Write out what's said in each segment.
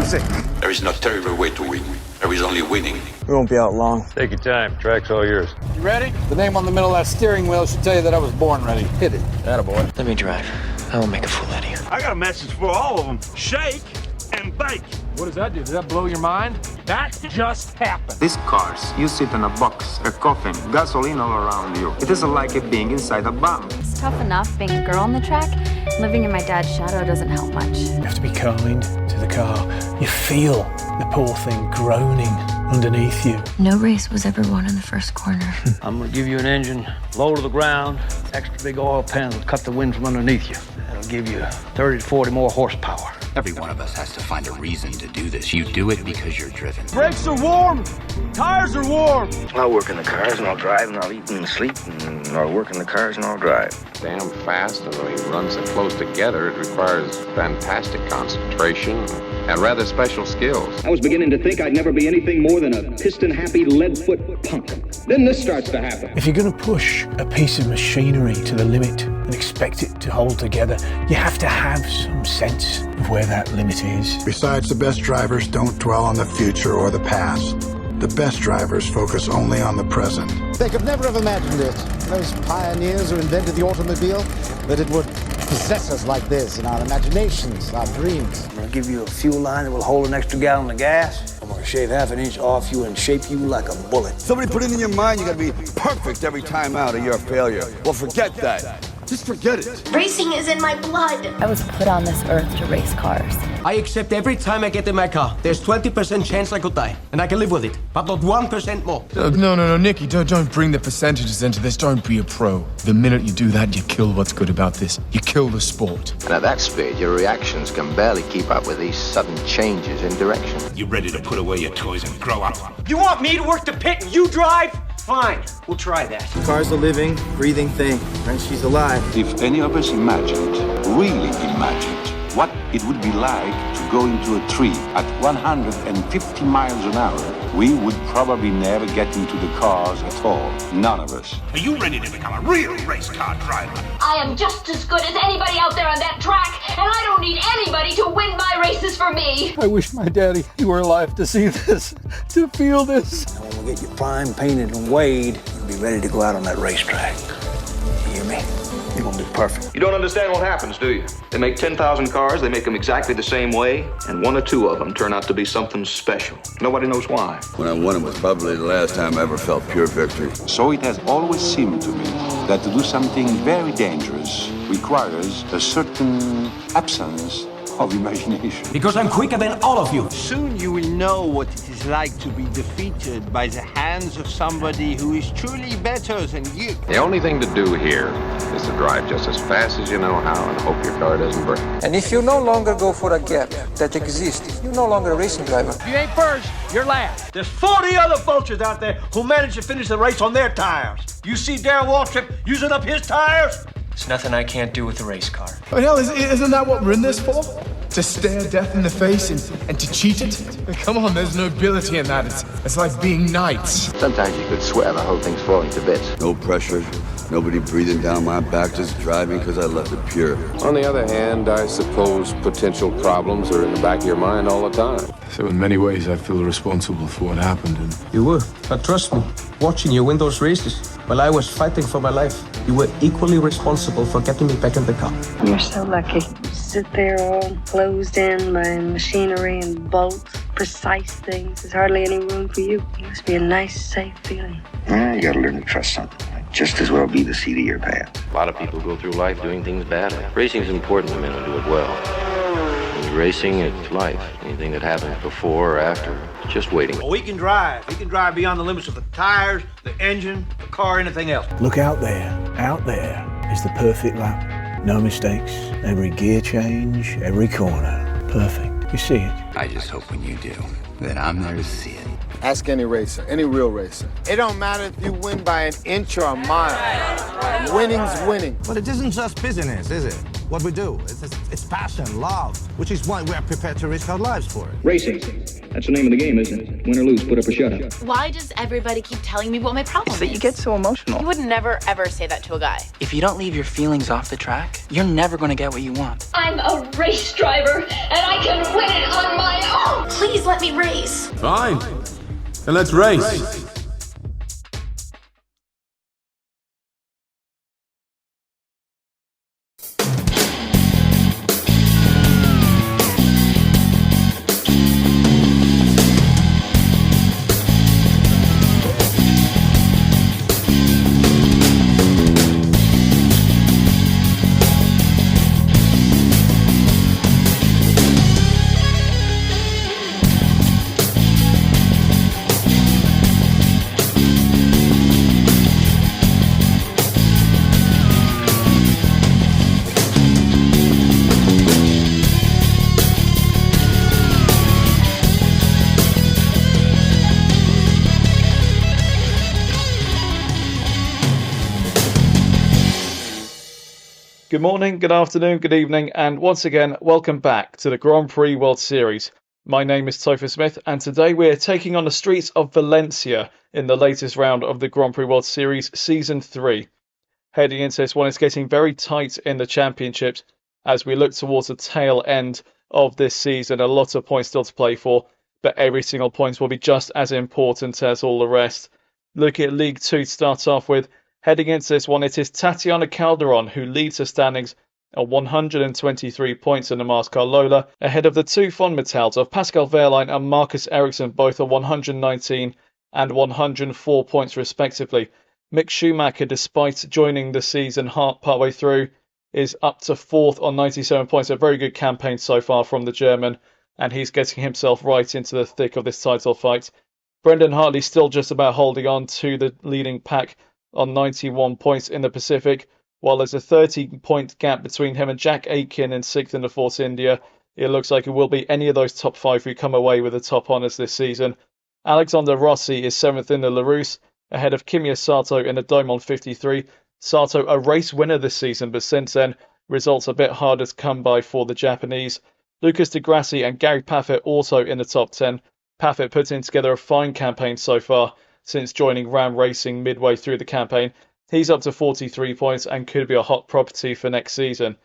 music. There is no terrible way to win. There is only winning. We won't be out long. Take your time. Track's all yours. You ready? The name on the middle of that steering wheel should tell you that I was born ready. Hit it. Attaboy. Let me drive. I will make a fool out of you. I got a message for all of them. Shake and bake. What does that do? Does that blow your mind? That just happened. These cars, you sit in a box, a coffin, gasoline all around you. It isn't like it being inside a bomb. It's tough enough being a girl on the track. Living in my dad's shadow doesn't help much. You have to be kind to the car. You feel the poor thing groaning underneath you. No race was ever won in the first corner. I'm gonna give you an engine, low to the ground, extra big oil pan will cut the wind from underneath you. That'll give you 30 to 40 more horsepower. Every one of us has to find a reason to do this. You do it because you're driven. Brakes are warm. Tires are warm. I'll work in the cars and I'll drive and I'll eat and sleep and I'll work in the cars and I'll drive. Damn fast, and when he runs so close together, it requires fantastic concentration and rather special skills. I was beginning to think I'd never be anything more than a piston-happy lead-foot punk. Then this starts to happen. If you're going to push a piece of machinery to the limit and expect it to hold together, you have to have some sense of where that limit is. Besides, the best drivers don't dwell on the future or the past. The best drivers focus only on the present. They could never have imagined it, those pioneers who invented the automobile, that it would possess us like this in our imaginations, our dreams. I'm gonna give you a fuel line that will hold an extra gallon of gas. I'm gonna shave half an inch off you and shape you like a bullet. Somebody put it in your mind you gotta be perfect every time out or you're a failure. Well, forget that. Just forget it. Racing is in my blood. I was put on this earth to race cars. I accept every time I get in my car. There's 20% chance I could die, and I can live with it, but not 1% more. No, Nicky, don't bring the percentages into this. Don't be a pro. The minute you do that, you kill what's good about this. You kill the sport. And at that speed, your reactions can barely keep up with these sudden changes in direction. You ready to put away your toys and grow up? You want me to work the pit and you drive? Fine, we'll try that. The car's a living, breathing thing, and she's alive. If any of us imagined, really imagined, what it would be like to go into a tree at 150 miles an hour, we would probably never get into the cars at all. None of us. Are you ready to become a real race car driver? I am just as good as anybody out there on that track, and I don't need anybody to win my races for me. I wish my daddy were alive to see this, to feel this. And when we get you prime, painted, and weighed, you'll be ready to go out on that racetrack. You hear me? You're gonna be perfect. You don't understand what happens, do you? They make 10,000 cars, they make them exactly the same way, and one or two of them turn out to be something special. Nobody knows why. When I won it was probably the last time I ever felt pure victory. So it has always seemed to me that to do something very dangerous requires a certain absence of imagination. Because I'm quicker than all of you. Soon you will know what it is like to be defeated by the hands of somebody who is truly better than you. The only thing to do here is to drive just as fast as you know how and hope your car doesn't break. And if you no longer go for a gap that exists, you're no longer a racing driver. If you ain't first, you're last. There's 40 other vultures out there who managed to finish the race on their tires. You see Darrell Waltrip using up his tires? There's nothing I can't do with a race car. Oh, hell, isn't that what we're in this for? To stare death in the face and to cheat it? Come on, there's nobility in that. It's like being knights. Sometimes you could swear the whole thing's falling to bits. No pressure, nobody breathing down my back, just driving because I left it pure. On the other hand, I suppose potential problems are in the back of your mind all the time. So in many ways, I feel responsible for what happened. And You were, but trust me, watching you win those races while I was fighting for my life, you were equally responsible for getting me back in the car. You're so lucky. You sit there all closed in by machinery and bolts, precise things. There's hardly any room for you. It must be a nice, safe feeling. You gotta learn to trust something. Might just as well be the seat of your pants. A lot of people go through life doing things badly. Racing is important to men who do it well. When you're racing, it's life. Anything that happens before or after, it's just waiting. Well, we can drive. We can drive beyond the limits of the tires, the engine, the car, anything else. look out there is the perfect lap. No mistakes, every gear change, every corner, perfect. You see it. I just hope when you do, that I'm there to see it. Ask any racer, any real racer. It don't matter if you win by an inch or a mile. Winning's winning. But it isn't just business, is it? What we do. It's passion, love, which is why we are prepared to risk our lives for it. Racing. That's the name of the game, isn't it? Win or lose, put up or shut up. Why does everybody keep telling me what my problem is? That you get so emotional. You would never, ever say that to a guy. If you don't leave your feelings off the track, you're never gonna get what you want. I'm a race driver, and I can win it on my own! Please let me race. Fine. Then let's race. Good morning, good afternoon, good evening, and once again, welcome back to the Grand Prix World Series. My name is Topher Smith, and today we're taking on the streets of Valencia in the latest round of the Grand Prix World Series Season 3. Heading into this one, it's getting very tight in the championships as we look towards the tail end of this season. A lot of points still to play for, but every single point will be just as important as all the rest. Looking at League 2 to start off with, heading into this one, it is Tatiana Calderon who leads the standings at 123 points in the Mascar Lola, ahead of the two Fonmetals of Pascal Wehrlein and Marcus Ericsson, both at 119 and 104 points respectively. Mick Schumacher, despite joining the season partway through, is up to 4th on 97 points. A very good campaign so far from the German, and he's getting himself right into the thick of this title fight. Brendan Hartley still just about holding on to the leading pack on 91 points in the Pacific, while there's a 30-point gap between him and Jack Aitken in 6th in the Force India. It looks like it will be any of those top 5 who come away with the top honours this season. Alexander Rossi is 7th in the Larousse, ahead of Kimia Sato in the Diamond 53. Sato, a race winner this season, but since then, results a bit harder to come by for the Japanese. Lucas Di Grassi and Gary Paffett also in the top 10. Paffett putting together a fine campaign so far since joining Ram Racing midway through the campaign. He's up to 43 points and could be a hot property for next season.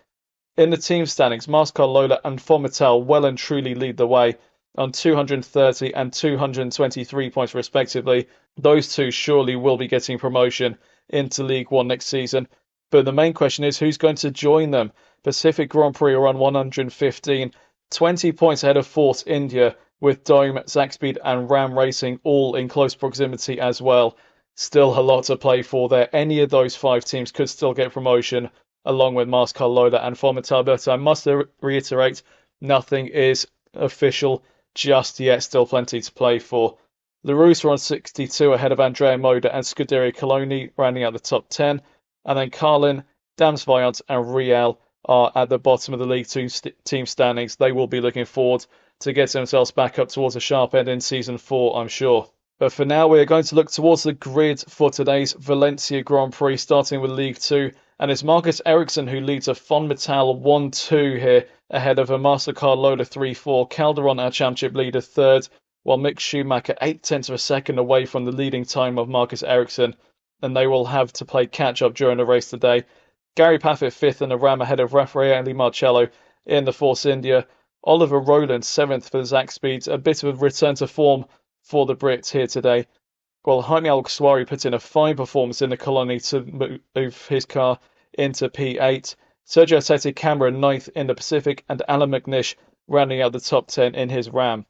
In the team standings, Mascar Lola and Fonmetal well and truly lead the way on 230 and 223 points respectively. Those two surely will be getting promotion into League 1 next season. But the main question is who's going to join them. Pacific Grand Prix are on 115, 20 points ahead of Force India, with Dome, Zaxpeed and Ram Racing all in close proximity as well. Still a lot to play for there. Any of those 5 teams could still get promotion, along with Mascar Lola and Fonmetal. But I must reiterate, nothing is official just yet. Still plenty to play for. Larousse are on 62 ahead of Andrea Moda and Scuderia Coloni, rounding out the top 10. And then Carlin, Damsviant and Riel are at the bottom of the League 2 team standings. They will be looking forward to get themselves back up towards a sharp end in Season 4, I'm sure. But for now, we're going to look towards the grid for today's Valencia Grand Prix, starting with League 2. And it's Marcus Ericsson who leads a Fonmetal 1-2 here, ahead of a Mastercard Lola 3-4. Calderon, our championship leader, 3rd, while Mick Schumacher 0.8 of a second away from the leading time of Marcus Ericsson. And they will have to play catch-up during the race today. Gary Paffett 5th in the Ram, ahead of Raffaele Marcello in the Force India. Oliver Rowland 7th for the Zaxpeeds, a bit of a return to form for the Brits here today. While Jaime Alguersuari put in a fine performance in the Colony to move his car into P8. Sergio Sete Cameron 9th in the Pacific, and Alan McNish rounding out the top 10 in his Ram.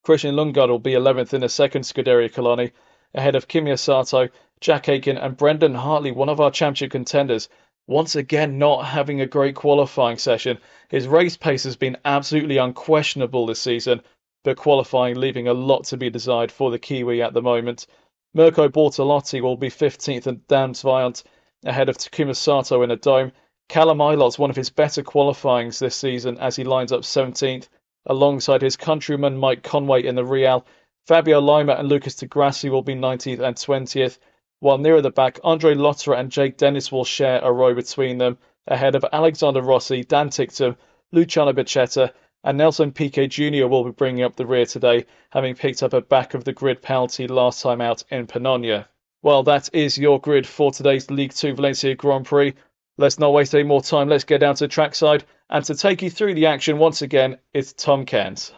Christian Lundgaard will be 11th in the second Scuderia Colony, ahead of Kimia Sato, Jack Aitken and Brendan Hartley, one of our championship contenders, once again not having a great qualifying session. His race pace has been absolutely unquestionable this season, but qualifying leaving a lot to be desired for the Kiwi at the moment. Mirko Bortolotti will be 15th and Damsviant, ahead of Takuma Sato in a Dome. Callum Ilot's one of his better qualifyings this season as he lines up 17th, alongside his countryman Mike Conway in the Real. Fabio Lima and Lucas Di Grassi will be 19th and 20th, while nearer the back, Andre Lotterer and Jake Dennis will share a row between them, ahead of Alexander Rossi, Dan Ticktum, Luciano Bicetta, and Nelson Piquet Jr. will be bringing up the rear today, having picked up a back of the grid penalty last time out in Panonia. Well, that is your grid for today's League 2 Valencia Grand Prix. Let's not waste any more time, let's get down to the trackside, and to take you through the action once again, it's Tom Cairns.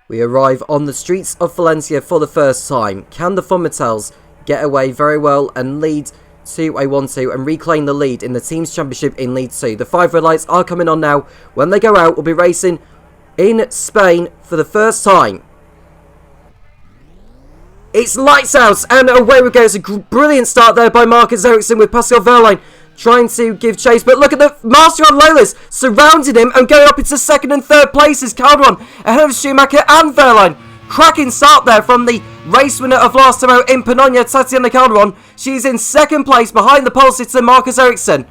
We arrive on the streets of Valencia for the first time. Can the Fomitels get away very well and lead to a 1-2 and reclaim the lead in the team's championship in League 2? The 5 red lights are coming on now. When they go out, we'll be racing in Spain for the first time. It's lights out, and away we go. It's a brilliant start there by Marcus Ericsson with Pascal Wehrlein trying to give chase. But look at the Master on Lolas surrounding him and going up into second and third places. Calderon ahead of Schumacher and Wehrlein. Cracking start there from the race winner of last time out in Panonia, Tatiana Calderon. She's in second place behind the pole sitter Marcus Ericsson.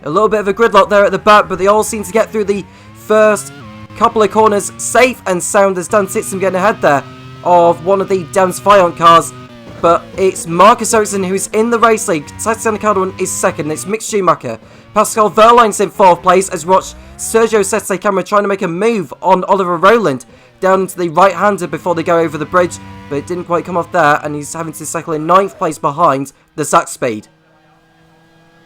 A little bit of a gridlock there at the back, but they all seem to get through the first couple of corners safe and sound as Dan Titsum getting ahead there of one of the Dance Viant cars. But it's Marcus Ericsson who's in the race league. Tatiana Calderon is second. It's Mick Schumacher. Pascal Wehrlein's in fourth place as we watch Sergio Sette Camera trying to make a move on Oliver Rowland down into the right-hander before they go over the bridge, but it didn't quite come off there, and he's having to settle in ninth place behind the Zach Speed.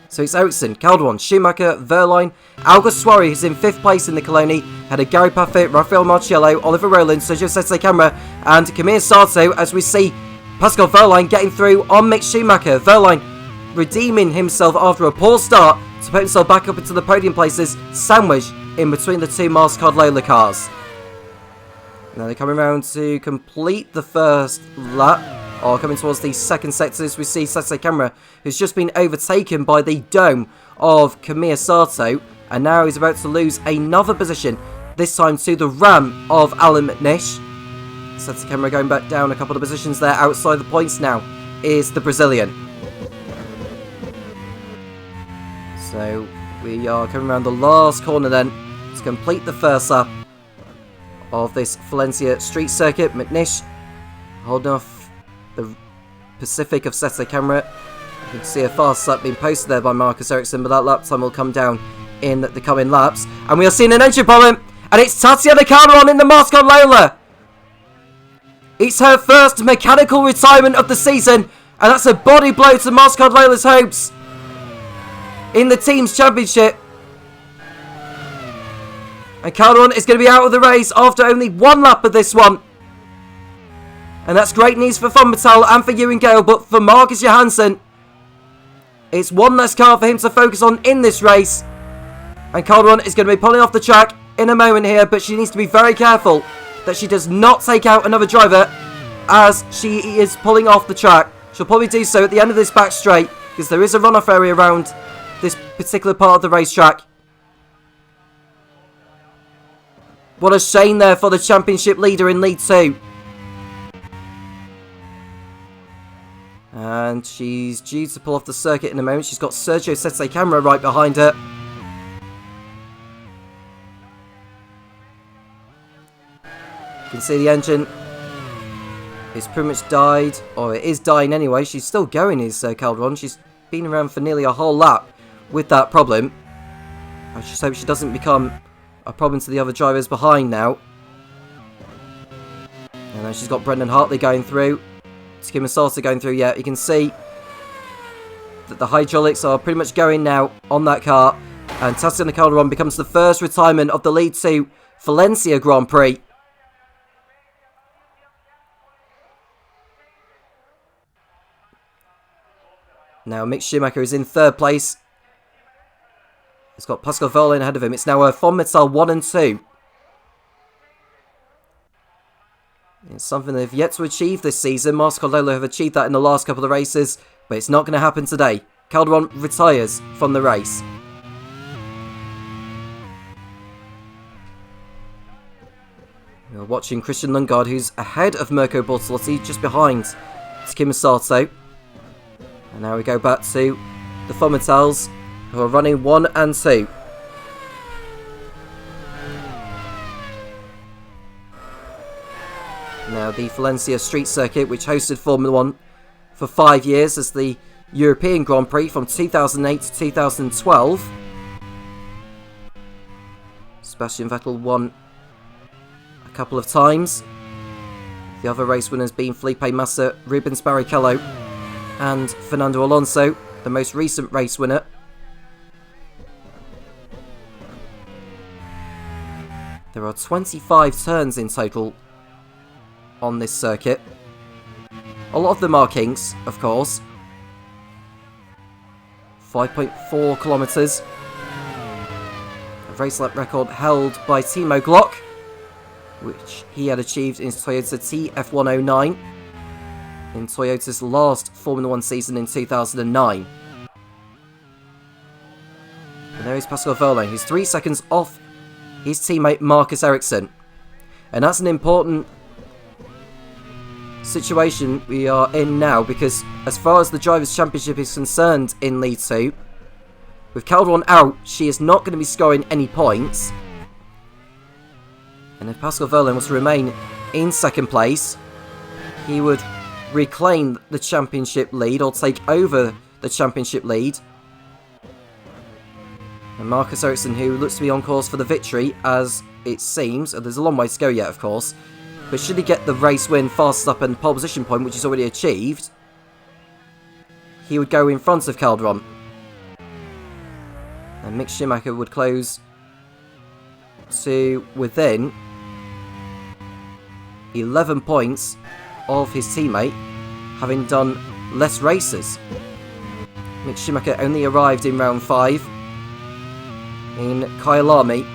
So it's Ericsson, Calderon, Schumacher, Wehrlein, August Suarez who's in fifth place in the Coloni, had a Gary Paffett, Rafael Marciello, Oliver Rowland, Sergio Sette Camera, and Kamir Sato as we see Pascal Wehrlein getting through on Mick Schumacher. Wehrlein redeeming himself after a poor start to put himself back up into the podium places, sandwiched in between the two Mastercard Lola cars. Now they're coming around to complete the first lap, or coming towards the second sectors. We see Sette Camera, who's just been overtaken by the dome of Kamir Sato, and now he's about to lose another position, this time to the Ram of Alan McNish. Sette Camera going back down a couple of positions there. Outside the points now is the Brazilian. So we are coming around the last corner then to complete the first lap of this Valencia street circuit. McNish holding off the Pacific of Sette Camera. You can see a fast lap being posted there by Marcus Ericsson, but that lap time will come down in the coming laps. And we are seeing an engine problem, and it's Tatiana Calderon in the Mastercard Lola. It's her first mechanical retirement of the season, and that's a body blow to Mastercard Lola's hopes in the team's championship. And Calderon is going to be out of the race after only one lap of this one. And that's great news for Fomittel and for Ewan Gale, but for Marcus Johansson, it's one less car for him to focus on in this race. And Calderon is going to be pulling off the track in a moment here, but she needs to be very careful that she does not take out another driver as she is pulling off the track. She'll probably do so at the end of this back straight, because there is a runoff area around this particular part of the racetrack. What a shame there for the championship leader in League 2. And she's due to pull off the circuit in a moment. She's got Sergio Sette Camera right behind her. You can see the engine is pretty much died, or it is dying anyway. She's still going, is Calderon. She's been around for nearly a whole lap with that problem. I just hope she doesn't become a problem to the other drivers behind now. And then she's got Brendan Hartley going through. Kim Asata going through. Yeah, you can see that the hydraulics are pretty much going now on that car. And Tatiana Calderon becomes the first retirement of the League 2 Valencia Grand Prix. Now Mick Schumacher is in third place. He's got Pascal Wehrlein ahead of him. It's now a Fomittel 1 and 2. It's something they've yet to achieve this season. Mastercard Lola have achieved that in the last couple of races, but it's not going to happen today. Calderon retires from the race. We're watching Christian Lundgaard, who's ahead of Mirko Bortolotti, just behind Kim Sato. And now we go back to the Fomitels, who are running 1 and 2. Now the Valencia Street Circuit, which hosted Formula 1 for 5 years as the European Grand Prix from 2008 to 2012. Sebastian Vettel won a couple of times. The other race winners being Felipe Massa, Rubens Barrichello and Fernando Alonso, the most recent race winner. There are 25 turns in total on this circuit. A lot of them are kinks, of course. 5.4 kilometres. A race lap record held by Timo Glock, which he had achieved in his Toyota TF109 in Toyota's last Formula 1 season in 2009. And there is Pascal Wehrlein, who's 3 seconds off his teammate Marcus Ericsson. And that's an important situation we are in now, because as far as the Drivers' Championship is concerned in League 2, with Calderon out, she is not going to be scoring any points. And if Pascal Wehrlein was to remain in second place, he would reclaim the championship lead, or take over the championship lead. And Marcus Ericsson, who looks to be on course for the victory, as it seems, and there's a long way to go yet, of course, but should he get the race win, fastest up and pole position point, which he's already achieved, he would go in front of Calderon. And Mick Schumacher would close to within 11 points of his teammate, having done less races. Mick Schumacher only arrived in round 5 in Kyalami.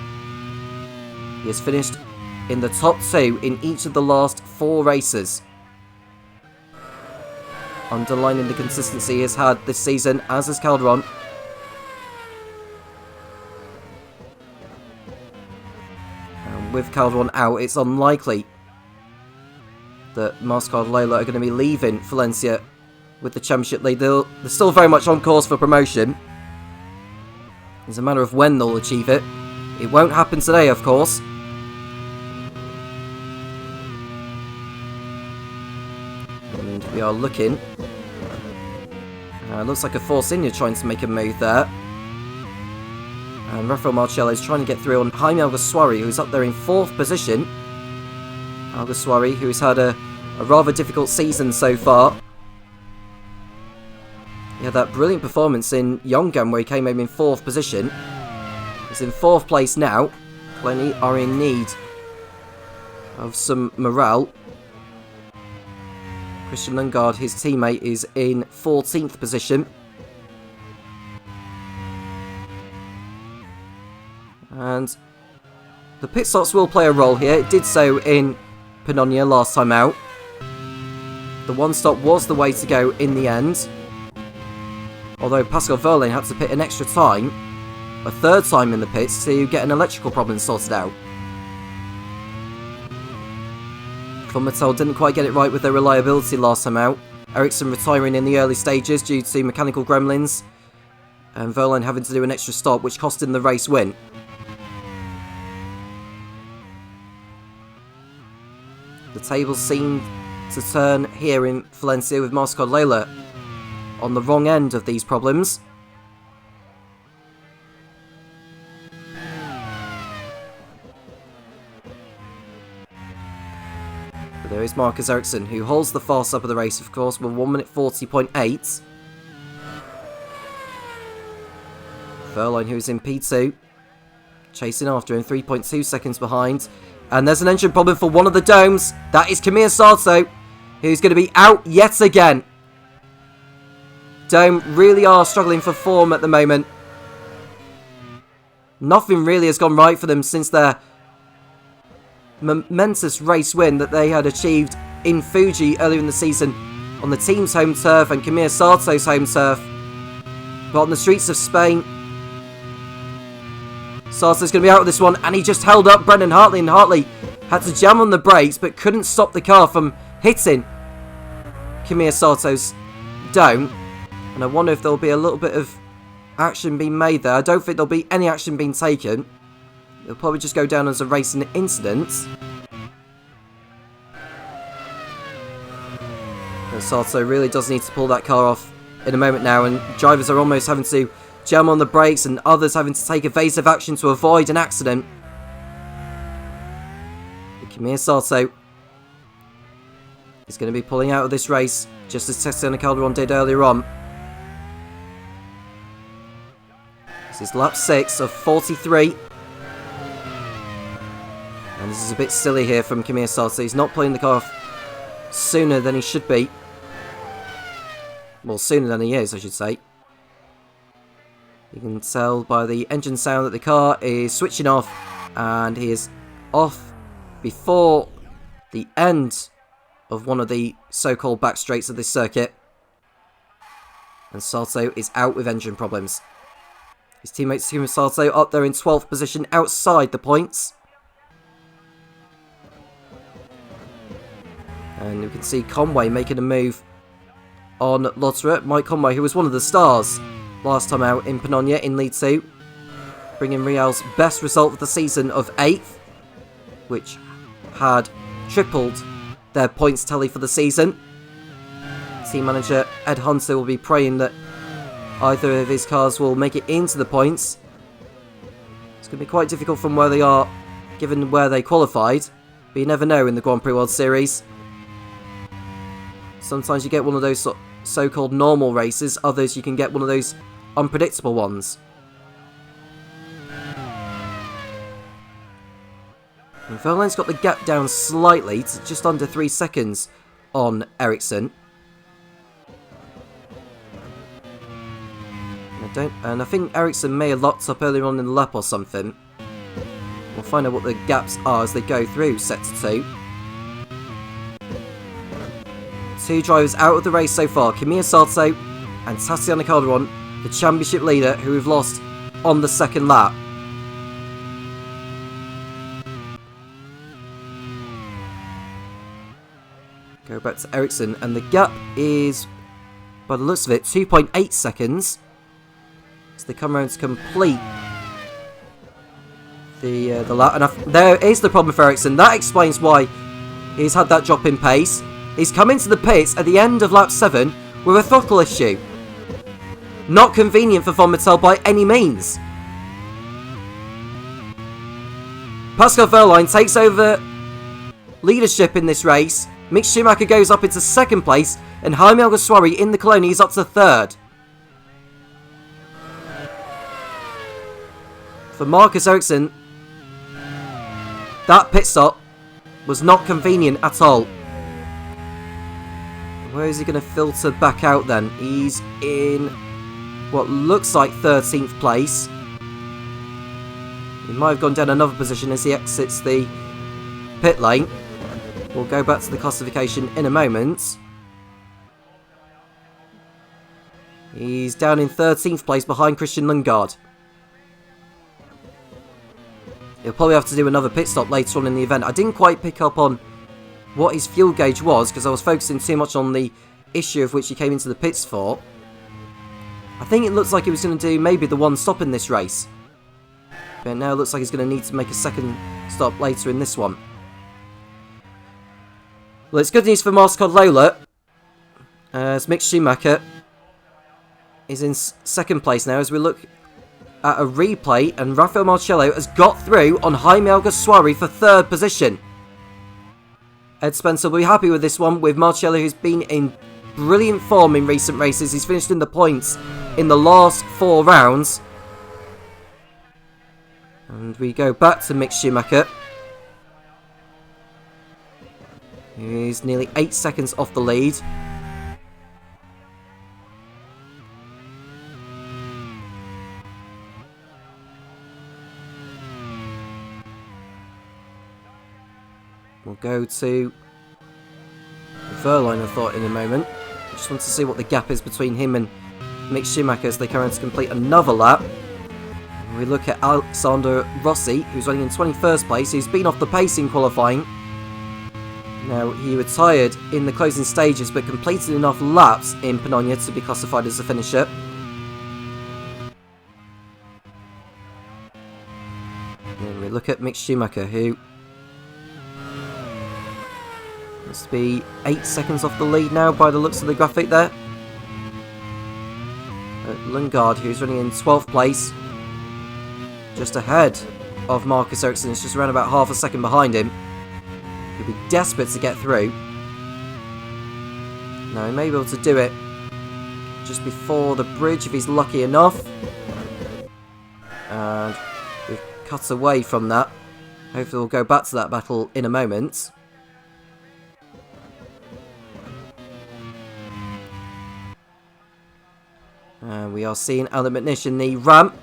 He has finished in the top 2 in each of the last 4 races, underlining the consistency he has had this season, as has Calderon. And with Calderon out, it's unlikely that Mastercard Lola are going to be leaving Valencia with the championship lead. They're still very much on course for promotion. It's a matter of when they'll achieve it. It won't happen today, of course. And we are looking. Looks like a Force India trying to make a move there. And Rafael Marcello is trying to get through on Jaime Alguersuari, who's up there in 4th position. Alguersuari, who's had a rather difficult season so far. He had that brilliant performance in Yongan, where he came home in 4th position. He's in 4th place now. Plenty are in need of some morale. Christian Lundgaard, his teammate, is in 14th position. And the pit stops will play a role here. It did so in Panonia last time out. The one stop was the way to go in the end. Although Pascal Wehrlein had to pit an extra time, a 3rd time in the pits, to get an electrical problem sorted out. Von Mattel didn't quite get it right with their reliability last time out. Ericsson retiring in the early stages due to mechanical gremlins, and Wehrlein having to do an extra stop, which cost him the race win. The tables seem to turn here in Valencia, with Mastercard Lola on the wrong end of these problems. But there is Marcus Ericsson, who holds the fast up of the race, of course, with 1 minute 40.8. Wehrlein, who is in P2, chasing after him, 3.2 seconds behind. And there's an engine problem for one of the domes. That is Kamir Sato, who's going to be out yet again. Dome really are struggling for form at the moment. Nothing really has gone right for them since their momentous race win that they had achieved in Fuji earlier in the season on the team's home turf and Kamir Sato's home turf. But on the streets of Spain, Sato's going to be out of this one, and he just held up Brendan Hartley, and Hartley had to jam on the brakes but couldn't stop the car from hitting Kamir Sato's dome. And I wonder if there'll be a little bit of action being made there. I don't think there'll be any action being taken. It'll probably just go down as a racing incident. But Sato really does need to pull that car off in a moment now, and drivers are almost having to jam on the brakes and others having to take evasive action to avoid an accident. Kamir Sato is going to be pulling out of this race, just as Tatiana Calderon did earlier on. This is lap 6 of 43. And this is a bit silly here from Kamir Sato. He's not pulling the car off sooner than he should be. Well, sooner than he is, I should say. You can tell by the engine sound that the car is switching off, and he is off before the end of one of the so-called back straights of this circuit. And Salto is out with engine problems. His teammate Takuma Sato up there in 12th position outside the points. And we can see Conway making a move on Lotterer. Mike Conway, who was one of the stars last time out in Panonia in League 2. Bringing Real's best result of the season of 8th, which had tripled their points tally for the season. Team manager Ed Hunter will be praying that either of his cars will make it into the points. It's going to be quite difficult from where they are, given where they qualified. But you never know in the Grand Prix World Series. Sometimes you get one of those so-called normal races, others you can get one of those unpredictable ones. And Verlaine's got the gap down slightly to just under 3 seconds on Ericsson. And I think Ericsson may have locked up earlier on in the lap or something. We'll find out what the gaps are as they go through Sector 2. 2 drivers out of the race so far, Kimiya Sato and Tatiana Calderon, the championship leader, who we've lost on the second lap. Go back to Ericsson, and the gap is, by the looks of it, 2.8 seconds. So they come around to complete the lap. And there is the problem for Ericsson. That explains why he's had that drop in pace. He's come into the pits at the end of lap 7 with a throttle issue. Not convenient for Von Mattel by any means. Pascal Wehrlein takes over leadership in this race. Mick Schumacher goes up into 2nd place, and Jaime Alguersuari in the Coloni is up to 3rd. For Marcus Ericsson, that pit stop was not convenient at all. Where is he going to filter back out then? He's in what looks like 13th place. He might have gone down another position as he exits the pit lane. We'll go back to the classification in a moment. He's down in 13th place behind Christian Lundgaard. He'll probably have to do another pit stop later on in the event. I didn't quite pick up on what his fuel gauge was because I was focusing too much on the issue of which he came into the pits for. I think it looks like he was going to do maybe the one stop in this race. But now it looks like he's going to need to make a second stop later in this one. Well, it's good news for Mastercard Lola, as Mick Schumacher is in 2nd place now as we look at a replay, and Rafael Marcello has got through on Jaime Alguersuari for 3rd position. Ed Spencer will be happy with this one, with Marcello, who's been in brilliant form in recent races. He's finished in the points in the last 4 rounds. And we go back to Mick Schumacher. He's nearly 8 seconds off the lead. We'll go to Wehrlein, I thought, in a moment. I just want to see what the gap is between him and Mick Schumacher as they come around to complete another lap. We look at Alexander Rossi, who's running in 21st place. He's been off the pace in qualifying. Now, he retired in the closing stages, but completed enough laps in Panonia to be classified as a finisher. And we look at Mick Schumacher, who must be 8 seconds off the lead now by the looks of the graphic there. Lundgaard, who's running in 12th place, just ahead of Marcus Ericsson. It's just around about half a second behind him. He'll be desperate to get through. Now, he may be able to do it just before the bridge if he's lucky enough. And we've cut away from that. Hopefully we'll go back to that battle in a moment. We are seeing Alan McNish in the ramp.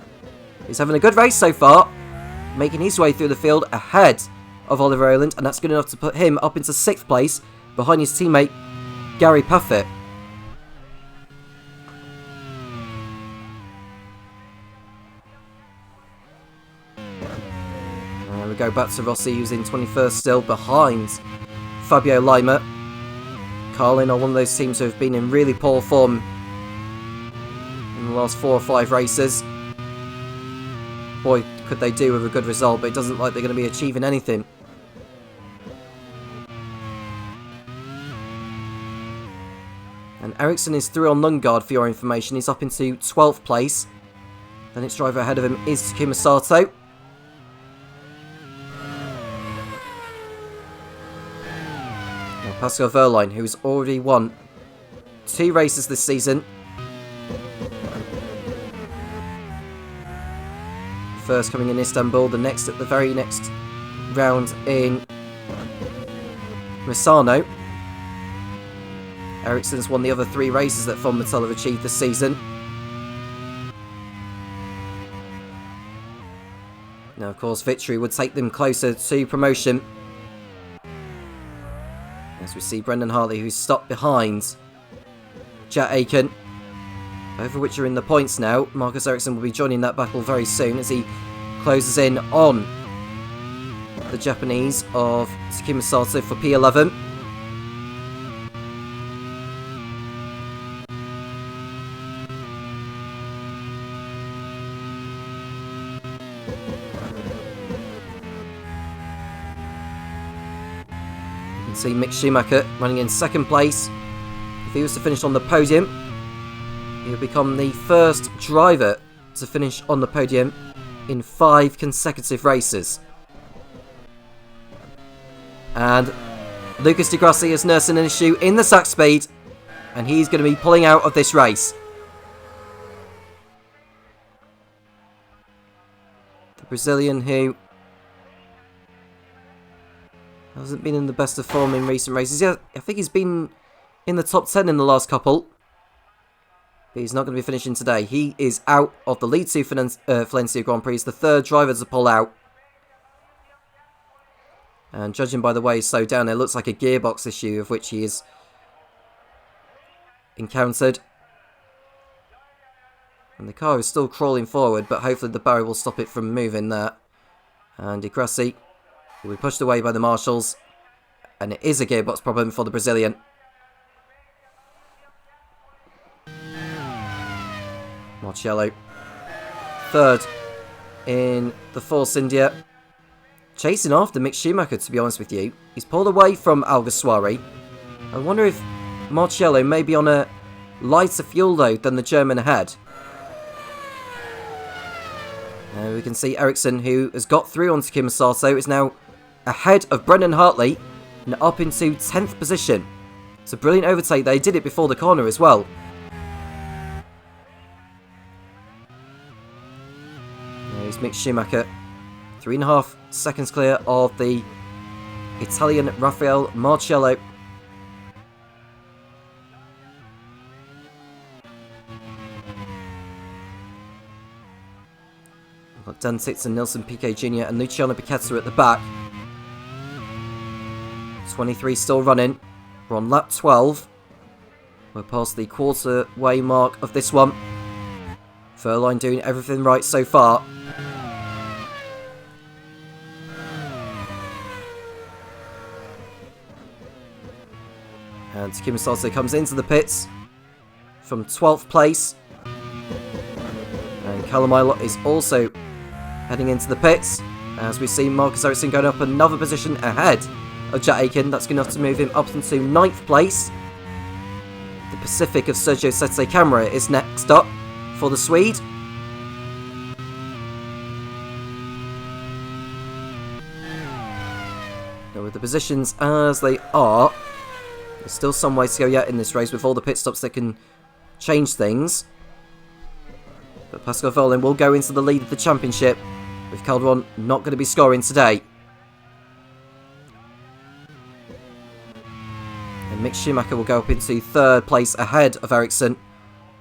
He's having a good race so far, making his way through the field ahead of Oliver Rowland, and that's good enough to put him up into 6th place behind his teammate Gary Puffett. And we go back to Rossi, who's in 21st still, behind Fabio Lima. Carlin are one of those teams who have been in really poor form in the last 4 or 5 races. Boy, could they do with a good result, but it doesn't look like they're going to be achieving anything. And Ericsson is through on Lundgaard, for your information. He's up into 12th place. The next driver ahead of him is Takuma Sato. Now Pascal Wehrlein, who's already won 2 races this season. First coming in Istanbul, the next at the very next round in Misano. Ericsson's won the other 3 races that Von Mattel have achieved this season. Now, of course, victory would take them closer to promotion. As we see Brendan Hartley, who's stopped behind Jack Aiken, over which are in the points now. Marcus Ericsson will be joining that battle very soon as he closes in on the Japanese of Takuma Sato for P11. You can see Mick Schumacher running in 2nd place. If he was to finish on the podium, he will become the first driver to finish on the podium in 5 consecutive races. And Lucas Di Grassi is nursing an issue in the sack speed, and he's going to be pulling out of this race. The Brazilian, who hasn't been in the best of form in recent races. Yeah, I think he's been in the top 10 in the last couple. But he's not going to be finishing today. He is out of the lead to Valencia Grand Prix. He's the 3rd driver to pull out. And judging by the way he's slowed down, it looks like a gearbox issue of which he is encountered. And the car is still crawling forward, but hopefully the barrier will stop it from moving there. And Di Grassi will be pushed away by the marshals. And it is a gearbox problem for the Brazilian. Marcello, 3rd in the Force India. Chasing after Mick Schumacher, to be honest with you. He's pulled away from Alguersuari. I wonder if Marcello may be on a lighter fuel load than the German ahead. Now we can see Ericsson, who has got through on Takuma Sato, is now ahead of Brendan Hartley and up into 10th position. It's a brilliant overtake. They did it before the corner as well. There's Mick Schumacher, 3.5 seconds clear of the Italian Raffaele Marcello. We've got Dan Tixon, Nelson Piquet Jr. and Luciano Piquetta at the back. 23 still running. We're on lap 12. We're past the quarter-way mark of this one. Wehrlein doing everything right so far. And Takuma Sato comes into the pits from 12th place. And Callum Ilott is also heading into the pits. As we see Marcus Ericsson going up another position ahead of Jack Aiken. That's good enough to move him up into 9th place. The Pacific of Sergio Sette Camara is next up for the Swede. Now with the positions as they are, there's still some way to go yet in this race with all the pit stops that can change things. But Pascal Wehrlein will go into the lead of the championship, with Calderon not going to be scoring today. And Mick Schumacher will go up into 3rd place ahead of Ericsson.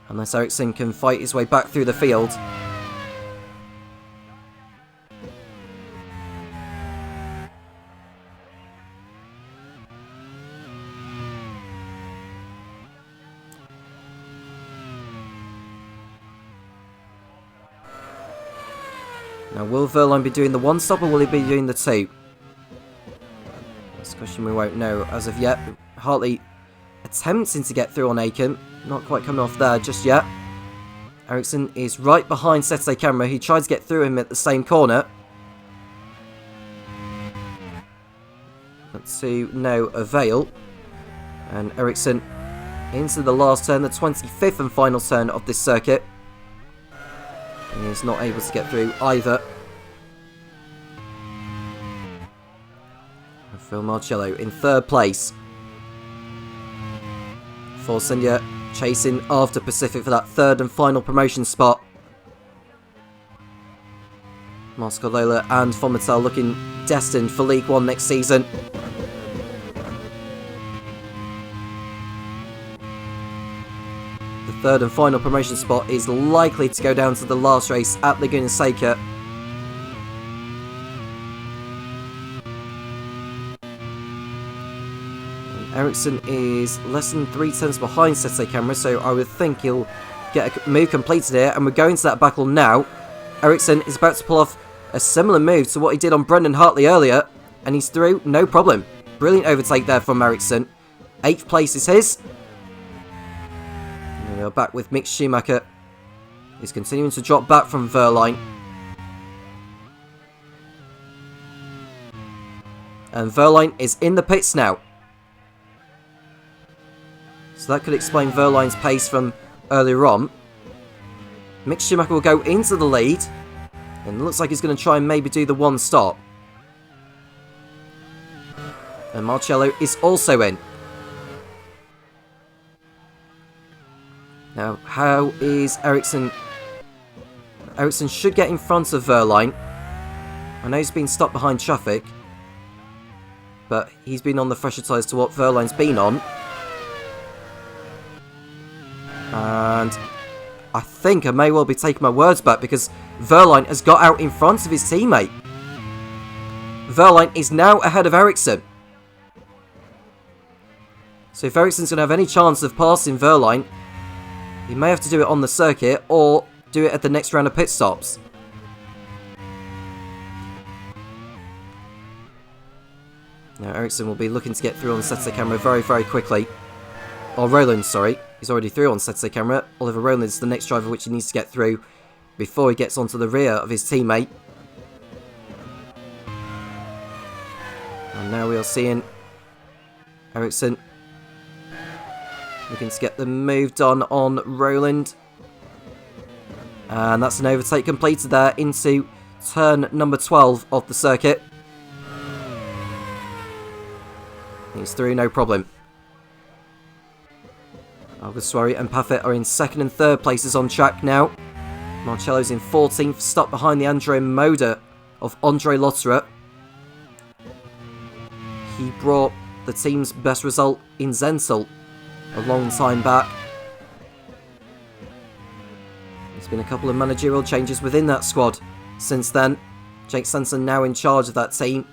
Unless Ericsson can fight his way back through the field. Now, will Verline be doing the one stop or will he be doing the two? That's a question we won't know as of yet. Hartley attempting to get through on Aiken. Not quite coming off there just yet. Ericsson is right behind Sete Camera. He tried to get through him at the same corner. But to no avail. And Ericsson into the last turn, the 25th and final turn of this circuit. He is not able to get through either. And Phil Marcello in third place. Force India chasing after Pacific for that third and final promotion spot. Mascolola and Fomitel looking destined for League One next season. The third and final promotion spot is likely to go down to the last race at Laguna Seca. Ericsson is less than 3 tenths behind Sete Camera, so I would think he'll get a move completed here, and we're going to that battle now. Ericsson is about to pull off a similar move to what he did on Brendan Hartley earlier, and he's through, no problem. Brilliant overtake there from Ericsson. 8th place is his. And we are back with Mick Schumacher. He's continuing to drop back from Verline. And Verline is in the pits now. So that could explain Verline's pace from earlier on. Mick Schumacher will go into the lead. And it looks like he's going to try and maybe do the one stop. And Marcello is also in. Now, how is Ericsson? Ericsson should get in front of Verline. I know he's been stopped behind traffic. But he's been on the fresher tyres to what Verline's been on. And I think I may well be taking my words back because Verline has got out in front of his teammate. Verline is now ahead of Ericsson. So if Ericsson's going to have any chance of passing Verline, he may have to do it on the circuit or do it at the next round of pit stops. Now Ericsson will be looking to get through on Sete Camera very, very quickly. Or Roland, sorry. He's already through on Sete Camera. Oliver Roland is the next driver which he needs to get through before he gets onto the rear of his teammate. And now we are seeing Ericsson looking to get the move done on Roland. And that's an overtake completed there into turn number 12 of the circuit. He's through, no problem. Alguersuari and Paffett are in second and third places on track now. Marcello's in 14th, stuck behind the Andre Moda of Andre Lotterer. He brought the team's best result in Zental a long time back. There's been a couple of managerial changes within that squad since then. Jake Sanson now in charge of that team.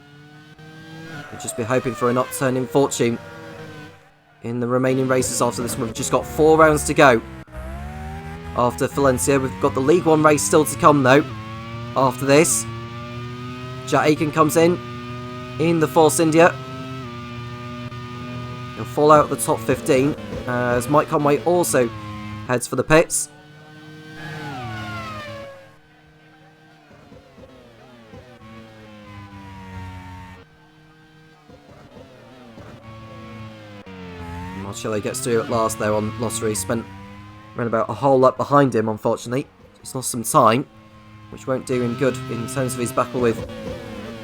We'll just be hoping for an upturn in fortune in the remaining races after this one. We've just got 4 rounds to go after Valencia. We've got the League One race still to come though after this. Jack Aiken comes in the Force India. He'll fall out of the top 15 as Mike Conway also heads for the pits. Marcello gets through at last there on Lottery. Spent around about a whole lap behind him, unfortunately. He's lost some time, which won't do him good in terms of his battle with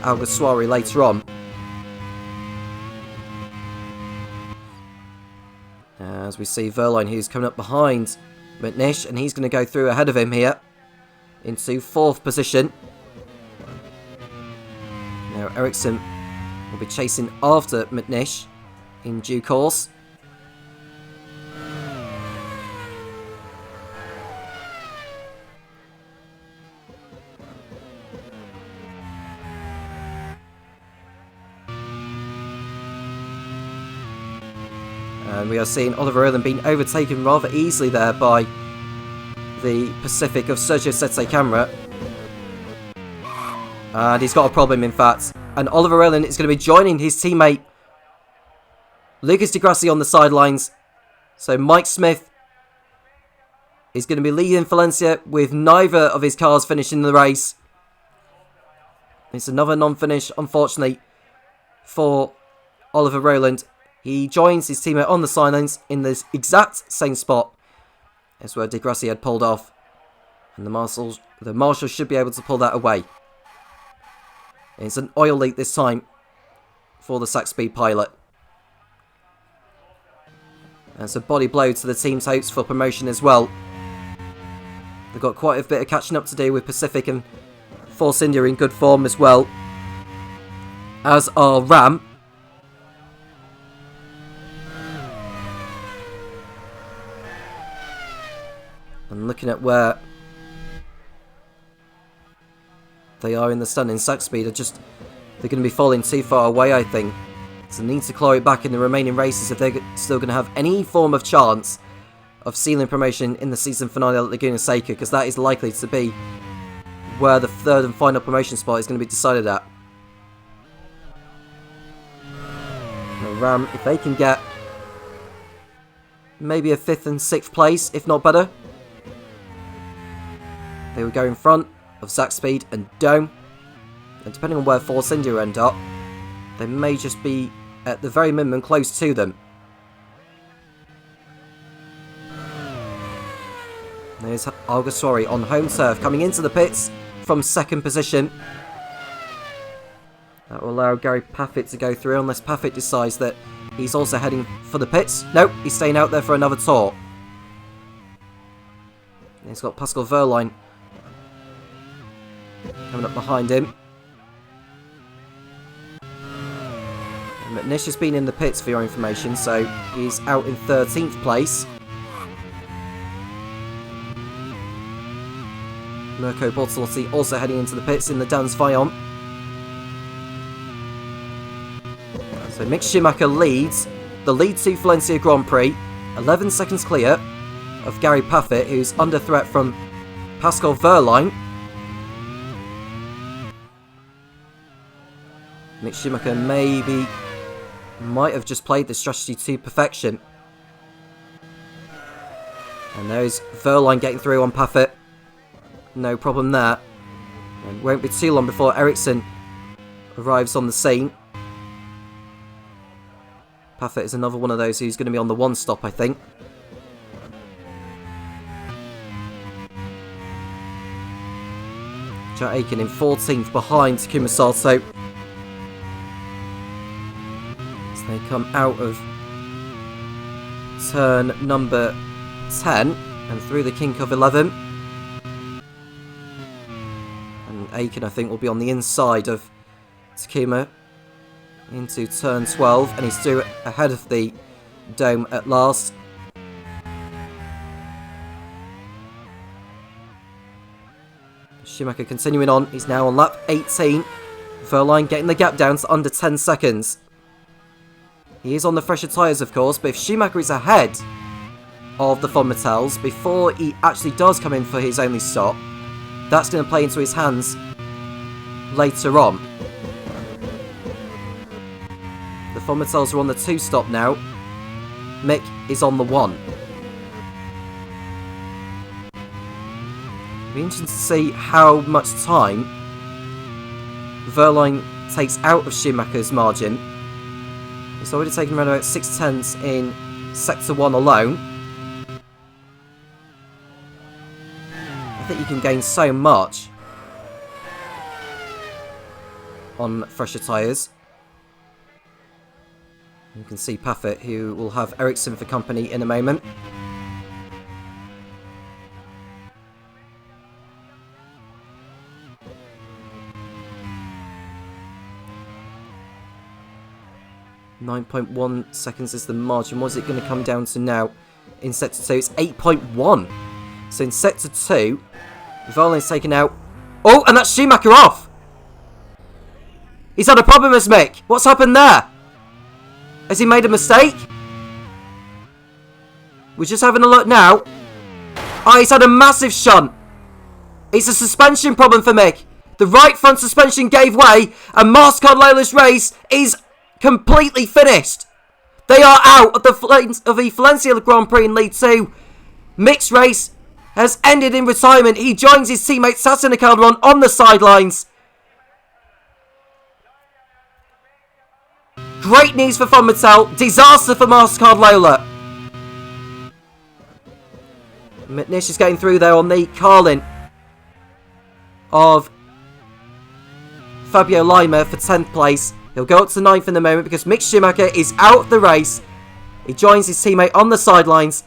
Alguersuari later on. As we see Verline, who's coming up behind McNish, and he's going to go through ahead of him here into 4th position. Now Ericsson will be chasing after McNish in due course. And we are seeing Oliver Irland being overtaken rather easily there by the Pacific of Sergio Sette Camera. And he's got a problem, in fact. And Oliver Irland is going to be joining his teammate Lucas Di Grassi on the sidelines. So Mike Smith is going to be leading Valencia with neither of his cars finishing the race. It's another non-finish, unfortunately, for Oliver Rowland. He joins his teammate on the sidelines in the exact same spot as where Di Grassi had pulled off. And the marshal should be able to pull that away. It's an oil leak this time for the Sac Speed pilot. And it's a body blow to the team's hopes for promotion as well. They've got quite a bit of catching up to do with Pacific and Force India in good form as well. As are Ram. And looking at where they are in the stand in Sac Speed, they're going to be falling too far away, I think. So they need to claw it back in the remaining races if they're still going to have any form of chance of sealing promotion in the season finale at Laguna Seca, because that is likely to be where the third and final promotion spot is going to be decided at. Now Ram, if they can get maybe a 5th and 6th place, if not better, they would go in front of Sac Speed and Dome. And depending on where Force India end up, they may just be at the very minimum close to them. There's Alguersuari on home turf coming into the pits from 2nd position. That will allow Gary Paffett to go through unless Paffett decides that he's also heading for the pits. Nope, he's staying out there for another tour. He's got Pascal Wehrlein coming up behind him. And McNish has been in the pits for your information, so he's out in 13th place. Mirko Bortolotti also heading into the pits in the Dans Vaillant. So Mick Schumacher leads the lead to Valencia Grand Prix, 11 seconds clear of Gary Paffett, who's under threat from Pascal Wehrlein. Mick Schumacher might have just played this strategy to perfection. And there's Wehrlein getting through on Paffett. No problem there. And it won't be too long before Ericsson arrives on the scene. Paffett is another one of those who's going to be on the one stop, I think. Jack Aiken in 14th behind Takuma Sato. As they come out of turn number 10 and through the kink of 11. And Aiken, I think, will be on the inside of Takuma into turn 12, and he's through ahead of the Dome at last. Schumacher continuing on, he's now on lap 18. Wehrlein getting the gap down to under 10 seconds. He is on the fresher tyres, of course, but if Schumacher is ahead of the Von Mattels before he actually does come in for his only stop, that's going to play into his hands later on. The Von Mattels are on the 2 stop now. Mick is on the 1. It'll be interesting to see how much time Wehrlein takes out of Schumacher's margin. He's already taken around about 6/10 in Sector 1 alone. I think you can gain so much on fresher tyres. You can see Paffett, who will have Ericsson for company in a moment. .1 seconds is the margin. What's it going to come down to now in Sector 2? It's 8.1. So in Sector 2, Wehrlein's taken out. Oh, and that's Schumacher off! He's had a problem as Mick. What's happened there? Has he made a mistake? We're just having a look now. Oh, he's had a massive shunt. It's a suspension problem for Mick. The right front suspension gave way, and MasterCard Lola's race is completely finished. They are out of the Valencia Grand Prix in League 2. Mick's race has ended in retirement. He joins his teammate Saturn Calderon on the sidelines. Great news for Von Mattel. Disaster for MasterCard Lola. McNish is getting through there on the Carlin of Fabio Lima for 10th place. He'll go up to 9th in the moment because Mick Schumacher is out of the race. He joins his teammate on the sidelines.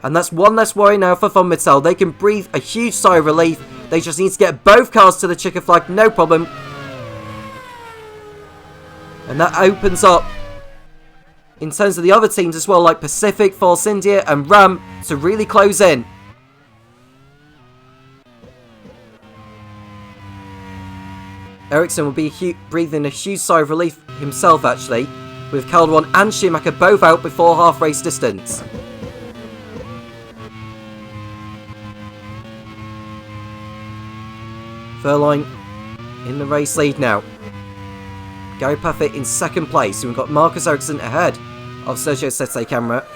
And that's one less worry now for Von Mattel. They can breathe a huge sigh of relief. They just need to get both cars to the checkered flag, no problem. And that opens up, in terms of the other teams as well, like Pacific, Force India and Ram, to really close in. Ericsson will be breathing a huge sigh of relief himself, actually, with Calderon and Schumacher both out before half race distance. Verline in the race lead now. Gary Paffett in second place. We've got Marcus Ericsson ahead of Sergio Sette Camera.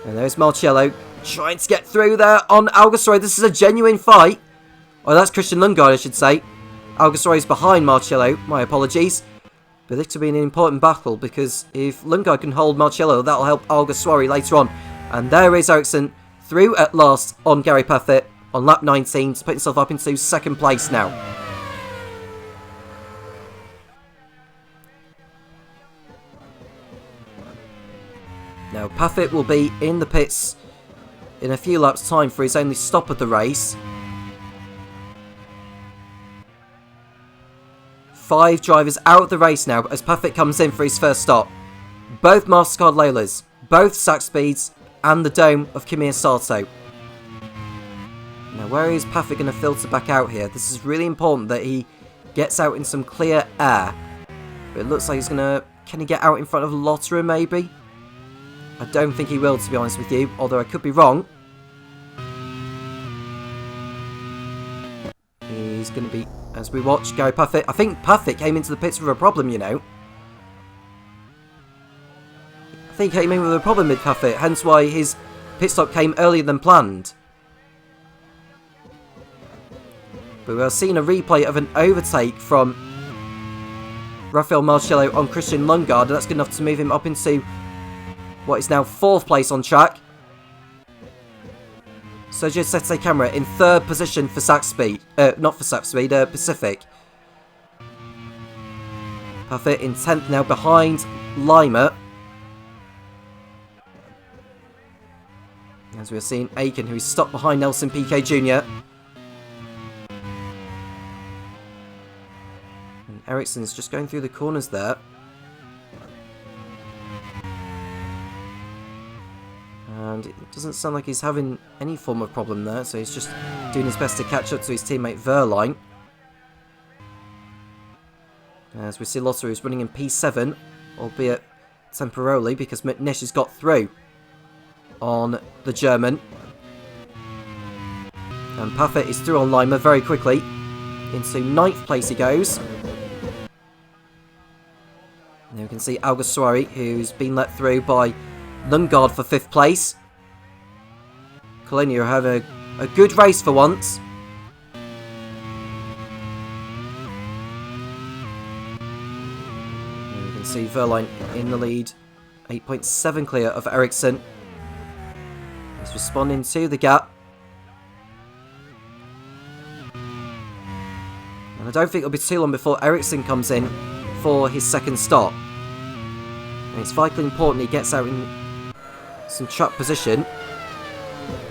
And there's Marcello trying to get through there on Alguersuari. This is a genuine fight. Oh, that's Christian Lundgaard, I should say. Alguersuari is behind Marcello. My apologies. But this could be an important battle because if Lundgaard can hold Marcello, that'll help Alguersuari later on. And there is Ericsson through at last on Gary Paffett on lap 19 to put himself up into second place now. Now Paffett will be in the pits in a few laps' time for his only stop of the race. 5 drivers out of the race now as Paffett comes in for his first stop. Both MasterCard Lolas, both Sax Speeds, and the dome of Kimi Sato. Now where is Paffett going to filter back out here? This is really important that he gets out in some clear air. But it looks like he's going to... Can he get out in front of Lotterer maybe? I don't think he will, to be honest with you, although I could be wrong. He's going to be, as we watch Gary Paffett. I think Paffett came into the pits with a problem, you know. I think he came in with a problem with Paffett, hence why his pit stop came earlier than planned. But we're seeing a replay of an overtake from Rafael Marcello on Christian Lundgaard, and that's good enough to move him up into what is now 4th place on track. Sergio Sette Camera in 3rd position for Sax Speed. Not for Sax Speed, Pacific. Paffett in 10th now behind Lima. As we're seeing Aiken, who's stopped behind Nelson Piquet Jr. And Ericsson's just going through the corners there. And it doesn't sound like he's having any form of problem there, so he's just doing his best to catch up to his teammate Verline. As we see Lotterer is running in P7, albeit temporarily, because McNish has got through on the German. And Paffett is through on Lima very quickly. Into 9th place he goes. And we can see Alguersuari, who's been let through by Lundgaard for 5th place. Colonia have a good race for once. And you can see Verline in the lead. 8.7 clear of Ericsson. He's responding to the gap. And I don't think it'll be too long before Ericsson comes in for his second stop. And it's vitally important he gets out in some trap position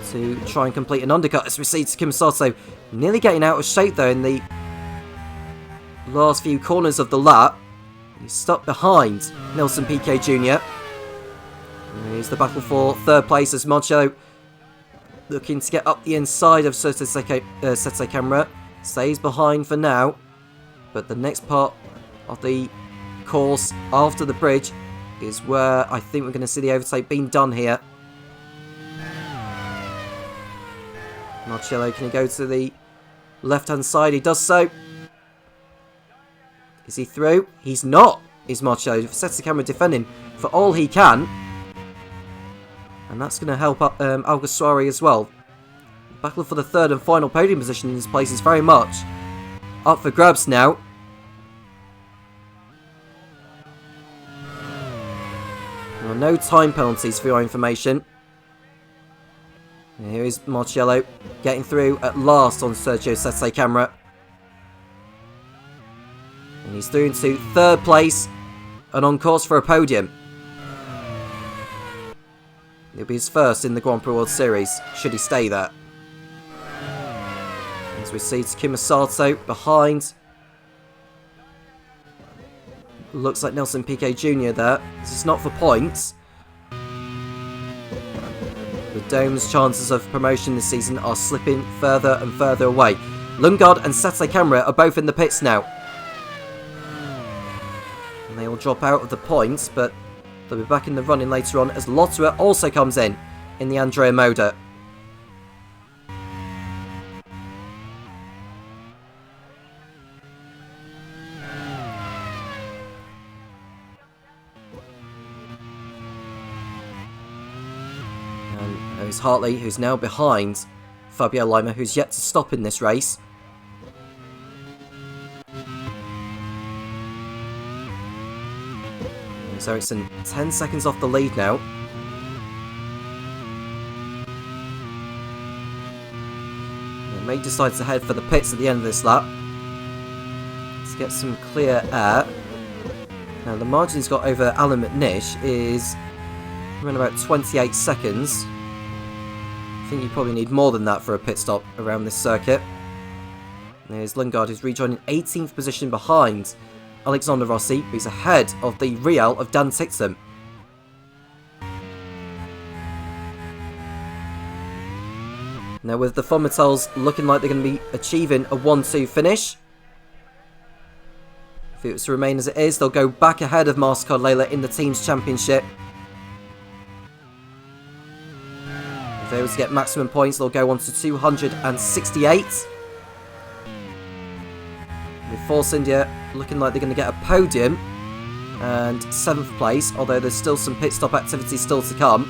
to try and complete an undercut as we see Takuma Sato nearly getting out of shape though in the last few corners of the lap. He's stuck behind Nelson Piquet Jr. And here's the battle for 3rd place as Marcello looking to get up the inside of Sette Camera. Stays behind for now, but the next part of the course after the bridge is where I think we're going to see the overtake being done here. Marcello, can he go to the left-hand side? He does so. Is he through? He's not, is Marcello. Sets the camera defending for all he can. And that's going to help Alguersuari as well. Battle for the third and final podium position in this place is very much up for grabs now. There are no time penalties for your information. And here is Marcello getting through at last on Sergio Sette camera. And he's through into third place and on course for a podium. It'll be his first in the Grand Prix World Series, should he stay there. As we see Takuma Sato behind. Looks like Nelson Piquet Jr. there. This is not for points. The Dome's chances of promotion this season are slipping further and further away. Lundgaard and Sette Camera are both in the pits now. And they will drop out of the points, but they'll be back in the running later on as Lotterer also comes in the Andrea Moda. And there's Hartley, who's now behind Fabio Lima, who's yet to stop in this race. Ericsson 10 seconds off the lead now. They may decide to head for the pits at the end of this lap. Let's get some clear air. Now the margin he's got over Alan McNish is around about 28 seconds. I think you probably need more than that for a pit stop around this circuit. There's Lundgaard, who's rejoining 18th position behind Alexander Rossi, who's ahead of the Real of Dan Tixon. Now with the Fomitels looking like they're going to be achieving a 1-2 finish. If it was to remain as it is, they'll go back ahead of MasterCard Layla in the Teams Championship. If they were to get maximum points, they'll go on to 268. With Force India looking like they're going to get a podium and 7th place, although there's still some pit stop activity still to come.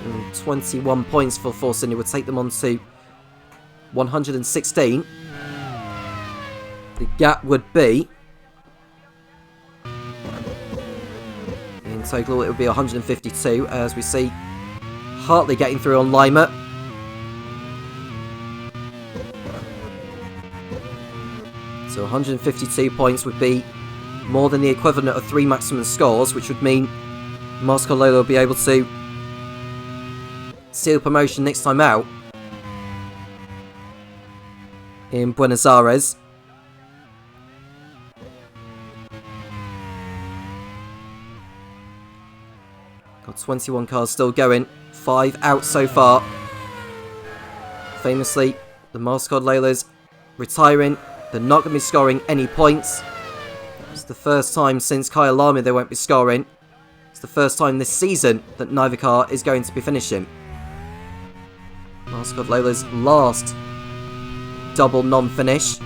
And 21 points for Force India would take them on to 116. The gap would be, in total, it would be 152, as we see Hartley getting through on Lima. So 152 points would be more than the equivalent of 3 maximum scores, which would mean MasterCard Layla will be able to seal promotion next time out in Buenos Aires. Got 21 cars still going, 5 out so far. Famously, the MasterCard Layla's retiring. They're not going to be scoring any points. It's the first time since Kyalami they won't be scoring. It's the first time this season that neither car is going to be finishing. MasterCard Layla's last double non-finish. You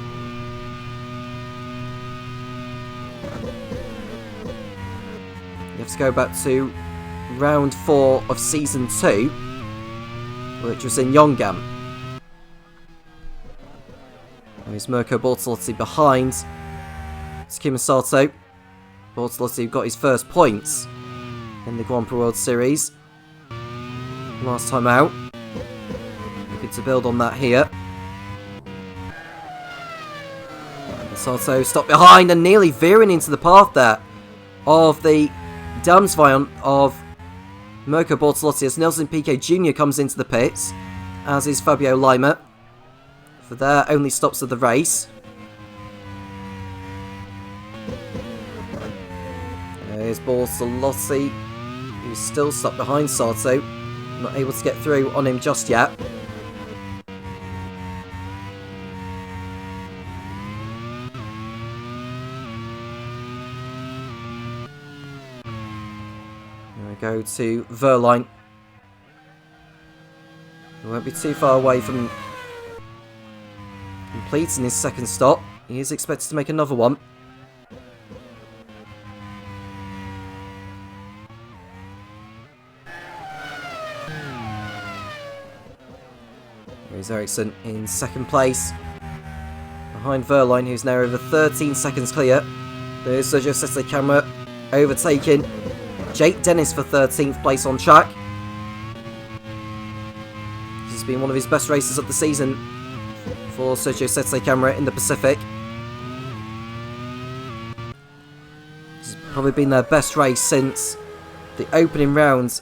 have to go back to round 4 of season 2, which was in Yongam. There's Mirko Bortolotti behind Takuma Sato. Bortolotti got his first points in the Grand Prix World Series last time out. Looking to build on that here. Sato stopped behind and nearly veering into the path there of the Damsvion of Mirko Bortolotti as Nelson Piquet Jr. comes into the pits, as is Fabio Lima, for their only stops of the race. There's Bortolotti, who's still stuck behind Sato, not able to get through on him just yet. I go to Verline. He won't be too far away from completing his second stop. He is expected to make another one. Here's Ericsson in second place. Behind Verline, who's now over 13 seconds clear. There's Sergio Sette Camera overtaking Jake Dennis for 13th place on track. This has been one of his best races of the season for Sergio Sette Camera in the Pacific. This has probably been their best race since the opening round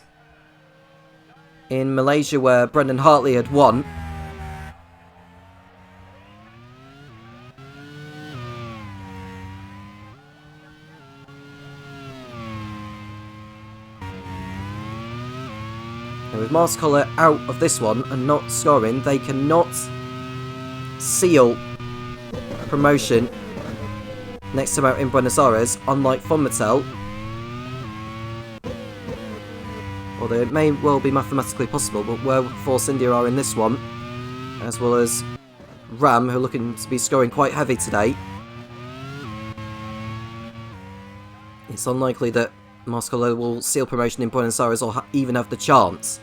in Malaysia where Brendan Hartley had won. With Mastercolor out of this one and not scoring, they cannot seal promotion next time out in Buenos Aires, unlike Von Mattel. Although it may well be mathematically possible, but where Force India are in this one, as well as Ram, who are looking to be scoring quite heavy today, it's unlikely that Mastercolor will seal promotion in Buenos Aires or even have the chance.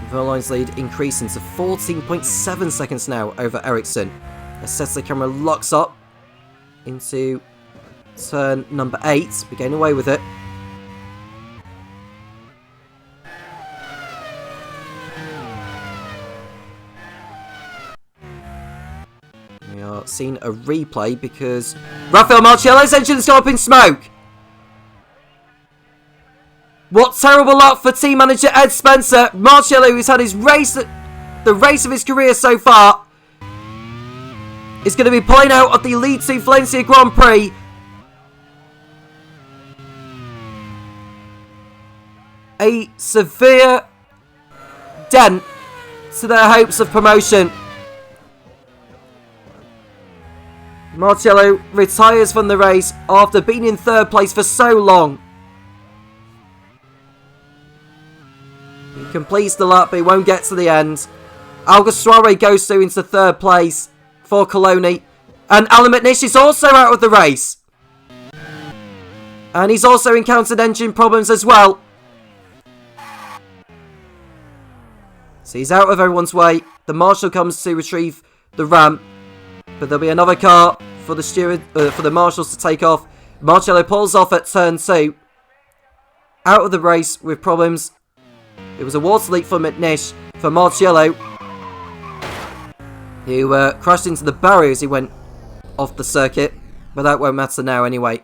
Verline's lead increasing to 14.7 seconds now over Ericsson. As Sette Camera locks up into turn number 8. We're getting away with it. We are seeing a replay because Rafael Marciello's engine's gone up in smoke. What terrible luck for team manager Ed Spencer. Marciello, who's had his race, the race of his career so far, is going to be pulling out of the Lead 2 Valencia Grand Prix. A severe dent to their hopes of promotion. Marciello retires from the race after being in third place for so long. He completes the lap, but he won't get to the end. Alguersuari goes through into third place for Coloni. And Alan McNish is also out of the race. And he's also encountered engine problems as well. So he's out of everyone's way. The marshal comes to retrieve the Ram. But there'll be another car for the for the marshals to take off. Marciello pulls off at turn 2. Out of the race with problems. It was a water leak for McNish, for Marciello, who crashed into the barrier as he went off the circuit. But that won't matter now anyway.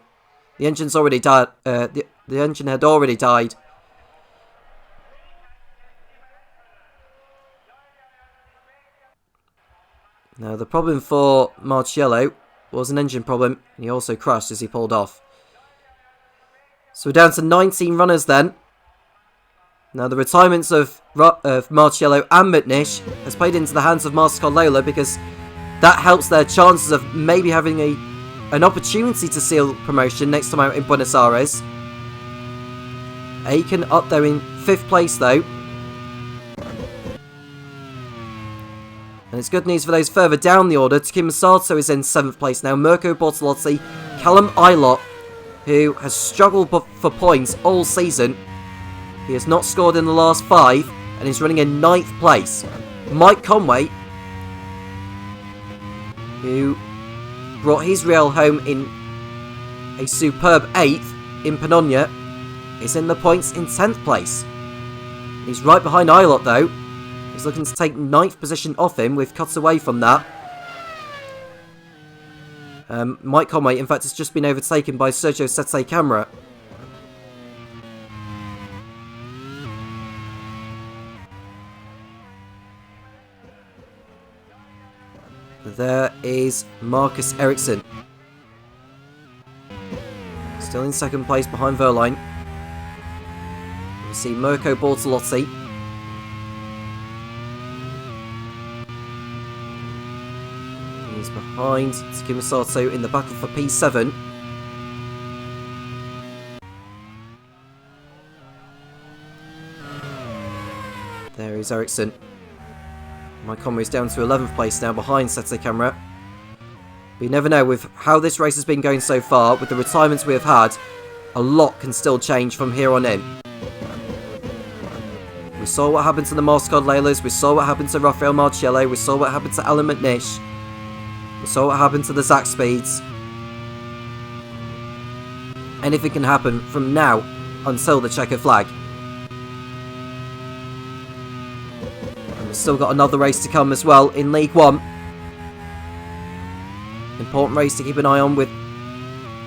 The engine's already died. The engine had already died. Now the problem for Marciello was an engine problem. And he also crashed as he pulled off. So we're down to 19 runners then. Now the retirements of Marciello and McNish has played into the hands of Mastercard Lola because that helps their chances of maybe having an opportunity to seal promotion next time out in Buenos Aires. Aiken up there in 5th place though. And it's good news for those further down the order. Takuma Sato is in 7th place now. Mirko Bortolotti, Callum Ilott, who has struggled for points all season. He has not scored in the last 5 and is running in 9th place. Mike Conway, who brought his Real home in a superb 8th in Panonia, is in the points in 10th place. He's right behind Ilott though. He's looking to take 9th position off him. We've cut away from that. Mike Conway, in fact, has just been overtaken by Sergio Sette Camera. There is Marcus Ericsson. Still in 2nd place behind Verline. We see Mirko Bortolotti. He's behind Takuma Sato in the battle for P7. There is Ericsson. Mike Conway's down to 11th place now behind Sete Camera. But you never know, with how this race has been going so far, with the retirements we have had, a lot can still change from here on in. We saw what happened to the Mastercard Laylas, we saw what happened to Rafael Marcello, we saw what happened to Alan McNish, we saw what happened to the Zach Speeds. Anything can happen from now until the checker flag. We've still got another race to come as well in League One. Important race to keep an eye on, with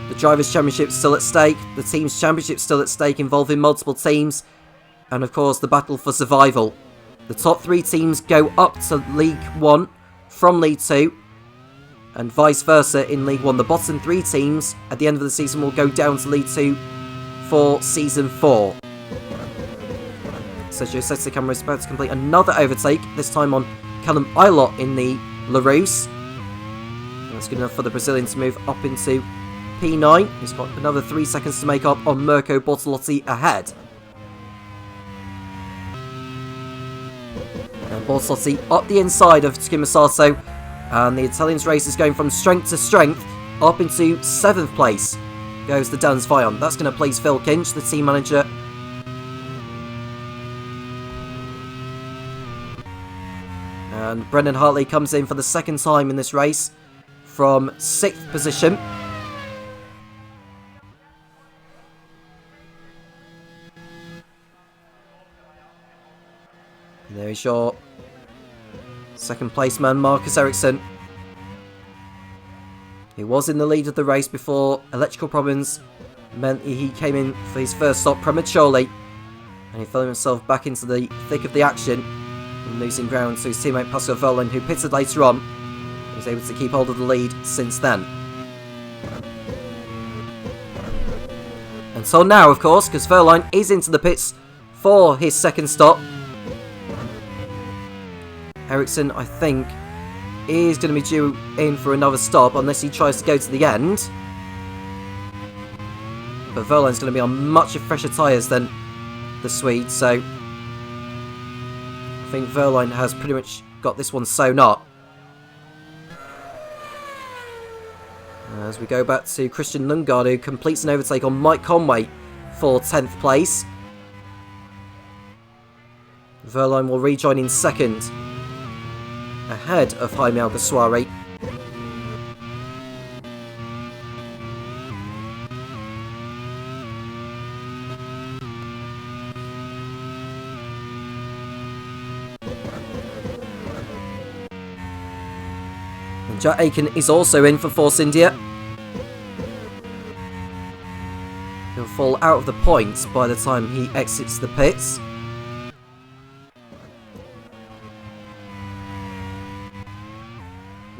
the Drivers' Championship still at stake, the Teams' Championship still at stake, involving multiple teams, and of course the battle for survival. The top 3 teams go up to League 1 from League 2, and vice versa in League 1. The bottom 3 teams at the end of the season will go down to League 2 for Season 4. So José Camara is about to complete another overtake, this time on Callum Ilott in the LaRousse. That's good enough for the Brazilian to move up into P9. He's got another 3 seconds to make up on Mirko Bortolotti ahead. And Bortolotti up the inside of Takuma Sato, and the Italian's race is going from strength to strength up into 7th place. Goes the Dans Vion. That's going to please Phil Kinch, the team manager. And Brendan Hartley comes in for the second time in this race from 6th position. And there is your second place man, Marcus Ericsson. He was in the lead of the race before electrical problems meant he came in for his first stop prematurely, and he found himself back into the thick of the action, and losing ground to his teammate Pascal Verlaine, who pitted later on. He was able to keep hold of the lead since then. Until now, of course, because Verlaine is into the pits for his second stop. Ericsson, I think, is going to be due in for another stop unless he tries to go to the end. But Verlaine's going to be on much fresher tyres than the Swede, so I think Verlaine has pretty much got this one sewn up. As we go back to Christian Lundgaard, who completes an overtake on Mike Conway for 10th place. Verlaine will rejoin in second, ahead of Jaime Alguersuari. And Jack Aiken is also in for Force India. He'll fall out of the points by the time he exits the pits.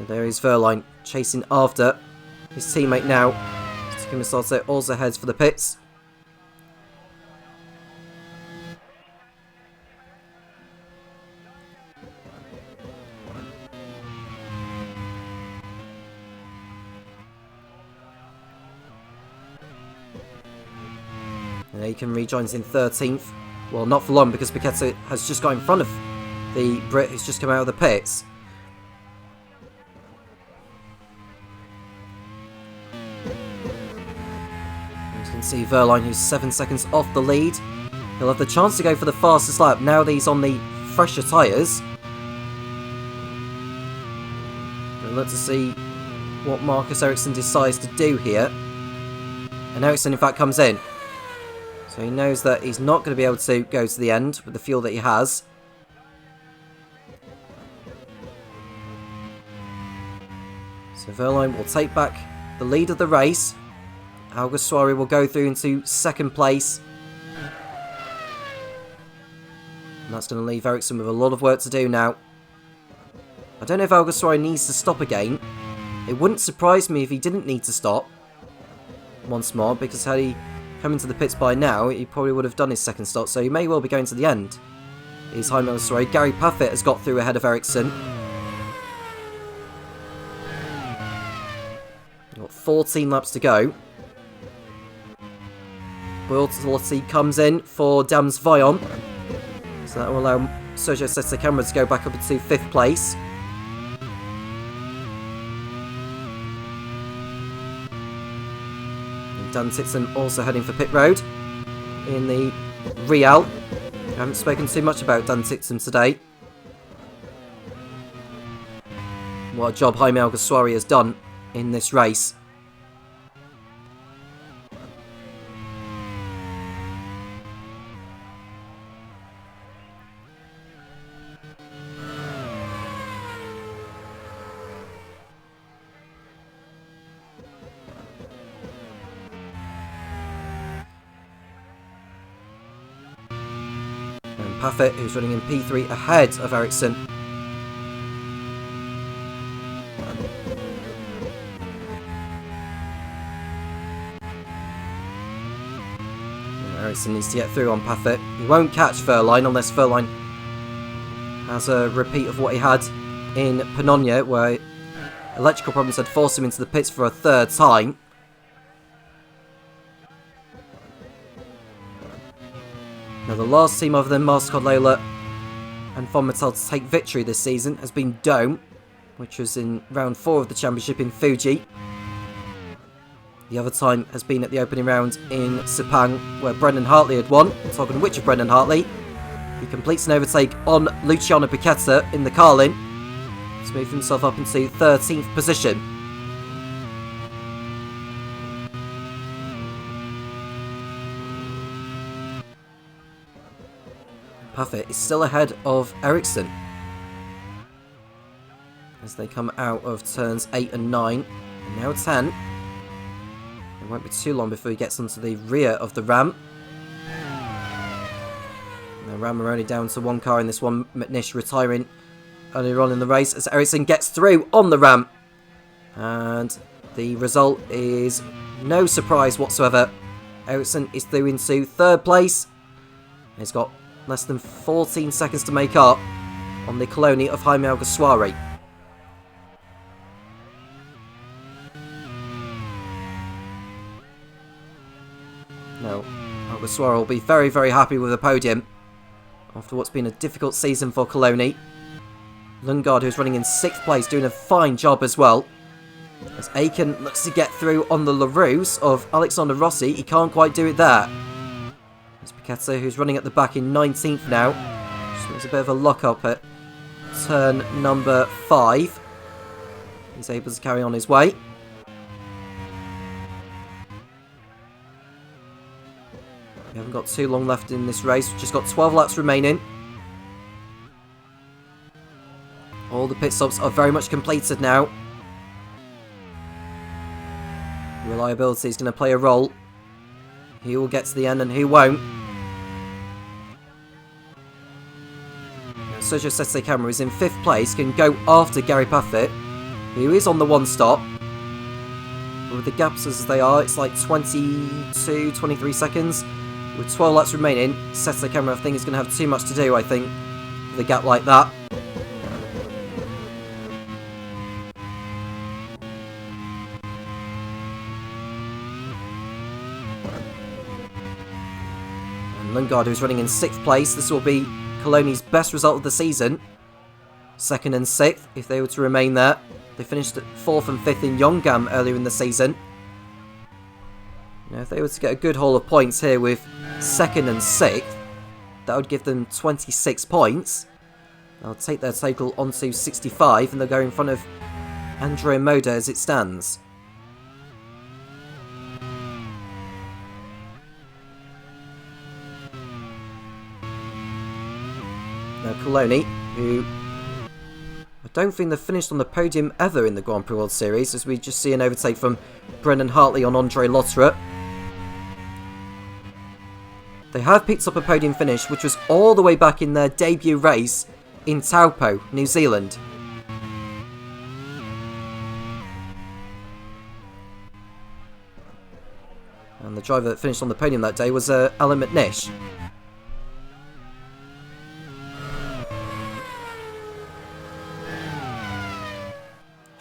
There is Verlaine chasing after his teammate now. Takuma Sato also heads for the pits. And Aiken rejoins in 13th. Well, not for long, because Piquet has just got in front of the Brit who's just come out of the pits. See Verlaine, who's 7 seconds off the lead. He'll have the chance to go for the fastest lap now that he's on the fresher tyres. We'll look to see what Marcus Ericsson decides to do here. And Ericsson in fact comes in. So he knows that he's not going to be able to go to the end with the fuel that he has. So Verlaine will take back the lead of the race. Alguersuari will go through into second place. And that's going to leave Ericsson with a lot of work to do now. I don't know if Alguersuari needs to stop again. It wouldn't surprise me if he didn't need to stop once more, because had he come into the pits by now, he probably would have done his second stop, so he may well be going to the end. Here's Jaime Alguersuari. Gary Paffett has got through ahead of Ericsson. Got 14 laps to go. Loyalty comes in for Dams Vion. So that will allow Sergio Sette Camera to go back up into 5th place. And Dan Tixon also heading for pit road in the Real. I haven't spoken too much about Dan Tixon today. What a job Jaime Alguersuari has done in this race. Paffett, who's running in P3 ahead of Ericsson. Ericsson needs to get through on Paffett. He won't catch Furline unless Furline has a repeat of what he had in Panonia, where electrical problems had forced him into the pits for a 3rd time. Now, the last team other than Mastercard Lola and Von Mattel to take victory this season has been Dome, which was in round 4 of the championship in Fuji. The other time has been at the opening round in Sepang, where Brendan Hartley had won. Talking which of Brendan Hartley, he completes an overtake on Luciano Piquetta in the Carlin to move himself up into 13th position. Paffett is still ahead of Ericsson as they come out of turns 8 and 9, and now 10. It won't be too long before he gets onto the rear of the Ram. And the Ram are only down to 1 car in this one, McNish retiring earlier on in the race as Ericsson gets through on the Ram. And the result is no surprise whatsoever. Ericsson is through into 3rd place. He's got less than 14 seconds to make up on the Coloni of Jaime Alguersuari. Now, Alguersuari will be very, very happy with the podium after what's been a difficult season for Coloni. Lundgaard, who's running in 6th place, doing a fine job as well. As Aiken looks to get through on the LaRue of Alexander Rossi, he can't quite do it there. Piquetta, who's running at the back in 19th now. Just makes a bit of a lock-up at turn number 5. He's able to carry on his way. We haven't got too long left in this race. We've just got 12 laps remaining. All the pit stops are very much completed now. Reliability is going to play a role. Who will get to the end and who won't. Sergio Sette Camera is in 5th place, can go after Gary Paffett, who is on the 1 stop. But with the gaps as they are, it's like 22, 23 seconds. With 12 laps remaining, Sette Camera I think is going to have too much to do, I think, with a gap like that. Lundgaard, who's running in 6th place. This will be Coloni's best result of the season. 2nd and 6th, if they were to remain there. They finished at 4th and 5th in Yongam earlier in the season. Now, if they were to get a good haul of points here with 2nd and 6th, that would give them 26 points. They'll take their total onto 65, and they'll go in front of Andrea Moda as it stands. Now Coloni, who I don't think they've finished on the podium ever in the Grand Prix World Series, as we just see an overtake from Brendan Hartley on Andre Lotterer. They have picked up a podium finish, which was all the way back in their debut race in Taupo, New Zealand. And the driver that finished on the podium that day was Alan McNish.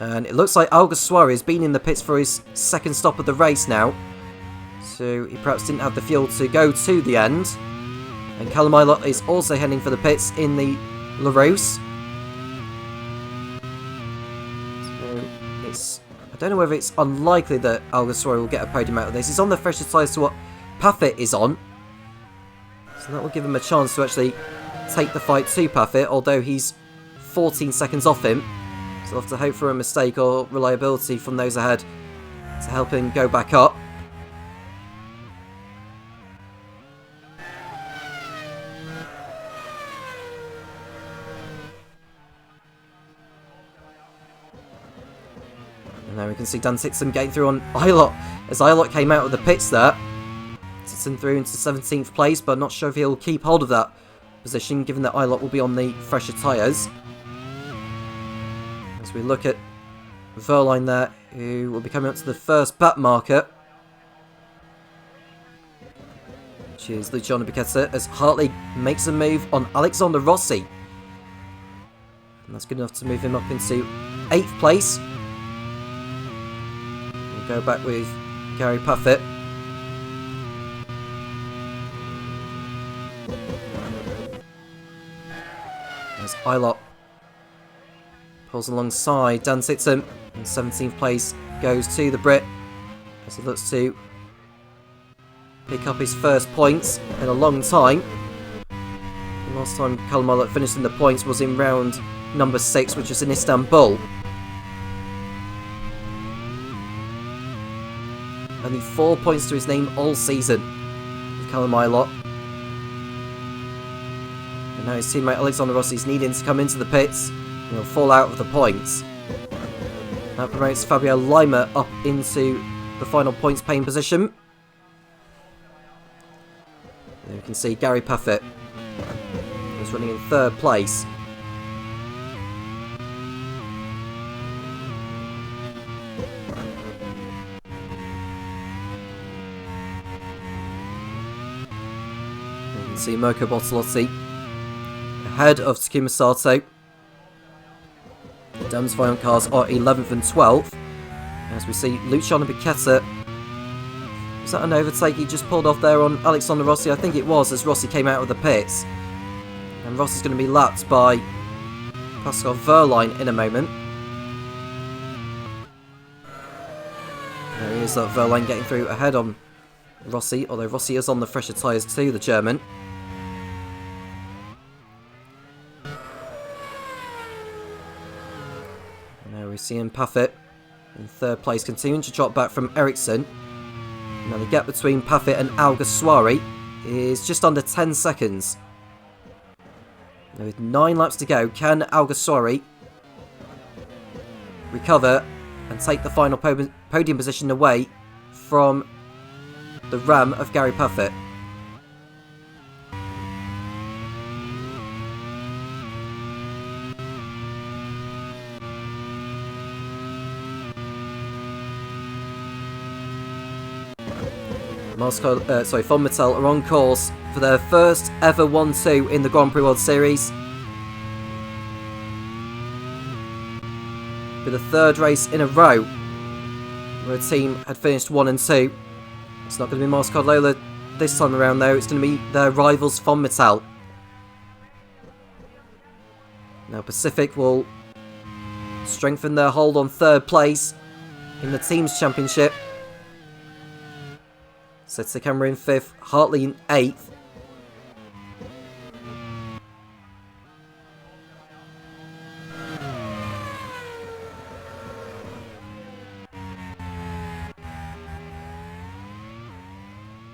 And it looks like Alguersuari has been in the pits for his second stop of the race now. So he perhaps didn't have the fuel to go to the end. And Callum Ilott is also heading for the pits in the LaRousse. So I don't know whether it's unlikely that Alguersuari will get a podium out of this. He's on the fresher tyres to what Paffett is on. So that will give him a chance to actually take the fight to Paffett, although he's 14 seconds off him. So we'll have to hope for a mistake or reliability from those ahead to help him go back up. And now we can see Dan Tixon getting through on Ilott, as Ilott came out of the pits there. Tixon through into 17th place, but not sure if he'll keep hold of that position, given that Ilott will be on the fresher tyres. As we look at Verline there, who will be coming up to the first back marker, which is Luciano Becchetta, as Hartley makes a move on Alexander Rossi. And that's good enough to move him up into 8th place. We'll go back with Gary Paffett. As Ilott pulls alongside Dan Tixon, in 17th place goes to the Brit as he looks to pick up his first points in a long time. The last time Callum Ilott finished in the points was in round number 6, which was in Istanbul. Only 4 points to his name all season with Callum Ilott. And now his teammate Alexander Rossi is needing to come into the pits, and he'll fall out of the points. That promotes Fabio Lima up into the final points paying position. There you can see Gary Paffett is running in 3rd place. You can see Mirko Bortolotti ahead of Takuma Sato. The Dams Viant cars are 11th and 12th. As we see Luciano Becchetta. Was that an overtake he just pulled off there on Alexander Rossi? I think it was, as Rossi came out of the pits. And Rossi's going to be lapped by Pascal Verline in a moment. There he is, Verline getting through ahead on Rossi, although Rossi is on the fresher tyres too, the German. Now we see Paffett in 3rd place, continuing to drop back from Ericsson. Now the gap between Paffett and Alguersuari is just under 10 seconds. Now with 9 laps to go, can Alguersuari recover and take the final podium position away from the Ram of Gary Paffett? Von Mattel are on course for their first ever 1-2 in the Grand Prix World Series. With the 3rd race in a row where a team had finished 1 and 2. It's not going to be Marscard Lola this time around though, it's going to be their rivals Von Mattel. Now Pacific will strengthen their hold on 3rd place in the Teams Championship. Sets the camera in 5th, Hartley in 8th.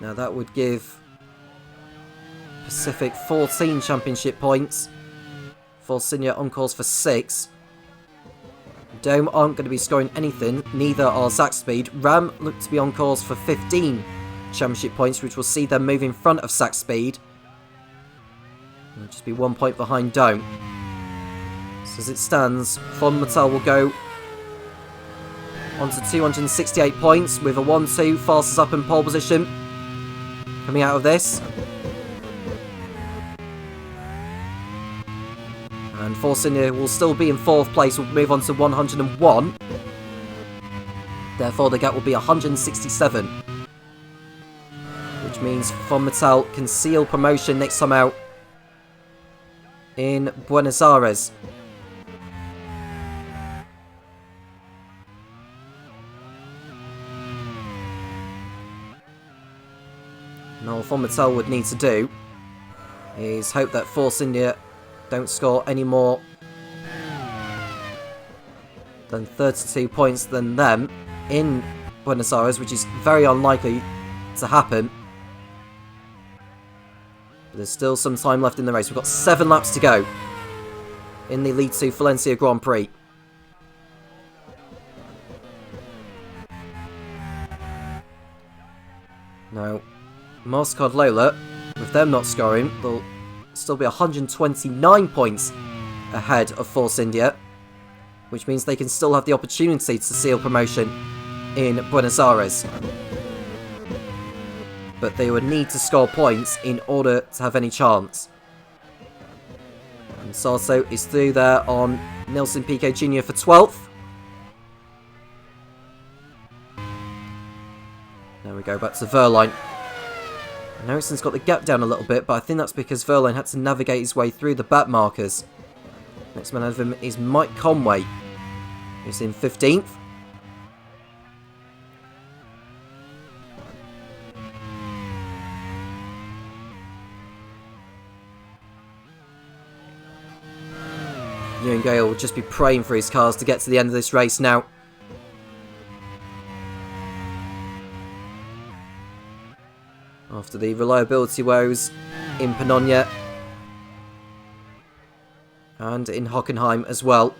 Now that would give Pacific 14 championship points. Forcinia on course for 6. Dome aren't going to be scoring anything, neither are Zack Speed. Ram look to be on course for 15 championship points, which will see them move in front of Zack Speed. It'll just be 1 point behind Dome. So as it stands, Von Mattel will go on to 268 points with a 1-2, fastest up in pole position coming out of this. And Force India will still be in 4th place, will move on to 101. Therefore, the gap will be 167. Which means Von Mattel can seal promotion next time out in Buenos Aires. Now, what Von Mattel would need to do is hope that Force India don't score any more than 32 points than them in Buenos Aires, which is very unlikely to happen. But there's still some time left in the race. We've got 7 laps to go in the Lead 2 Valencia Grand Prix. Now, MasterCard Lola, with them not scoring, they'll still be 129 points ahead of Force India, which means they can still have the opportunity to seal promotion in Buenos Aires. But they would need to score points in order to have any chance. And Sato is through there on Nelson Piquet Jr. for 12th. There we go, back to Verline. And Ericsson's got the gap down a little bit, but I think that's because Verline had to navigate his way through the back markers. Next man ahead of him is Mike Conway, who's in 15th. Ewan Gale will just be praying for his cars to get to the end of this race now. After the reliability woes in Panonia and in Hockenheim as well.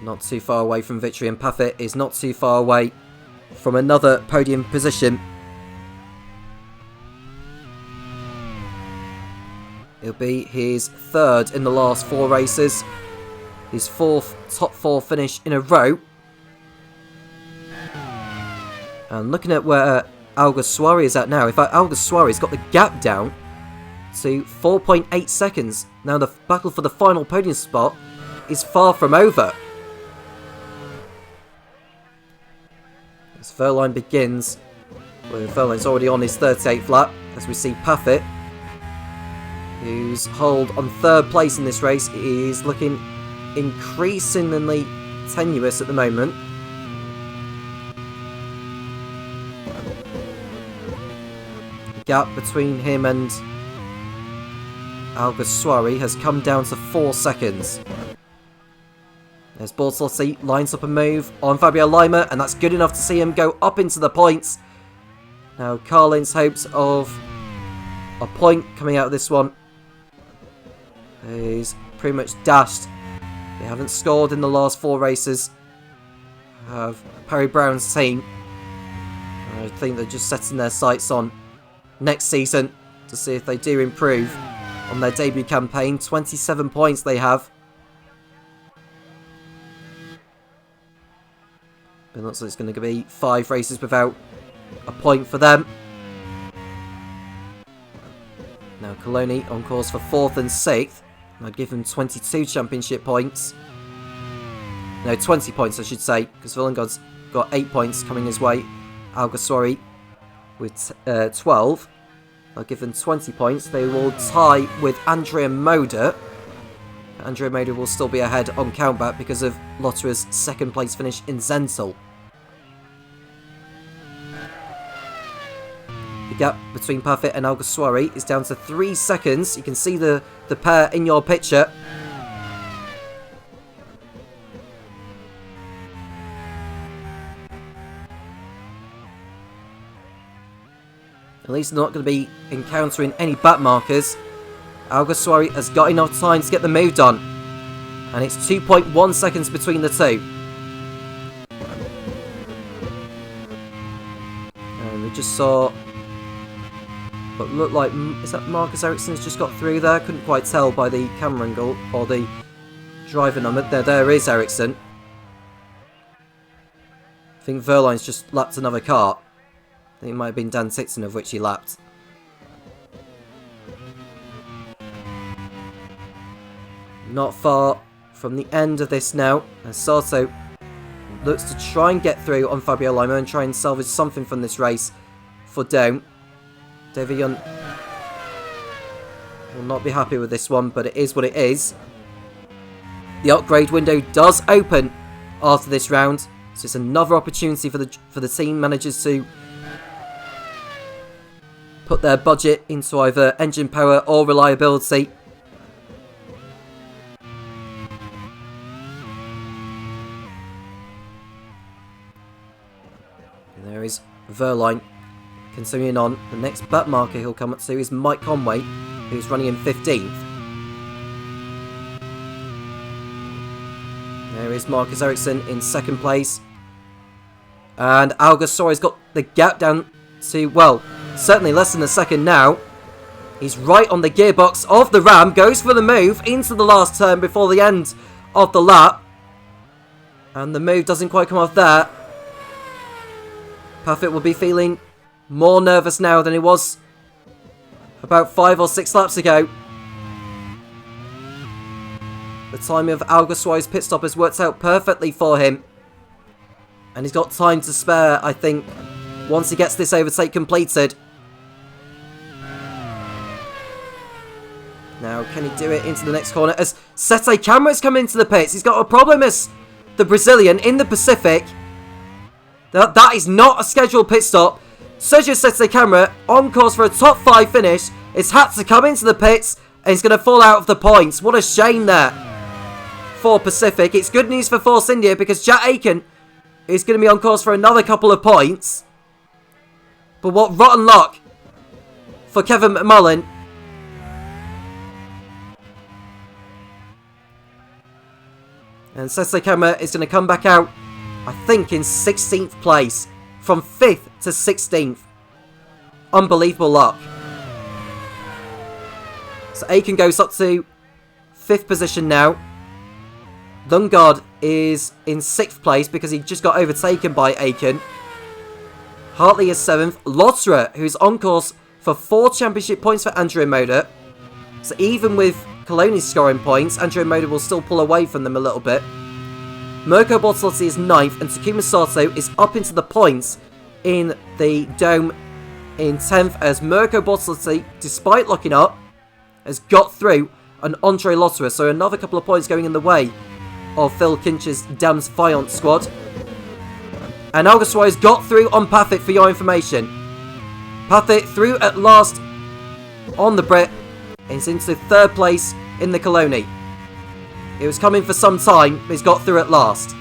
Not too far away from victory, and Paffett is not too far away from another podium position. It'll be his 3rd in the last 4 races. His 4th top 4 finish in a row. And looking at where Alguersuari is at now, in fact, Alguersuari's got the gap down to 4.8 seconds. Now the battle for the final podium spot is far from over. As Verline begins, well, Verline's already on his 38th lap, as we see Paffett, whose hold on 3rd place in this race is looking increasingly tenuous at the moment. The gap between him and Alguersuari has come down to 4 seconds. There's Bortolotti, lines up a move on Fabio Lima, and that's good enough to see him go up into the points. Now Carlin's hopes of a point coming out of this one is pretty much dashed. They haven't scored in the last 4 races of Perry Brown's team. I think they're just setting their sights on next season to see if they do improve on their debut campaign. 27 points they have. But it looks like it's going to be 5 races without a point for them. Now Coloni on course for 4th and 6th. I'd give him 22 championship points. No, 20 points I should say, because Villengod's got 8 points coming his way. Alguersuari with 12. I'll give them 20 points. They will tie with Andrea Moda. Andrea Moda will still be ahead on countback because of Lotterer's 2nd place finish in Zental. The gap between Paffett and Alguersuari is down to 3 seconds. You can see the pair in your picture. At least they're not going to be encountering any back markers. Alguersuari has got enough time to get the move done. And it's 2.1 seconds between the two. And we just saw what looked like, is that Marcus Ericsson's just got through there? Couldn't quite tell by the camera angle or the driver number. There is Ericsson. I think Verline's just lapped another car. I think it might have been Dan Tixon of which he lapped. Not far from the end of this now, as Sato looks to try and get through on Fabio Lima and try and salvage something from this race for Dome. David Young will not be happy with this one, but it is what it is. The upgrade window does open after this round, so it's another opportunity for the team managers to put their budget into either engine power or reliability. And there is Verline continuing on. The next back marker he'll come up to is Mike Conway, who's running in 15th. There is Marcus Ericsson in second place. And Alguersuari's got the gap down to, well, certainly less than a second now. He's right on the gearbox of the Ram, goes for the move into the last turn before the end of the lap. And the move doesn't quite come off there. Paffett will be feeling more nervous now than he was about 5 or 6 laps ago. The timing of Alguersuari's pit stop has worked out perfectly for him. And he's got time to spare, I think, once he gets this overtake completed. Now, can he do it into the next corner? As Sete Camara's come into the pits, he's got a problem as the Brazilian in the Pacific. That is not a scheduled pit stop. Sergio Sete Camara, on course for a top 5 finish, has had to come into the pits and he's going to fall out of the points. What a shame there for Pacific. It's good news for Force India because Jack Aiken is going to be on course for another couple of points. But what rotten luck for Kevin McMullen. And Sete Camara is going to come back out, I think, in 16th place. From 5th to 16th. Unbelievable luck. So Aiken goes up to 5th position now. Lundgaard is in 6th place because he just got overtaken by Aiken. Hartley is 7th. Lotterer, who's on course for 4 championship points for Andrea Moda. So even with Coloni scoring points, Andrea Moda will still pull away from them a little bit. Mirko Bortolotti is 9th, and Takuma Sato is up into the points in the Dome in 10th, as Mirko Bortolotti, despite locking up, has got through an Andre Lotterer, so another couple of points going in the way of Phil Kinch's Dams Fiant squad. And Alguersuari's got through on Paffett, for your information. Paffett through at last on the Brit, and he's into 3rd place in the Coloni. It was coming for some time, but he's got through at last.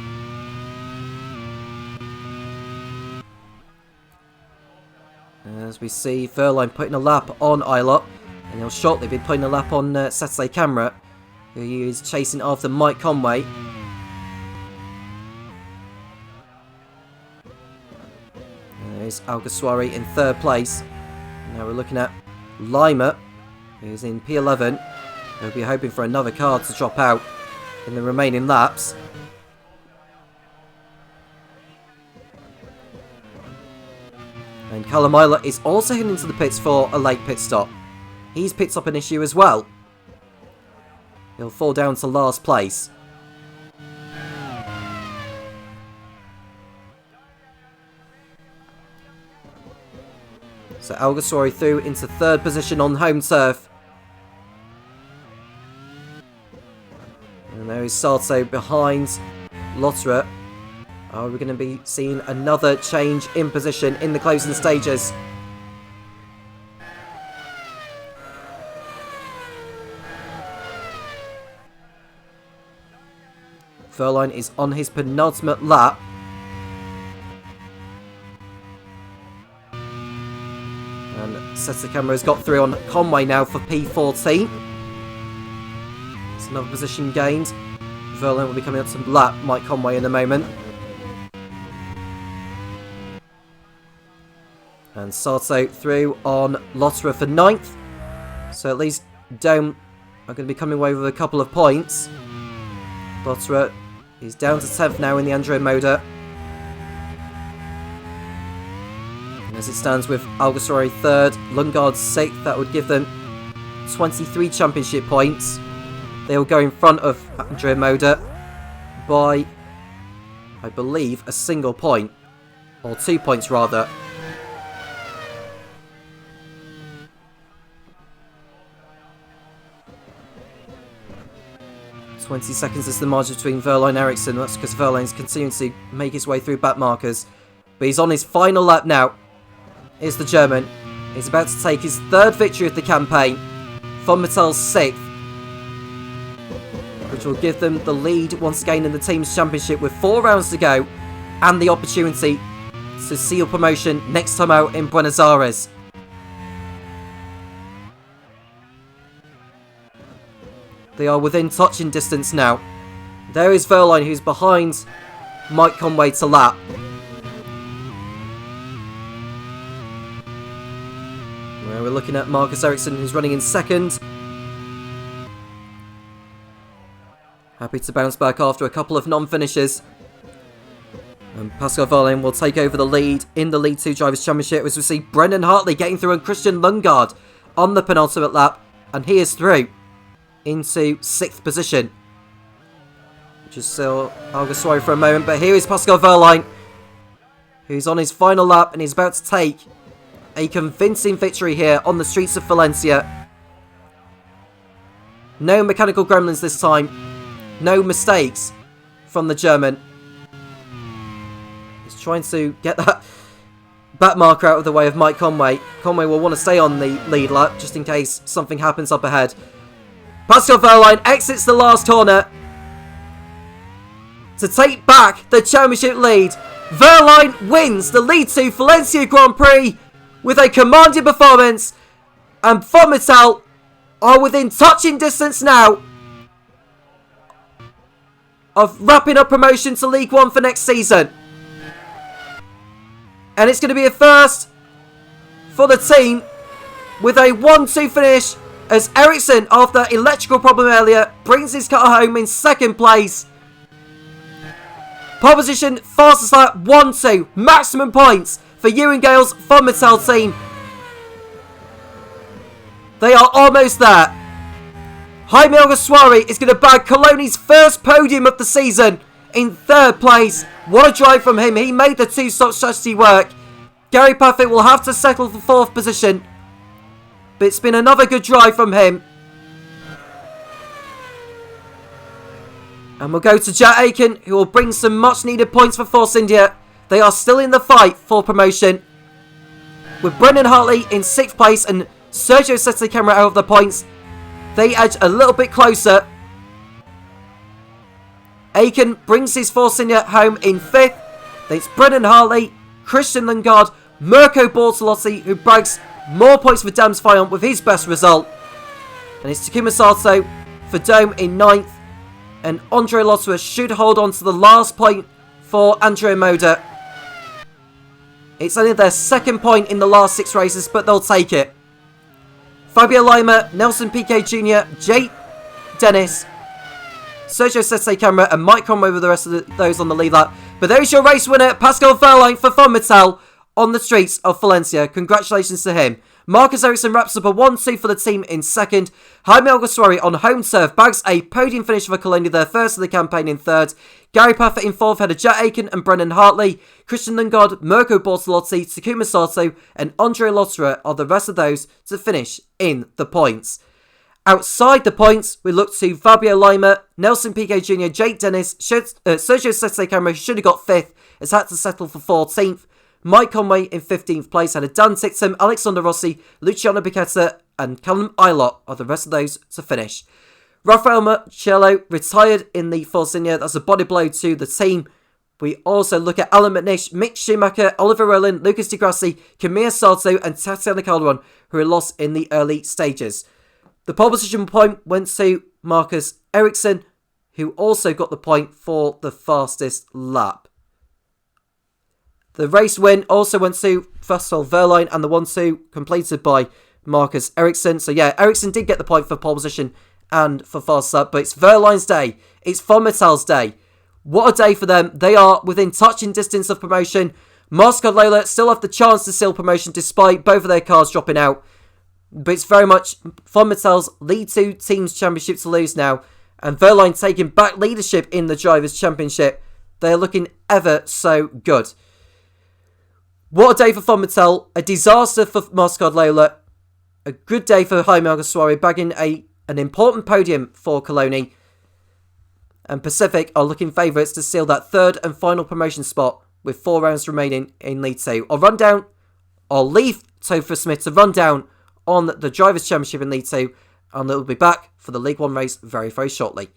As we see Verline putting a lap on Eilert, and he'll shortly be putting a lap on Sete Camara, who is chasing after Mike Conway. And there's Alguersuari in 3rd place. Now we're looking at Lima, who's in P11. He'll be hoping for another car to drop out in the remaining laps. And Callum Eilert is also heading into the pits for a late pit stop. He's pit stop an issue as well. He'll fall down to last place. So Alguersuari through into 3rd position on home turf. And there is Sato behind Lotterer. Are we going to be seeing another change in position in the closing stages? Verline is on his penultimate lap. And Sete Camara's got through on Conway now for P14. It's another position gained. Verline will be coming up to lap Mike Conway in a moment. And Sato through on Lotterer for 9th. So at least Dome are going to be coming away with a couple of points. Lotterer is down to 10th now in the Andrea Moda. And as it stands with Alguersuari 3rd, Lundgaard 6th, that would give them 23 championship points. They will go in front of Andrea Moda by, I believe, a single point. Or 2 points, rather. "20 seconds is the margin between Verline and Ericsson." That's because Verline's continuing to make his way through back markers. But he's on his final lap now. Here's the German. He's about to take his 3rd victory of the campaign. Von Mattel's 6th. Which will give them the lead once again in the team's championship with 4 rounds to go. And the opportunity to seal promotion next time out in Buenos Aires. They are within touching distance now. There is Verline, who's behind Mike Conway to lap. Where we're looking at Marcus Ericsson, who's running in 2nd. Happy to bounce back after a couple of non-finishes. And Pascal Verlaine will take over the lead in the League 2 Drivers' Championship as we see Brendan Hartley getting through and Christian Lundgaard on the penultimate lap. And he is through into 6th position. Which is still Alguersuari for a moment. But here is Pascal Verlaine, who's on his final lap and he's about to take a convincing victory here on the streets of Valencia. No mechanical gremlins this time. No mistakes from the German. He's trying to get that back marker out of the way of Mike Conway. Conway will want to stay on the lead lap just in case something happens up ahead. Pascal Verlaine exits the last corner to take back the championship lead. Verlaine wins the League 2 Valencia Grand Prix with a commanding performance, and Von Mattel are within touching distance now of wrapping up promotion to League 1 for next season. And it's going to be a first for the team with a 1-2 finish as Ericsson, after electrical problem earlier, brings his car home in 2nd place. Pole position, fastest lap, 1-2. Maximum points for Ewan Gale's Von Mattel team. They are almost there. Jaime Alguersuari is going to bag Coloni's first podium of the season in 3rd place. What a drive from him. He made the 2-stop strategy work. Gary Paffett will have to settle for 4th position. But it's been another good drive from him. And we'll go to Jack Aiken, who will bring some much needed points for Force India. They are still in the fight for promotion, with Brendan Hartley in 6th place and Sergio Sette Camera out of the points. They edge a little bit closer. Aiken brings his Force India home in 5th. Then it's Brendan Hartley, Christian Lundgaard, Mirko Bortolotti, who brags more points for Dam's Fion with his best result. And it's Takuma Sato for Dome in 9th. And Andre Lotterer should hold on to the last point for Andrea Moda. It's only their 2nd point in the last 6 races, but they'll take it. Fabio Lima, Nelson Piquet Jr., Jake Dennis, Sergio Sette Camera, and Mike Conway with the rest of those on the lead lap. But there's your race winner, Pascal Verlaine for Von Mattel on the streets of Valencia. Congratulations to him. Marcus Ericsson wraps up a 1-2 for the team in 2nd. Jaime Alguersuari on home turf bags a podium finish for Colonia, their first of the campaign, in 3rd. Gary Paffett in 4th, head of Jack Aiken and Brendan Hartley. Christian Lundgaard, Mirko Bortolotti, Takuma Sato, and Andre Lotterer are the rest of those to finish in the points. Outside the points, we look to Fabio Lima, Nelson Piquet Jr., Jake Dennis, Sergio Sette Camera, who should have got 5th, has had to settle for 14th. Mike Conway in 15th place, had a Dan Tixon, Alexander Rossi, Luciano Piquetta, and Callum Ilott are the rest of those to finish. Rafael Marcello retired in the Force India. That's a body blow to the team. We also look at Alan McNish, Mick Schumacher, Oliver Rowland, Lucas Di Grassi, Camille Sato, and Tatiana Calderon, who were lost in the early stages. The pole position point went to Marcus Ericsson, who also got the point for the fastest lap. The race win also went to Pascal Verlaine, and the 1-2 completed by Marcus Ericsson. So yeah, Ericsson did get the point for pole position and for fast lap, but it's Verlaine's day. It's Von Mattel's day. What a day for them. They are within touching distance of promotion. Mascot Lola still have the chance to seal promotion despite both of their cars dropping out. But it's very much Von Mattel's League 2 Teams Championship to lose now, and Verline taking back leadership in the Drivers' Championship. They are looking ever so good. What a day for Von Mattel, a disaster for Mascot Lola, a good day for Jaime Alguersuari, bagging an important podium for Coloni. And Pacific are looking favourites to seal that third and final promotion spot with 4 rounds remaining in League 2. I'll leave Topher Smith to run down on the Drivers' Championship in League 2, and they'll be back for the League 1 race very, very shortly.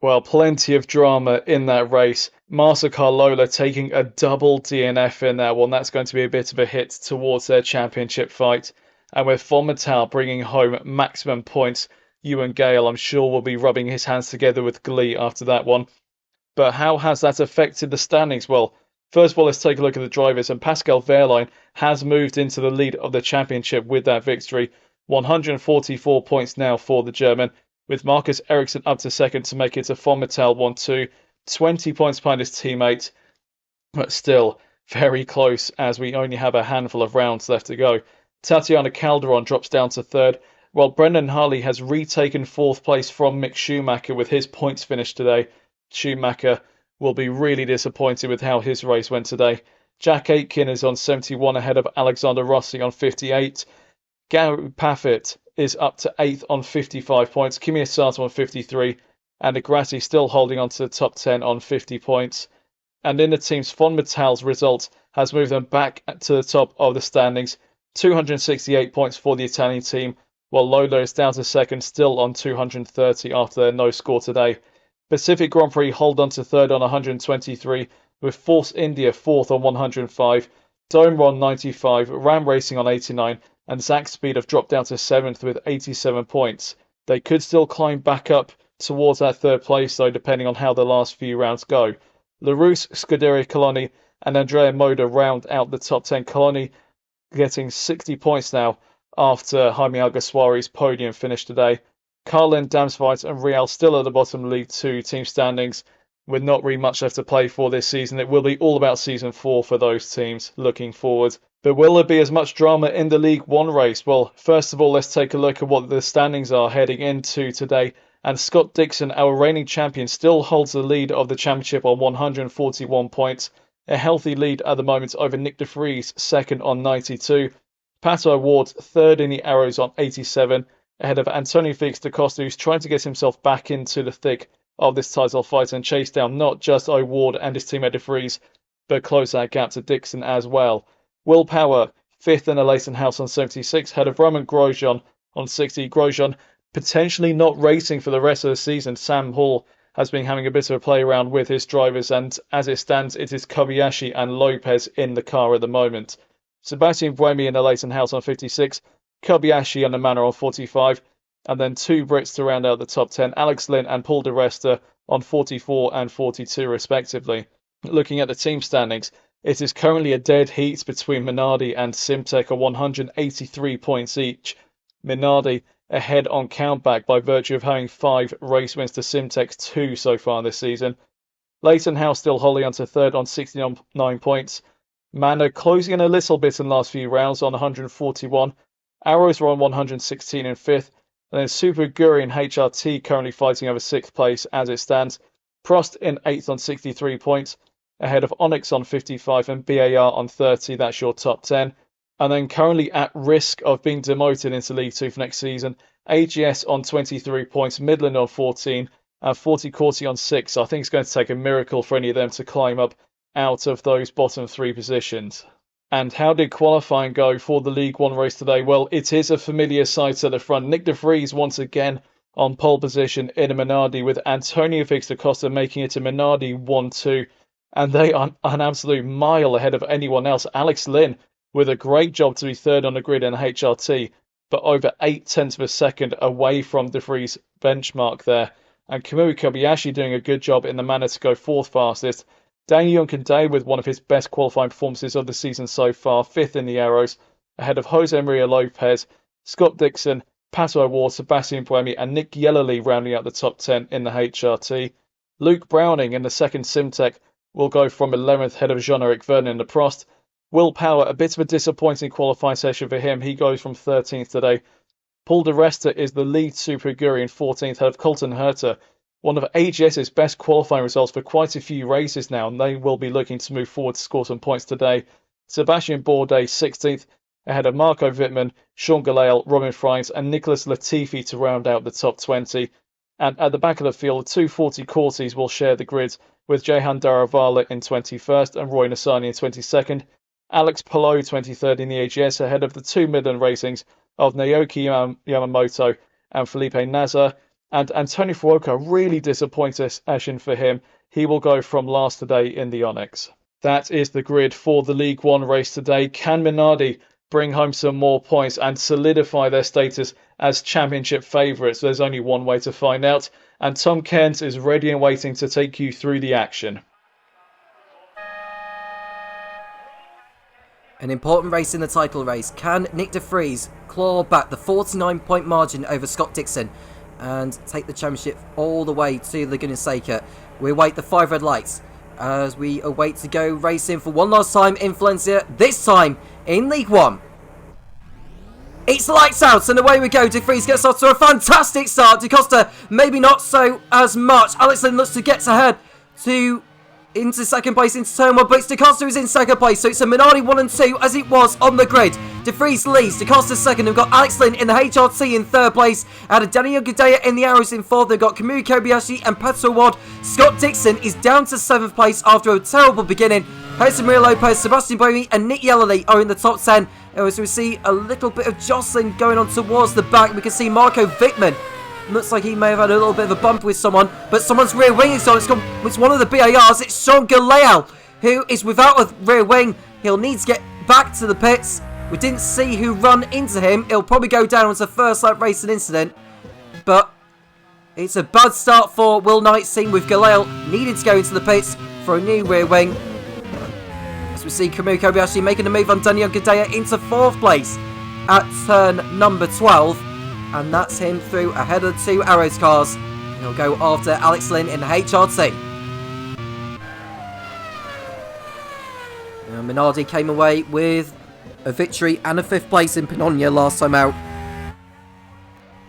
Well, plenty of drama in that race. Mastercard Lola taking a double DNF in that one. That's going to be a bit of a hit towards their championship fight. And with Von Mattel bringing home maximum points, Ewan Gale, I'm sure, will be rubbing his hands together with glee after that one. But how has that affected the standings? Well, first of all, let's take a look at the drivers. And Pascal Wehrlein has moved into the lead of the championship with that victory. 144 points now for the German, with Marcus Ericsson up to second to make it a Von Mattel 1-2. 20 points behind his teammate, but still very close as we only have a handful of rounds left to go. Tatiana Calderon drops down to third, while Brendan Harley has retaken fourth place from Mick Schumacher with his points finish today. Schumacher will be really disappointed with how his race went today. Jack Aitken is on 71 ahead of Alexander Rossi on 58. Gary Paffett is up to 8th on 55 points. Kimi Asato on 53. And Agrassi still holding on to the top 10 on 50 points. And in the teams, Von Mattel's result has moved them back to the top of the standings. 268 points for the Italian team, while Lola is down to second, still on 230 after their no score today. Pacific Grand Prix hold on to third on 123, with Force India fourth on 105, Dome on 95, Ram Racing on 89, and Zack Speed have dropped down to 7th with 87 points. They could still climb back up towards that third place, though, depending on how the last few rounds go. LaRousse, Scuderia Coloni, and Andrea Moda round out the top 10. Coloni getting 60 points now after Jaime Alguersuari's podium finish today. Carlin, Damsveit, and Real still at the bottom of League 2 team standings, with not really much left to play for this season. It will be all about Season 4 for those teams looking forward. But will there be as much drama in the League 1 race? Well, first of all, let's take a look at what the standings are heading into today. And Scott Dixon, our reigning champion, still holds the lead of the championship on 141 points. A healthy lead at the moment over Nick de Vries, second on 92. Pato O'Ward, third in the Arrows on 87, ahead of Antonio Felix da Costa, who's trying to get himself back into the thick of this title fight and chase down not just O'Ward and his teammate de Vries, but close that gap to Dixon as well. Will Power, fifth in the Leighton House on 76, ahead of Roman Grosjean on 60. Grosjean potentially not racing for the rest of the season. Sam Hall has been having a bit of a play around with his drivers, and as it stands, it is Kobayashi and Lopez in the car at the moment. Sebastian Buemi in the Leighton House on 56, Kobayashi and the Manor on 45, and then two Brits to round out the top 10, Alex Lynn and Paul di Resta on 44 and 42 respectively. Looking at the team standings, it is currently a dead heat between Minardi and Simtek on 183 points each. Minardi ahead on countback by virtue of having 5 race wins to Simtek's 2 so far this season. Leighton House still holding on to third on 69 points. Manor closing in a little bit in the last few rounds on 141. Arrows are on 116 in 5th. And then Super Guri and HRT currently fighting over 6th place as it stands. Prost in 8th on 63 points, ahead of Onyx on 55 and BAR on 30. That's your top 10. And then currently at risk of being demoted into League 2 for next season, AGS on 23 points, Midland on 14, and 40 Corti on 6. I think it's going to take a miracle for any of them to climb up out of those bottom 3 positions. And how did qualifying go for the League 1 race today? Well, it is a familiar sight at the front. Nick de Vries once again on pole position in a Minardi, with Antonio Felix da Costa making it a Minardi 1-2. And they are an absolute mile ahead of anyone else. Alex Lynn with a great job to be third on the grid in HRT, but over 0.8 of a second away from de Vries' benchmark there. And Kamui Kobayashi doing a good job in the manner to go 4th fastest. Daniel Day with one of his best qualifying performances of the season so far, 5th in the Arrows, ahead of Jose Maria Lopez, Scott Dixon, Pato O'Ward, Sebastian Buemi, and Nick Yellerly rounding out the top 10 in the HRT. Luke Browning in the second Simtek will go from 11th ahead of Jean-Eric Vergne in the Prost. Will Power, a bit of a disappointing qualifying session for him. He goes from 13th today. Paul Di Resta is the lead Super Aguri in 14th ahead of Colton Herta. One of AGS's best qualifying results for quite a few races now, and they will be looking to move forward to score some points today. Sebastian Bourdais 16th ahead of Marco Wittmann, Sean Gelael, Robin Freins and Nicholas Latifi to round out the top 20. And at the back of the field, the 240 Corsies will share the grid with Jehan Daravala in 21st and Roy Nassani in 22nd. Alex Palou 23rd in the AGS ahead of the two Midland Racings of Naoki Yamamoto and Felipe Nasr. And Antonio Fuoka, really disappointing session for him. He will go from last today in the Onyx. That is the grid for the League One race today. Can Minardi bring home some more points and solidify their status as championship favourites? There's only one way to find out. And Tom Cairns is ready and waiting to take you through the action. An important race in the title race. Can Nick de Vries claw back the 49-point margin over Scott Dixon and take the championship all the way to Laguna Seca? We await the 5 red lights as we await to go racing for one last time in Valencia, this time in League One. It's lights out and away we go. De Vries gets off to a fantastic start. De Costa maybe not so as much. Alex Lynn looks to get ahead into second place into turn 1, but it's De Costa who's in second place, so it's a Minardi 1 and 2 as it was on the grid. De Vries leads, De Costa second, we've got Alex Lynn in the HRT in third place, out of Daniel Gudea in the Arrows in fourth, they've got Kamui Kobayashi and Petro Ward. Scott Dixon is down to 7th place after a terrible beginning. Jose Maria Lopez, Sebastian Buemi and Nick Yellerly are in the top 10. As we see a little bit of jostling going on towards the back, we can see Marco Wittmann. Looks like he may have had a little bit of a bump with someone, but someone's rear wing is on. It's one of the BARs. It's Sean Gelael, who is without a rear wing. He'll need to get back to the pits. We didn't see who run into him. It'll probably go down as a first lap racing incident, but it's a bad start for Will Knight's team, with Gelael needing to go into the pits for a new rear wing. As we see Kamui Kobayashi making a move on Daniel Gudea into 4th place at turn number 12. And that's him through ahead of the 2 Arrows cars. He'll go after Alex Lynn in the HRT. Now, Minardi came away with a victory and a 5th place in Pinonia last time out.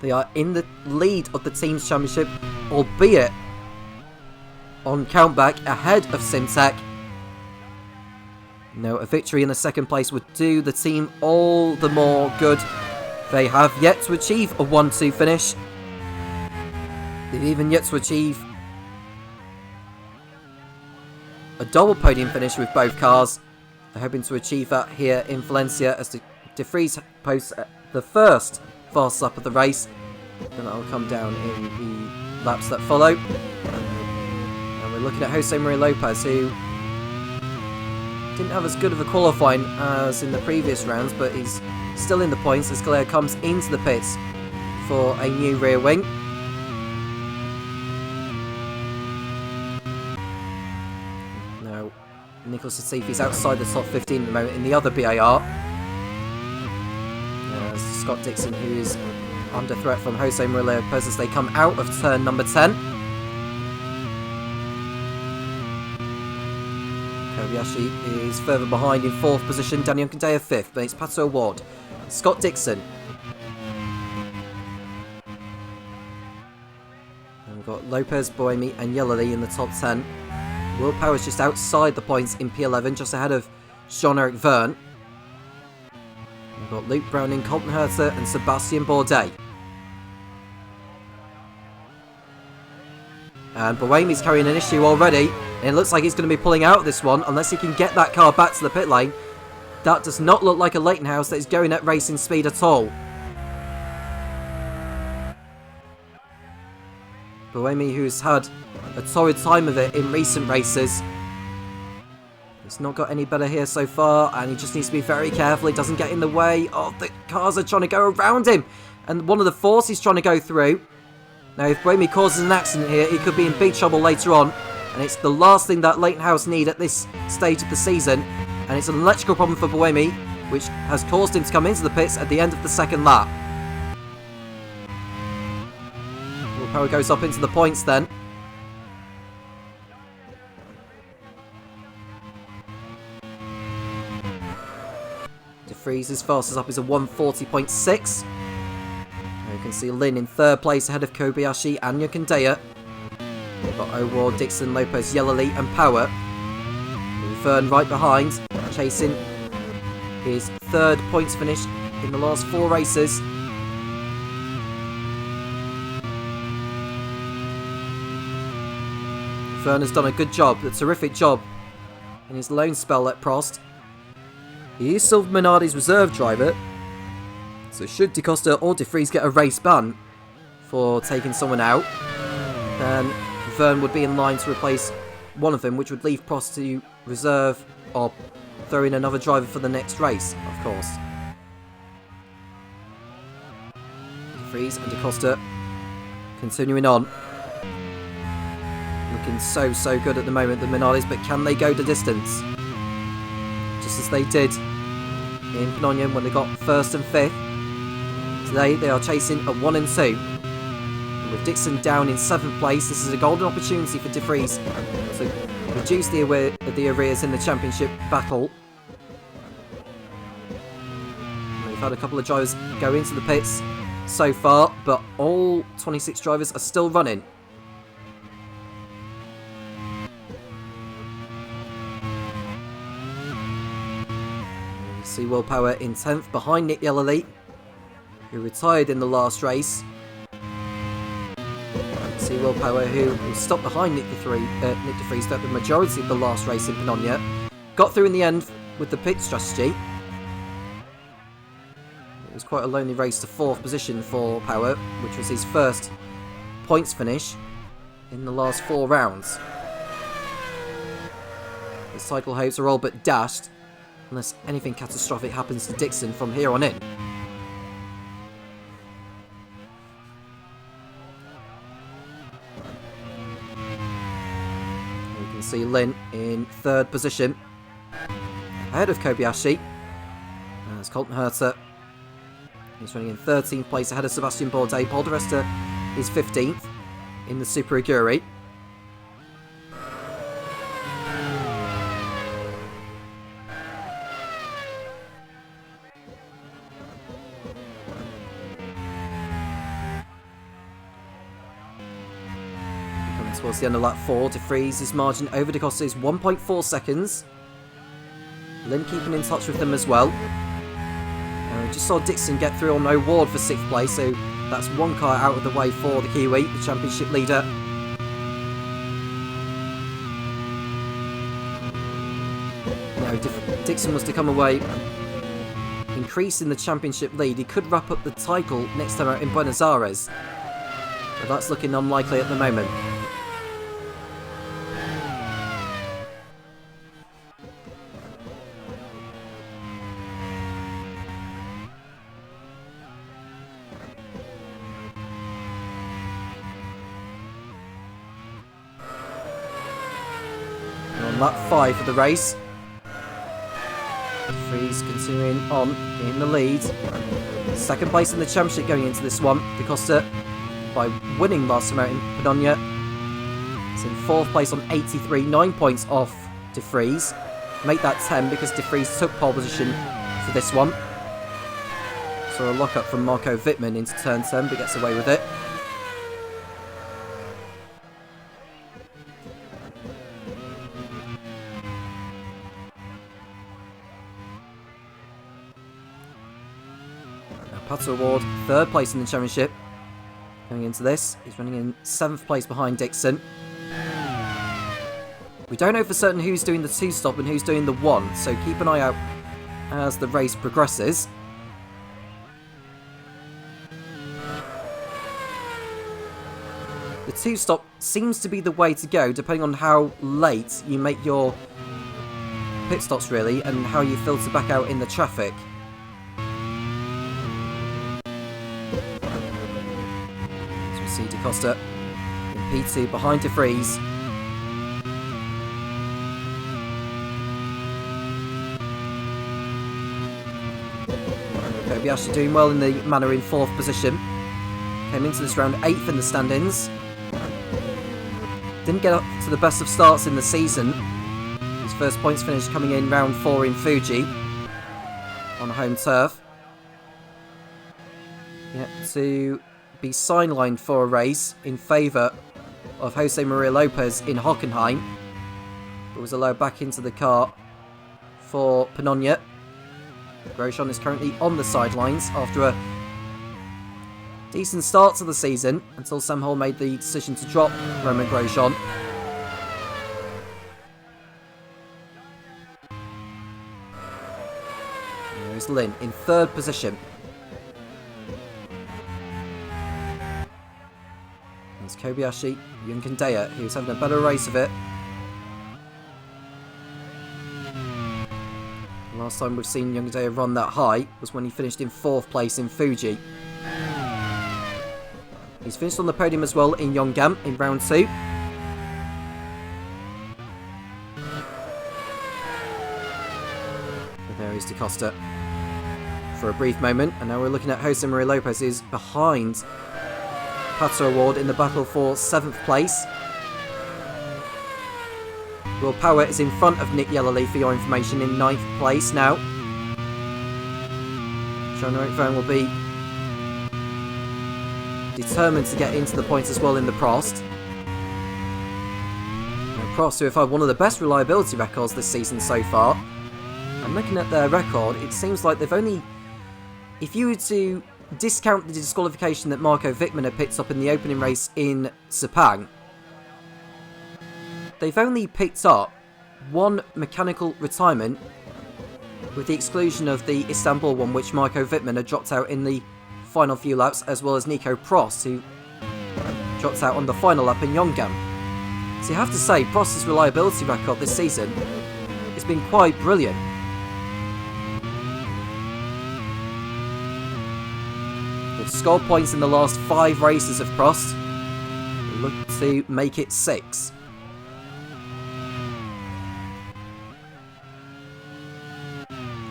They are in the lead of the team's championship, albeit on countback ahead of Simtech. Now, a victory in the 2nd place would do the team all the more good. They have yet to achieve a 1-2 finish. They've even yet to achieve a double podium finish with both cars. They're hoping to achieve that here in Valencia as De Vries posts the first fast lap of the race. And that'll come down in the laps that follow. And we're looking at Jose Maria Lopez, who didn't have as good of a qualifying as in the previous rounds, but he's still in the points as Gelael comes into the pits for a new rear wing. Now, Nicholas Latifi's outside the top 15 at the moment in the other BAR. There's Scott Dixon, who is under threat from Jose Maria Lopez as they come out of turn number 10. Kobayashi is further behind in 4th position, Daniel Gudea 5th, but it's Pato Ward, Scott Dixon. And we've got Lopez, Buemi and Yellerly in the top 10. Will Power's just outside the points in P11, just ahead of Jean-Eric Vergne. We've got Luke Browning, Colton Herta and Sebastian Bourdais. And Buemi's carrying an issue already, and it looks like he's going to be pulling out of this one unless he can get that car back to the pit lane. That does not look like a Leighton-House that is going at racing speed at all. Buemi, who's had a torrid time of it in recent races, he's not got any better here so far, and he just needs to be very careful he doesn't get in the way of the cars that are trying to go around him, and one of the force he's trying to go through. Now, if Buemi causes an accident here, he could be in big trouble later on, and it's the last thing that Leighton-House need at this stage of the season, and it's an electrical problem for Buemi, which has caused him to come into the pits at the end of the 2nd lap. Will Power goes up into the points then. Freeze's fastest up is a 1:40.6. You can see Lin in 3rd place ahead of Kobayashi and Yakandaya. We've got O'Ward, Dixon, Lopez, Yellowly and Power. Vern right behind, chasing his 3rd points finish in the last 4 races. Vern has done a good job, a terrific job in his lone spell at Prost. He is still Minardi's reserve driver, so should DeCosta or De Vries get a race ban for taking someone out, then Vern would be in line to replace one of them, which would leave Prost to reserve or throw in another driver for the next race, of course. De Vries and DeCosta continuing on. Looking so good at the moment, the Minardis, but can they go the distance? Just as they did in Pnonian when they got 1st and 5th. Today they are chasing a 1 and 2. And with Dixon down in 7th place, this is a golden opportunity for De Vries to reduce the arrears in the championship battle. And we've had a couple of drivers go into the pits so far, but all 26 drivers are still running. See Will Power in 10th behind Nick Yellowly, who retired in the last race. See Will Power, who stopped behind Nick De Vries throughout the majority of the last race in Panonia. Got through in the end with the pit strategy. It was quite a lonely race to 4th position for Power, which was his 1st points finish in the last 4 rounds. His cycle hopes are all but dashed, unless anything catastrophic happens to Dixon from here on in. You can see Lin in 3rd position, ahead of Kobayashi. As Colton Herter is running in 13th place ahead of Sebastian Bourdais. Paul di Resta is 15th in the Super Aguri. Towards the end of lap 4, De Vries' margin over DeCosta is 1.4 seconds. Lin keeping in touch with them as well. Just saw Dixon get through on O'Ward for 6th place, so that's 1 car out of the way for the Kiwi, the championship leader. Now, Dixon was to come away increasing the championship lead. He could wrap up the title next time out in Buenos Aires, but that's looking unlikely at the moment. Lap 5 of the race. Vries continuing on in the lead. 2nd place in the championship going into this one. DeCosta, by winning last time out in Panonia, is in 4th place on 83, 9 points off De Vries. Make that 10 because De Vries took pole position for this one. Saw a lock-up from Marco Wittmann into turn 10, but gets away with it. Pato O'Ward, 3rd place in the championship. Going into this, he's running in 7th place behind Dixon. We don't know for certain who's doing the 2-stop and who's doing the 1, so keep an eye out as the race progresses. The 2-stop seems to be the way to go, depending on how late you make your pit stops, really, and how you filter back out in the traffic. See DeCosta in P2 behind De Vries. Kobayashi doing well in the manner in 4th position. Came into this round 8th in the standings. Didn't get up to the best of starts in the season. His 1st points finish coming in round 4 in Fuji. on home turf. Yet to be sidelined for a race in favour of Jose Maria Lopez in Hockenheim, but was allowed back into the car for Pannone. Grosjean is currently on the sidelines after a decent start to the season until Sam Hall made the decision to drop Romain Grosjean. There's Lin in third position. There's Kobayashi, Yunkandea, who's having a better race of it. Last time we've seen Yunkandea run that high was when he finished in 4th place in Fuji. He's finished on the podium as well in Yongam in round 2. And there is Da Costa for a brief moment, and now we're looking at Jose Maria Lopez, who's behind Pato Award in the battle for 7th place. Will Power is in front of Nick Yellerly, for your information, in 9th place now. Jean-Eric Vergne will be determined to get into the points as well in the Prost. Now, Prost, who have had one of the best reliability records this season so far. And looking at their record, it seems like they've only... If you were to discount the disqualification that Marco Wittmann had picked up in the opening race in Sepang, they've only picked up one mechanical retirement, with the exclusion of the Istanbul one, which Marco Wittmann had dropped out in the final few laps, as well as Nico Prost, who dropped out on the final lap in Yongam. So you have to say, Prost's reliability record this season has been quite brilliant. They've scored points in the last 5 races of Prost. They look to make it 6.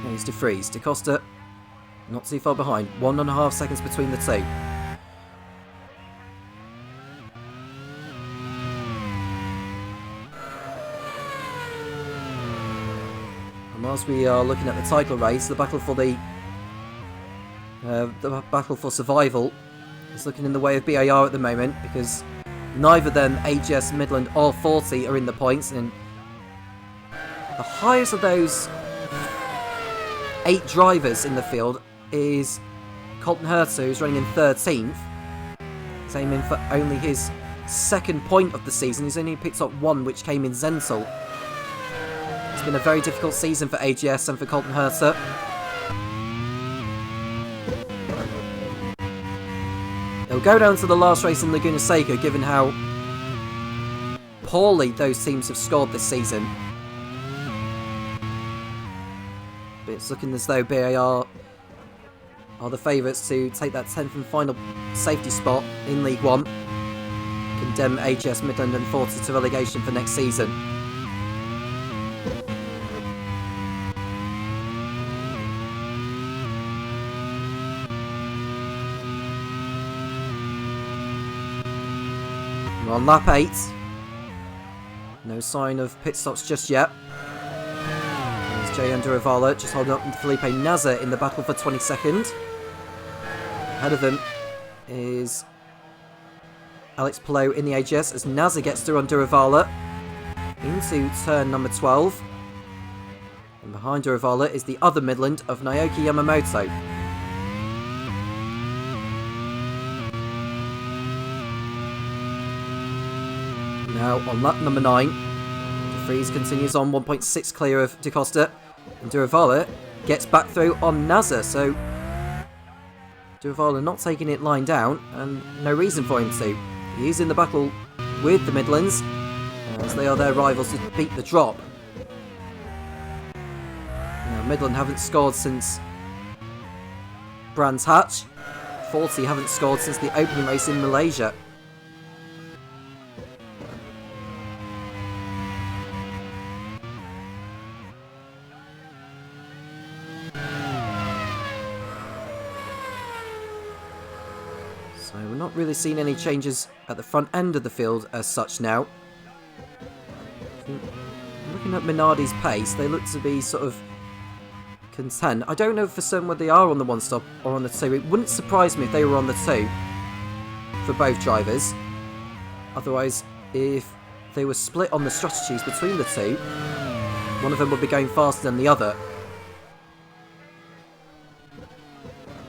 Here's De Vries. Da Costa not too far behind. 1.5 seconds between the two. And whilst we are looking at the title race, the battle for the battle for survival is looking in the way of BAR at the moment, because neither them, AGS, Midland or 40, are in the points, and the highest of those 8 drivers in the field is Colton Herta, who's running in 13th. He's aiming for only his 2nd point of the season. He's only picked up 1, which came in Zental. It's been a very difficult season for AGS and for Colton Herta. It'll go down to the last race in Laguna Seca, given how poorly those teams have scored this season. But it's looking as though BAR are the favourites to take that 10th and final safety spot in League One. Condemn AGS, Midland and 40 to relegation for next season. We're on lap 8. No sign of pit stops just yet. There's Jay Anduravala just holding up with Felipe Nasr in the battle for 22nd. Ahead of him is Alex Palou in the AGS as Nasr gets through Anduravala into turn number 12. And behind Anduravala is the other Midland of Naoki Yamamoto. Now on lap number 9, De Vries continues on 1.6 clear of Da Costa, and Anduravala gets back through on Nasr, so Anduravala not taking it lying down, and no reason for him to. He is in the battle with the Midlands, as they are their rivals to beat the drop. Now Midland haven't scored since Brands Hatch, 40 haven't scored since the opening race in Malaysia. So we're not really seeing any changes at the front end of the field as such now. Looking at Minardi's pace, they look to be sort of content. I don't know for certain whether they are on the 1-stop or on the 2. It wouldn't surprise me if they were on the 2 for both drivers. Otherwise, if they were split on the strategies between the 2, one of them would be going faster than the other.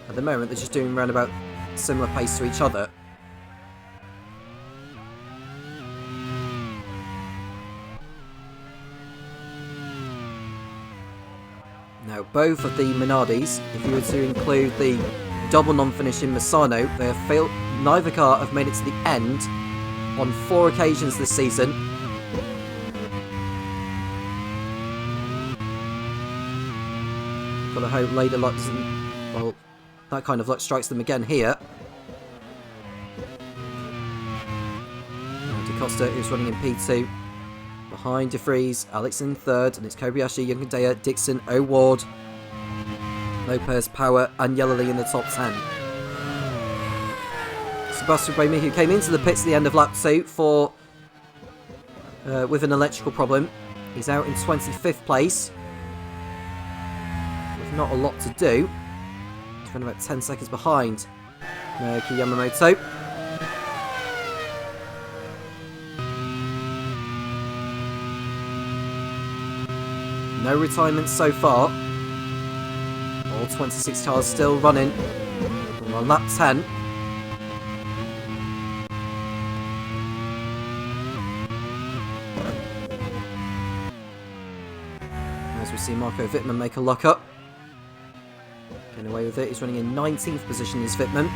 At the moment, they're just doing around about similar pace to each other. Now, both of the Minardis, if you were to include the double non-finish in Misano, they have failed. Neither car have made it to the end on 4 occasions this season. Gotta hope later luck doesn't. Well, that kind of luck strikes them again here. Now, DaCosta, who's running in P2. Behind De Vries, Alex in 3rd, and it's Kobayashi, Youngandaya, Dixon, O'Ward, Lopez, Power, and Yellowly in the top 10. Sebastian Buemi, who came into the pits at the end of lap 2 for with an electrical problem, he's out in 25th place. With not a lot to do. He's running about 10 seconds behind Naoki Yamamoto. No retirements so far. All 26 cars still running. We're on lap 10. As we see Marco Wittmann make a lock up. Getting away with it. He's running in 19th position as Wittmann.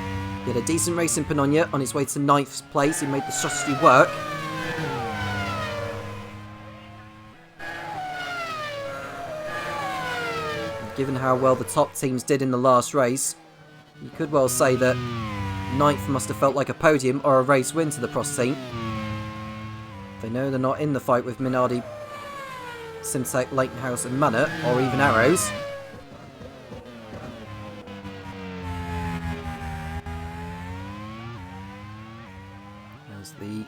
He had a decent race in Panonia on his way to 9th place. He made the strategy work. Given how well the top teams did in the last race, you could well say that 9th must have felt like a podium or a race win to the Prost team. They know they're not in the fight with Minardi, Simtek, Lakenhouse and Manor, or even Arrows. As the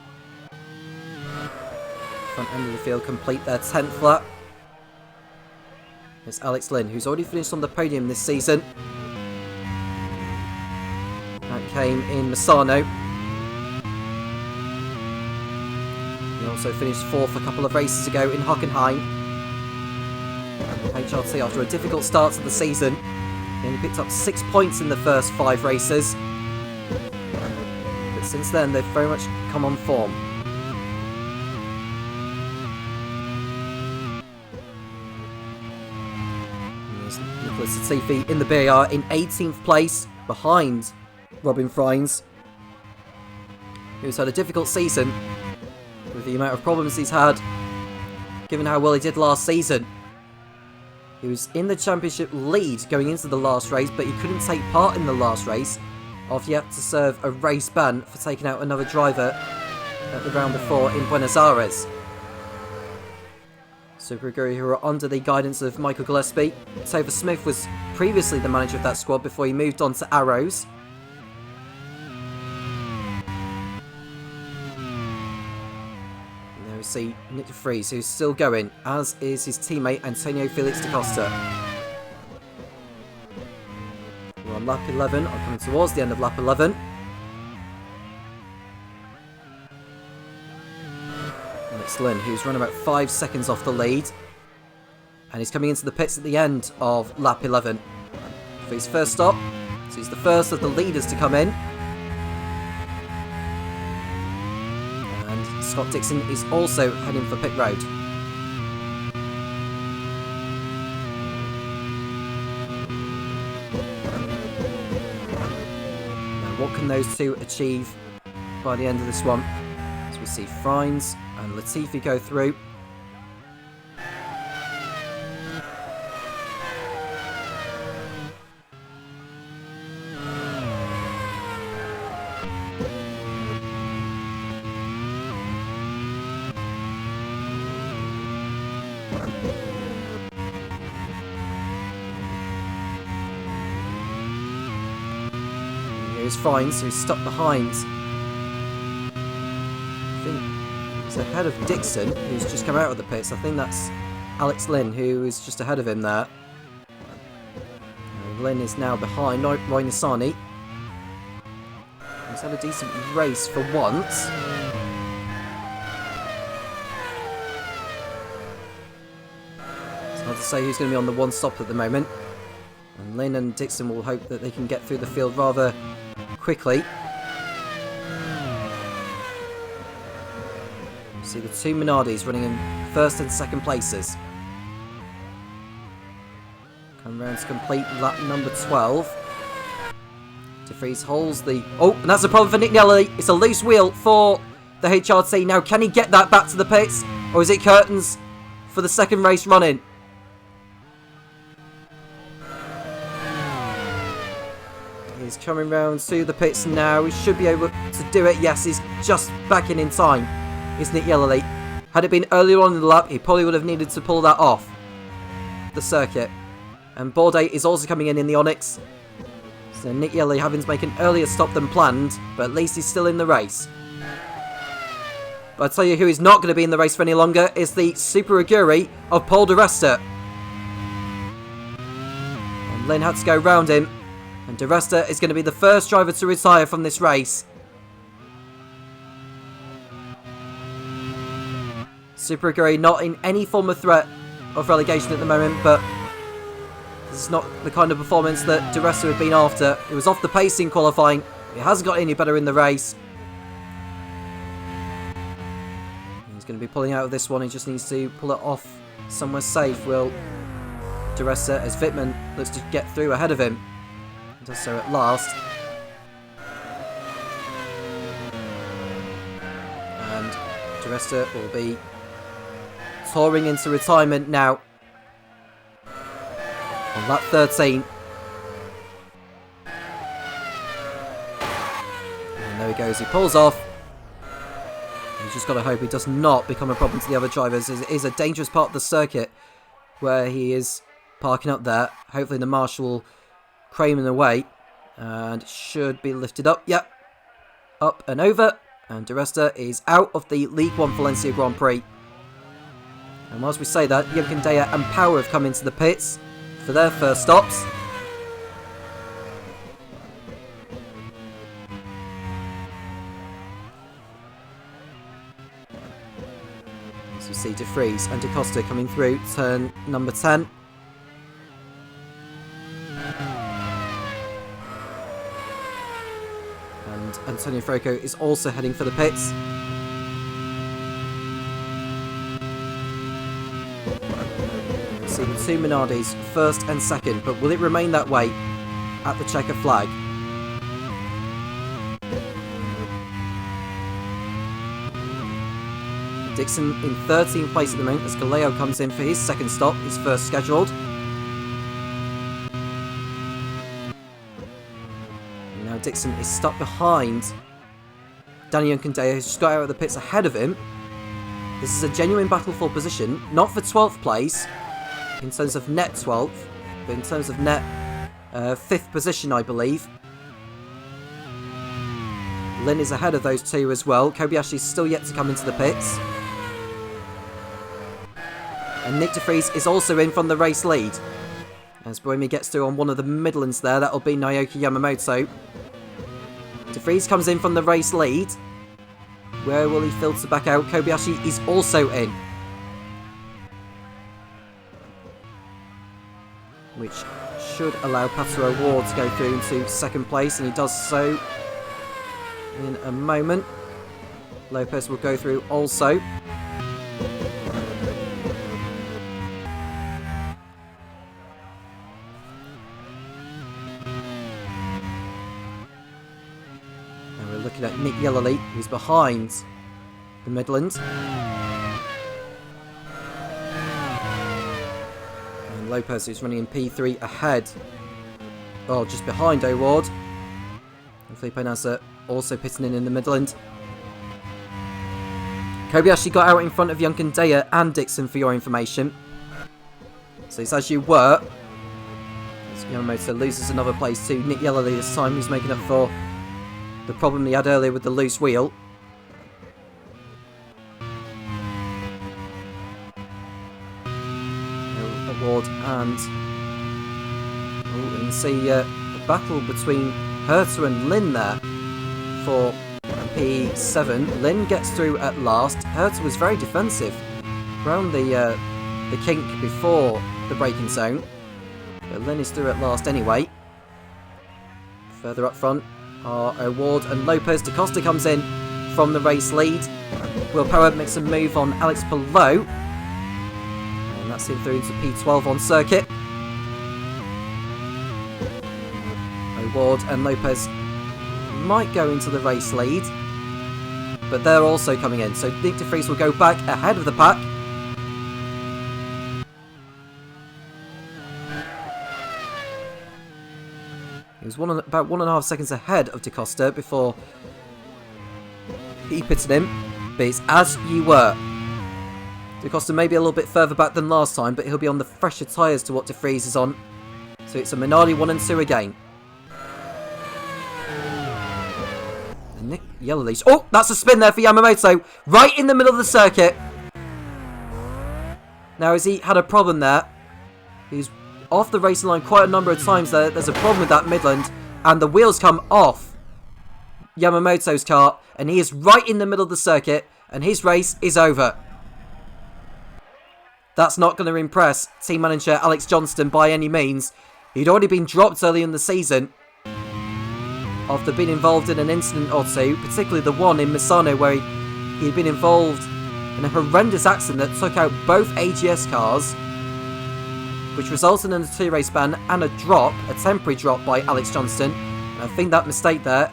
front end of the field complete their 10th lap. It's Alex Lynn, who's already finished on the podium this season. That came in Misano. He also finished 4th a couple of races ago in Hockenheim. HRT, after a difficult start to the season, he only picked up 6 points in the first 5 races. But since then, they've very much come on form. Latifi in the BAR in 18th place, behind Robin Freins, who's had a difficult season with the amount of problems he's had, given how well he did last season. He was in the championship lead going into the last race, but he couldn't take part in the last race after he had to serve a race ban for taking out another driver at the round before in Buenos Aires. Super Aguri, who are under the guidance of Michael Gillespie. Topher Smith was previously the manager of that squad before he moved on to Arrows. And there we see Nick de Vries, who's still going, as is his teammate Antonio Felix da Costa. We're on lap 11, I'm coming towards the end of lap 11. Lynn, who's run about 5 seconds off the lead, and he's coming into the pits at the end of lap 11 for his first stop, so he's the first of the leaders to come in. And Scott Dixon is also heading for pit road. Now, what can those two achieve by the end of this one? As we see Freins and Latifi go through. Here's Freins, who's stuck behind. He's ahead of Dixon, who's just come out of the pits. I think that's Alex Lynn, who is just ahead of him there. Lynn is now behind Roy Nissani. He's had a decent race for once. It's hard to say who's going to be on the one stop at the moment. And Lynn and Dixon will hope that they can get through the field rather quickly. See the two Minardis running in first and second places. Come round to complete lap number 12. DeFries holds the... Oh, and that's a problem for Nick Nelly. It's a loose wheel for the HRT. Now, can he get that back to the pits? Or is it curtains for the second race running? He's coming round to the pits now. He should be able to do it. Yes, he's just back in time. It's Nick Yellerly. Had it been earlier on in the lap, he probably would have needed to pull that off the circuit. And Bourdais is also coming in the Onyx. So Nick Yellerly having to make an earlier stop than planned, but at least he's still in the race. But I'll tell you who is not going to be in the race for any longer is the Super Aguri of Paul di Resta. And Lynn had to go round him. And di Resta is going to be the first driver to retire from this race. Super Aguri not in any form of threat of relegation at the moment, but this is not the kind of performance that di Resta had been after. It was off the pace in qualifying. It hasn't got any better in the race. He's going to be pulling out of this one. He just needs to pull it off somewhere safe. Will di Resta, as Wittmann looks to get through ahead of him. He does so at last. And di Resta will be touring into retirement now on lap 13. And there he goes, he pulls off. You've just got to hope he does not become a problem to the other drivers, as it is a dangerous part of the circuit where he is parking up there. Hopefully the marshal will crane him away and should be lifted up. Yep, up and over. And di Resta is out of the League 1 Valencia Grand Prix. And whilst we say that, Jochen Deyer and Power have come into the pits for their first stops. As we see DeFries and DaCosta coming through turn number 10. And Antonio Franco is also heading for the pits. See the two Minardis first and second, but will it remain that way at the checker flag? Dixon in 13th place at the moment as Galeo comes in for his second stop, his first scheduled. And now Dixon is stuck behind Danny Juncadella, who's just got out of the pits ahead of him. This is a genuine battle for position, not for 12th place in terms of net 12th, but in terms of net 5th position, I believe. Lynn is ahead of those two as well. Kobayashi is still yet to come into the pits. And Nick DeFries is also in from the race lead. As Boemi gets through on one of the Midlands there, that'll be Naoki Yamamoto. DeFries comes in from the race lead. Where will he filter back out? Kobayashi is also in. Which should allow Patero Ward to go through into second place, and he does so in a moment. Lopez will go through also. And we're looking at Nick Yellerly, who's behind the Midland. Lopez, who's running in P3 ahead. Oh, just behind O'Ward. And Felipe Nasser also pitting in the Midland. Kobayashi got out in front of Jochen Deyer and Dixon for your information. So it's as you were. As Yamamoto loses another place to Nick Yellerly this time, who's making up for the problem he had earlier with the loose wheel. Ward and can see a battle between Herta and Lynn there for P7. Lynn gets through at last. Herta was very defensive around the kink before the braking zone. But Lynn is through at last anyway. Further up front are O'Ward and Lopez. DaCosta comes in from the race lead. Will Power makes a move on Alex Palou. And that's him through into P12 on circuit. O'Ward and Lopez might go into the race lead, but they're also coming in. So Nick de Vries will go back ahead of the pack. He was about 1.5 seconds ahead of DaCosta before he pitted him, but it's as you were. DaCosta may be a little bit further back than last time, but he'll be on the fresher tyres to what de Vries is on. So it's a Minardi 1 and 2 again. And Nick Yellowleaf. Oh, that's a spin there for Yamamoto, right in the middle of the circuit. Now, has he had a problem there? He's off the racing line quite a number of times there. There's a problem with that Midland, and the wheels come off Yamamoto's car, and he is right in the middle of the circuit, and his race is over. That's not going to impress team manager Alex Johnston by any means. He'd already been dropped early in the season after being involved in an incident or two, particularly the one in Misano where he'd been involved in a horrendous accident that took out both AGS cars, which resulted in a 2-race ban and a temporary drop by Alex Johnston. And I think that mistake there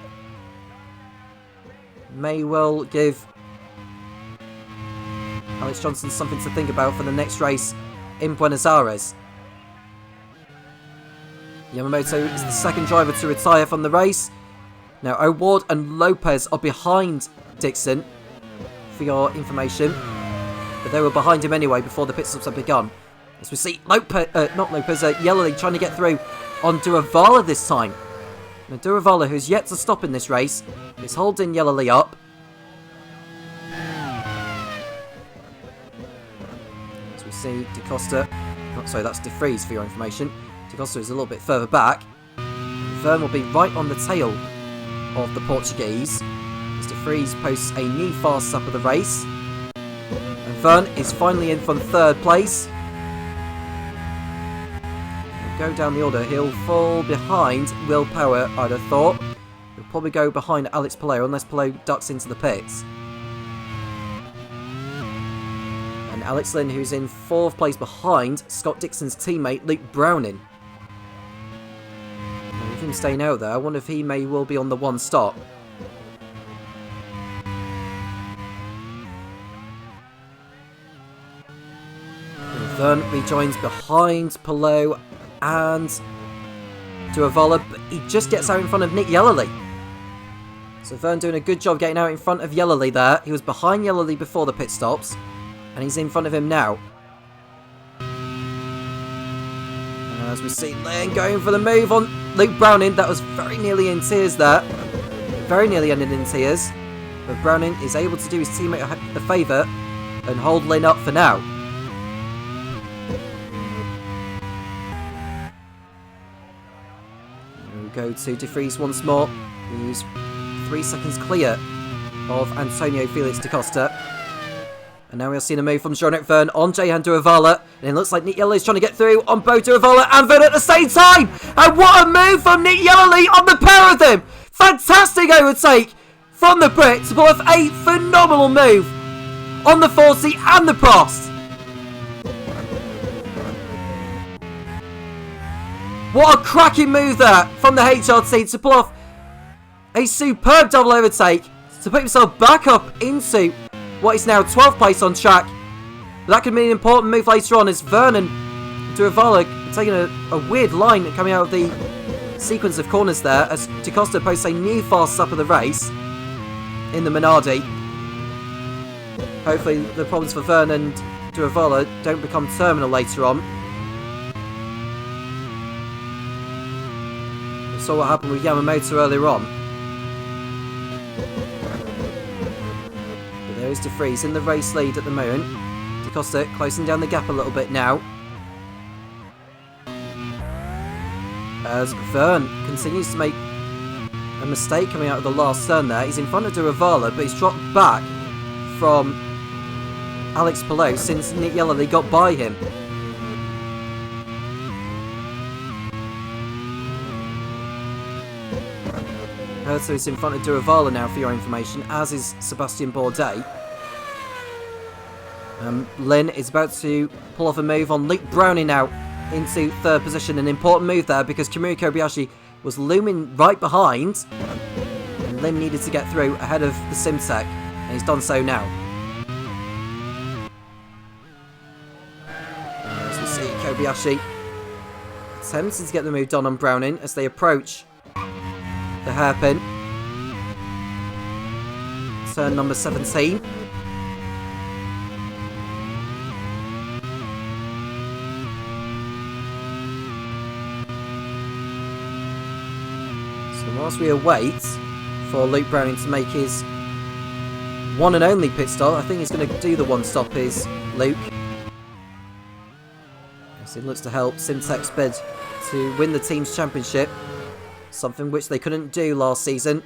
may well give Alex Johnston something to think about for the next race in Buenos Aires. Yamamoto is the second driver to retire from the race. Now O'Ward and Lopez are behind Dixon, for your information, but they were behind him anyway before the pit stops had begun. As we see Yellowleaf trying to get through on Duravala this time. Now Duravala, who's yet to stop in this race, is holding Yellowleaf up. As we see DaCosta, sorry, that's de Vries for your information. DaCosta is a little bit further back. Vern will be right on the tail of the Portuguese. As de Vries posts a new fast lap of the race. And Vern is finally in from 3rd place. Go down the order, he'll fall behind Will Power, I'd have thought. He'll probably go behind Alex Palou unless Palou ducks into the pits. And Alex Lynn, who's in 4th place behind Scott Dixon's teammate Luke Browning. Now, with him staying out there, I wonder if he may well be on the 1 stop. Vern rejoins behind Palou and Duravala, but he just gets out in front of Nick Yellowleaf. So Vern doing a good job getting out in front of Yellowleaf there. He was behind Yellowleaf before the pit stops, and he's in front of him now. And as we see Lane going for the move on Luke Browning, that was very nearly in tears there. Very nearly ended in tears. But Browning is able to do his teammate a favour and hold Lane up for now. Go to de Vries once more. He's 3 seconds clear of Antonio Felix DaCosta. And now we're seeing a move from Jean-Eric Vern on Jehan Duravala. And it looks like Nick Yellowleaf is trying to get through on both Duravala and Vern at the same time. And what a move from Nick Yellowleaf on the pair of them. Fantastic overtake from the Brit to pull off a phenomenal move on the 40 and the Prost. What a cracking move there from the HRT to pull off a superb double overtake to put himself back up into what is now 12th place on track. But that could mean an important move later on as Vernon Duravala taking a weird line coming out of the sequence of corners there as DaCosta posts a new fast lap of the race in the Minardi. Hopefully the problems for Vern and Duravala don't become terminal later on. We saw what happened with Yamamoto earlier on. But there is de Vries in the race lead at the moment. DaCosta closing down the gap a little bit now. as Vern continues to make a mistake coming out of the last turn there. He's in front of Duravala, but he's dropped back from Alex Palou since Nick Yellow got by him. So he's in front of Duravala now, for your information, as is Sebastian Bourdais. Lynn is about to pull off a move on Luke Browning now into third position. An important move there because Kamui Kobayashi was looming right behind. And Lynn needed to get through ahead of the Simtek, and he's done so now. As we see Kobayashi attempting to get the move done on Browning as they approach the hairpin. Turn number 17. So whilst we await for Luke Browning to make his one and only pit stop, I think he's going to do the one stop is Luke. As he looks to help Simtek's bid to win the team's championship. Something which they couldn't do last season,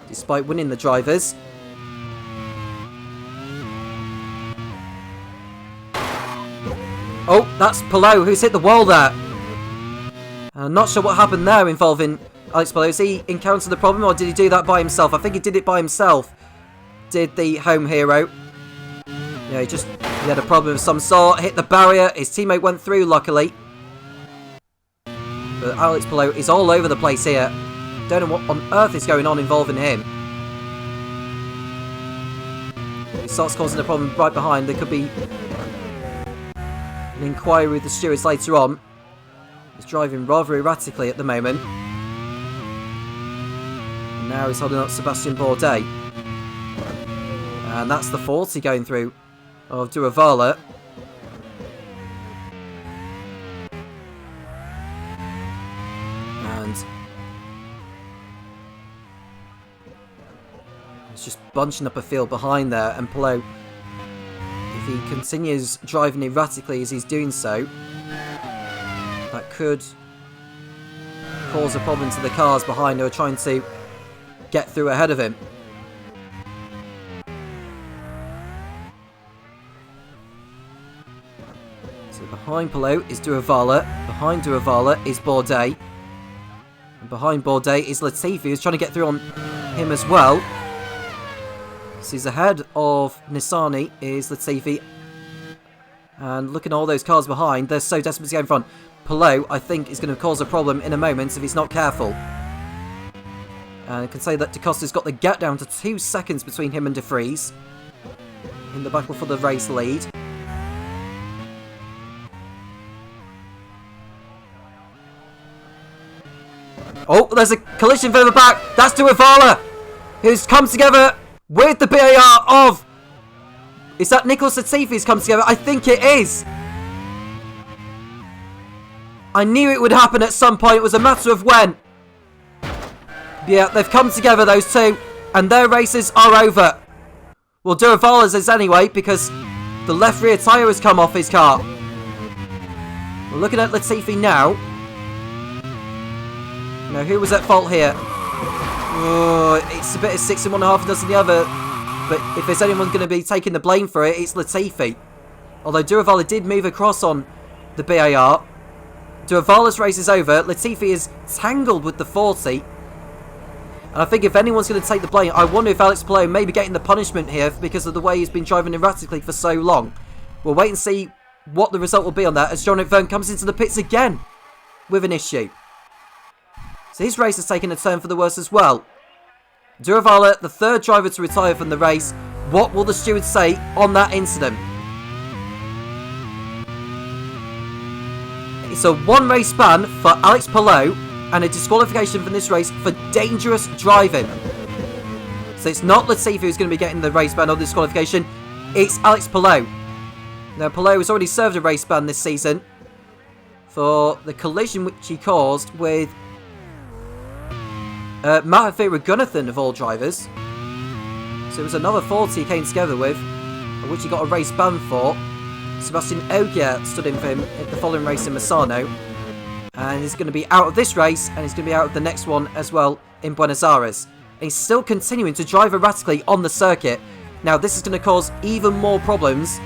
despite winning the drivers. Oh, that's Palou who's hit the wall there. I'm not sure what happened there involving Alex Palou. Has he encountered the problem, or did he do that by himself? I think he did it by himself. Did the home hero. Yeah, he had a problem of some sort, hit the barrier. His teammate went through, luckily. But Alex Palou is all over the place here. Don't know what on earth is going on involving him. If he starts causing a problem right behind, there could be an inquiry with the stewards later on. He's driving rather erratically at the moment. And now he's holding up Sebastian Bourdais. And that's the 40 going through of Duravala. Just bunching up a field behind there, and Palou, if he continues driving erratically as he's doing so, that could cause a problem to the cars behind who are trying to get through ahead of him. So behind Palou is Duravala, behind Duravala is Bourdais, and behind Bourdais is Latifi, who's trying to get through on him as well. So he's ahead of Nissani is Latifi. And looking at all those cars behind, they're so desperate to go in front. Palou, I think, is going to cause a problem in a moment if he's not careful. And I can say that DaCosta's got the gap down to 2 seconds between him and De Vries in the battle for the race lead. Oh, there's a collision further back. That's Duravala, who's come together with the BAR of... Is that Nicholas Latifi's come together? I think it is. I knew it would happen at some point. It was a matter of when. Yeah, they've come together, those two. And their races are over. Well, Duravala's is anyway, because the left rear tyre has come off his car. We're looking at Latifi now. Now, who was at fault here? Oh, it's a bit of 6 in one half and dozen the other. But if there's anyone going to be taking the blame for it, it's Latifi. Although Duravala did move across on the BAR. Duravala's race is over. Latifi is tangled with the 40. And I think if anyone's going to take the blame, I wonder if Alex Palou may be getting the punishment here because of the way he's been driving erratically for so long. We'll wait and see what the result will be on that as Jean-Luc Vergne comes into the pits again with an issue. So his race has taken a turn for the worse as well. Duravala, the third driver to retire from the race. What will the stewards say on that incident? It's a one-race ban for Alex Palou and a disqualification from this race for dangerous driving. So it's not Latifi who's going to be getting the race ban or disqualification. It's Alex Palou. Now, Palou has already served a race ban this season for the collision which he caused with Mahathir Raghunathan of all drivers. So it was another 40 he came together with, which he got a race ban for. Sebastian Ogier stood in for him at the following race in Misano. And he's going to be out of this race, and he's going to be out of the next one as well in Buenos Aires. And he's still continuing to drive erratically on the circuit. Now, this is going to cause even more problems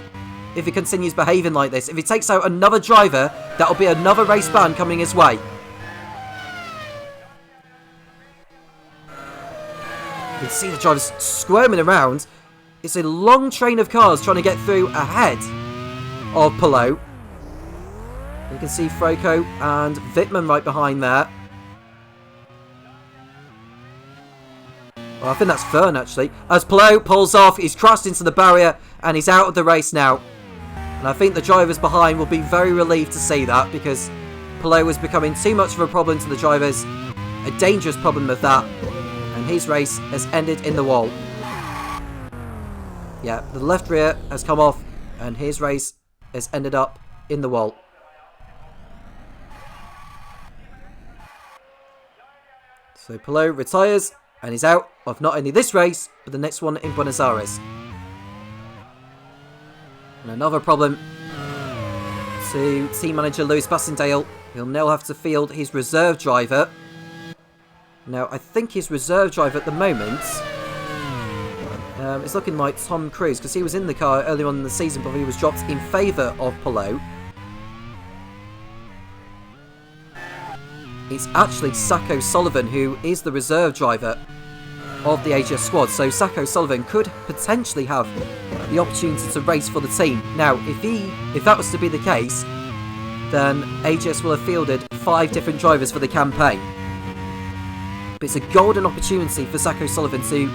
if he continues behaving like this. If he takes out another driver, that'll be another race ban coming his way. You can see the drivers squirming around. It's a long train of cars trying to get through ahead of Palou. You can see Froko and Wittmann right behind there. Well, I think that's Fern, actually. As Palou pulls off, he's crashed into the barrier, and he's out of the race now. And I think the drivers behind will be very relieved to see that, because Palou was becoming too much of a problem to the drivers. A dangerous problem of that. And his race has ended in the wall. Yeah, the left rear has come off, and his race has ended up in the wall. So Palou retires, and he's out of not only this race, but the next one in Buenos Aires. And another problem to team manager Lewis Bassendale. He'll now have to field his reserve driver. Now, I think his reserve driver at the moment is looking like Tom Cairns, because he was in the car earlier on in the season, but he was dropped in favour of Palou. It's actually Sacco Sullivan who is the reserve driver of the AGS squad. So Sacco Sullivan could potentially have the opportunity to race for the team. Now, if that was to be the case, then AGS will have fielded 5 different drivers for the campaign. But it's a golden opportunity for Sacco Sullivan to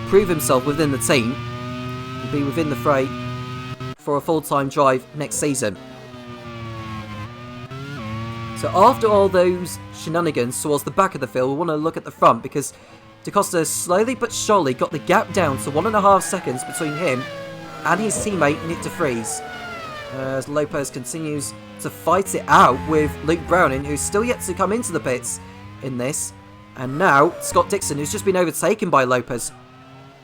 prove himself within the team and be within the fray for a full-time drive next season. So after all those shenanigans towards the back of the field, we want to look at the front, because Da Costa slowly but surely got the gap down to 1.5 seconds between him and his teammate Nick de Vries. As Lopez continues to fight it out with Luke Browning, who's still yet to come into the pits in this. And now Scott Dixon, who's just been overtaken by Lopez,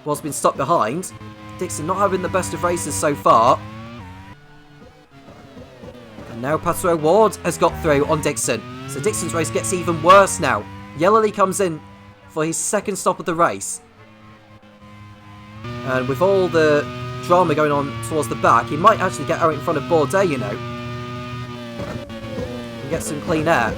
whilst been stuck behind. Dixon not having the best of races so far. And now Pato O'Ward has got through on Dixon. So Dixon's race gets even worse now. Yellowly comes in for his second stop of the race. And with all the drama going on towards the back, he might actually get out in front of Bourdais, you know. And get some clean air.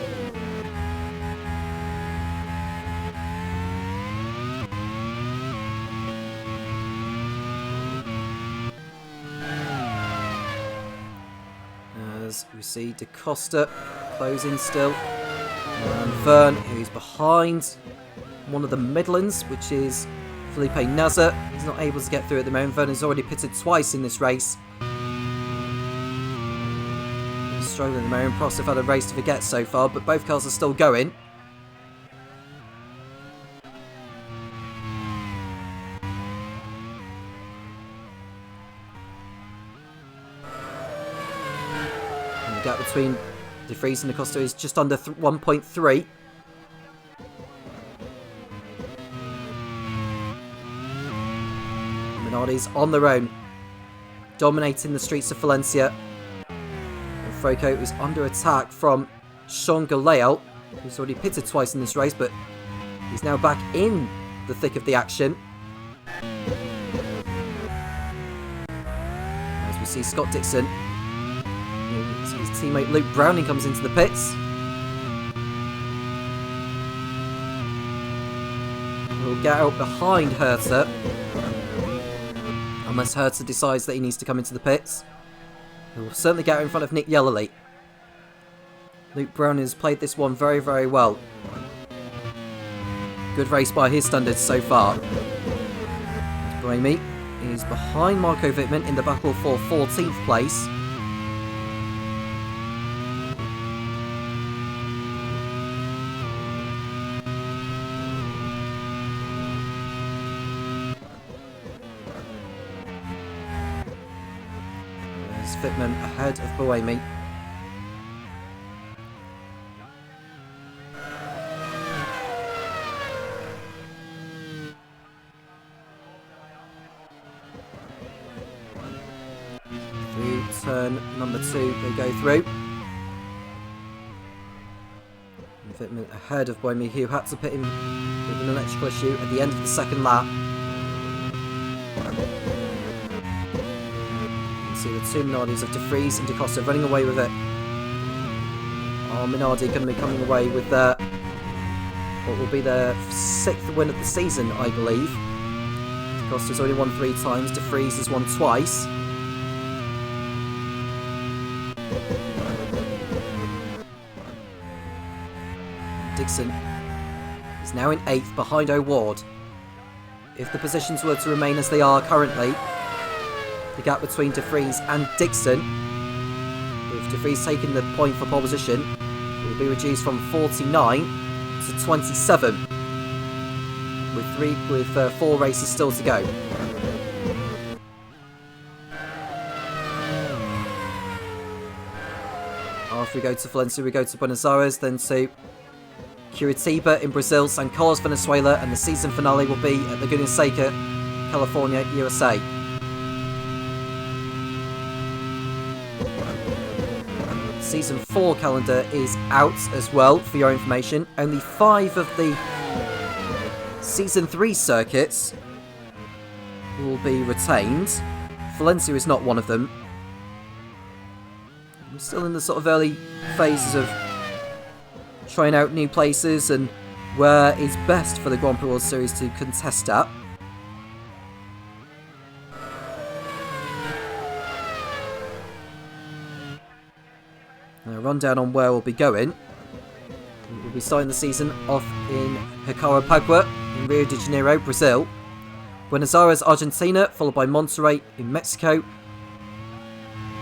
As we see Da Costa closing still. And Vern, who's behind one of the Midlands, which is Felipe Nasser. He's not able to get through at the moment. Vern has already pitted twice in this race. He's struggling at the moment. Prost have had a race to forget so far, but both cars are still going. The gap between De Vries and Da Costa is just under 1.3. Minardi's on their own, dominating the streets of Valencia. And Froko is under attack from Sean Galeal, who's already pitted twice in this race, but he's now back in the thick of the action. As we see Scott Dixon. His teammate Luke Browning comes into the pits. He'll get out behind Herta, unless Herta decides that he needs to come into the pits. He'll certainly get out in front of Nick Yellowly. Luke Browning has played this one very, very well. Good race by his standards so far. Buemi is behind Marco Wittmann in the battle for 14th place. Wittmann ahead of Buemi. Through turn number 2 they go through. Wittmann ahead of Buemi, who had to pit him with an electrical issue at the end of the second lap. You can see the two Minardis of De Vries and De Costa running away with it. Oh, Minardi going to be coming away with what will be their 6th win of the season, I believe. De Costa's only won 3 times, De Vries has won twice. Dixon is now in 8th behind O'Ward. If the positions were to remain as they are currently, the gap between De Vries and Dixon, with De Vries taking the point for pole position, will be reduced from 49 to 27, with 4 races still to go. After we go to Valencia, we go to Buenos Aires, then to Curitiba in Brazil, San Carlos, Venezuela, and the season finale will be at Laguna Seca, California, USA. Season 4 calendar is out as well, for your information. Only 5 of the Season 3 circuits will be retained. Valencia is not one of them. We're still in the sort of early phases of trying out new places and where is best for the Grand Prix World Series to contest at. A rundown on where we'll be going. We'll be starting the season off in Jaraguá in Rio de Janeiro, Brazil. Buenos Aires, Argentina, followed by Monterrey in Mexico.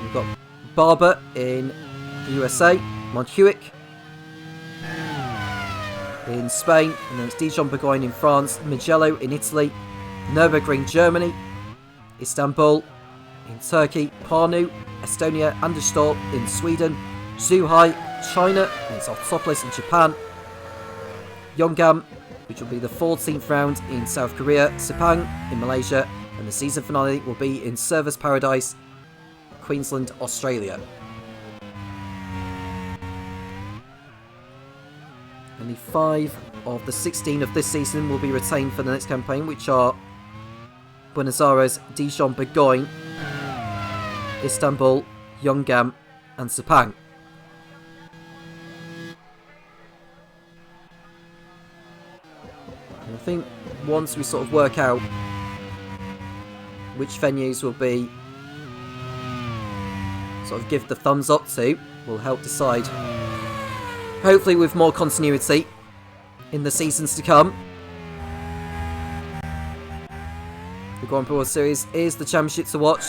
We've got Barber in the USA, Montjuic in Spain, and then it's Dijon-Bourgogne in France, Mugello in Italy, Nürburgring, Germany, Istanbul in Turkey, Parnu, Estonia, Anderstorp in Sweden, Zhuhai, China, and it's Octopolis in Japan, Yeongam, which will be the 14th round in South Korea, Sepang in Malaysia, and the season finale will be in Service Paradise, Queensland, Australia. Only 5 of the 16 of this season will be retained for the next campaign, which are Buenos Aires, Dijon-Bourgogne, Istanbul, Yeongam, and Sepang. And I think once we sort of work out which venues will be sort of give the thumbs up to, will help decide, hopefully with more continuity in the seasons to come. The Grand Prix World Series is the championship to watch.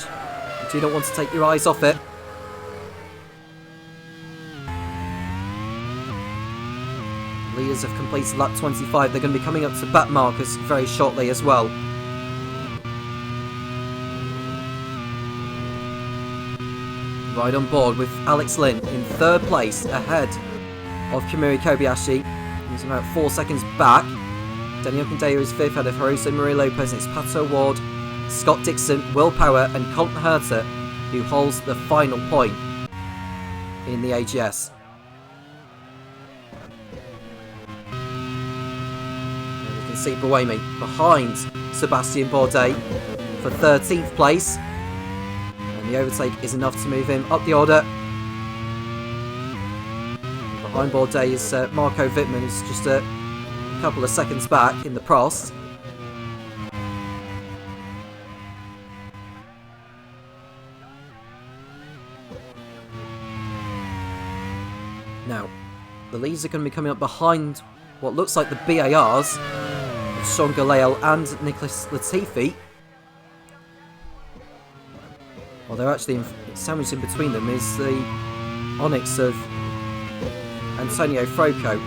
You do not want to take your eyes off it. Leaders have completed lap 25. They're going to be coming up to back markers very shortly as well. Right on board with Alex Lynn in 3rd place ahead of Kamui Kobayashi. He's about 4 seconds back. Daniel Kandaya is 5th ahead of Jose Maria Lopez. It's Pato Ward, Scott Dixon, Will Power, and Colton Herter, who holds the final point in the AGS. And you can see Buemi behind Sebastian Bourdais for 13th place. And the overtake is enough to move him up the order. Behind Bourdais is Marco Wittmann, who's just a couple of seconds back in the Prost. Now, the leads are going to be coming up behind what looks like the BARs of Sean Galeal and Nicholas Latifi. Well, they're actually sandwiched in between them is the Onyx of Antonio Froco.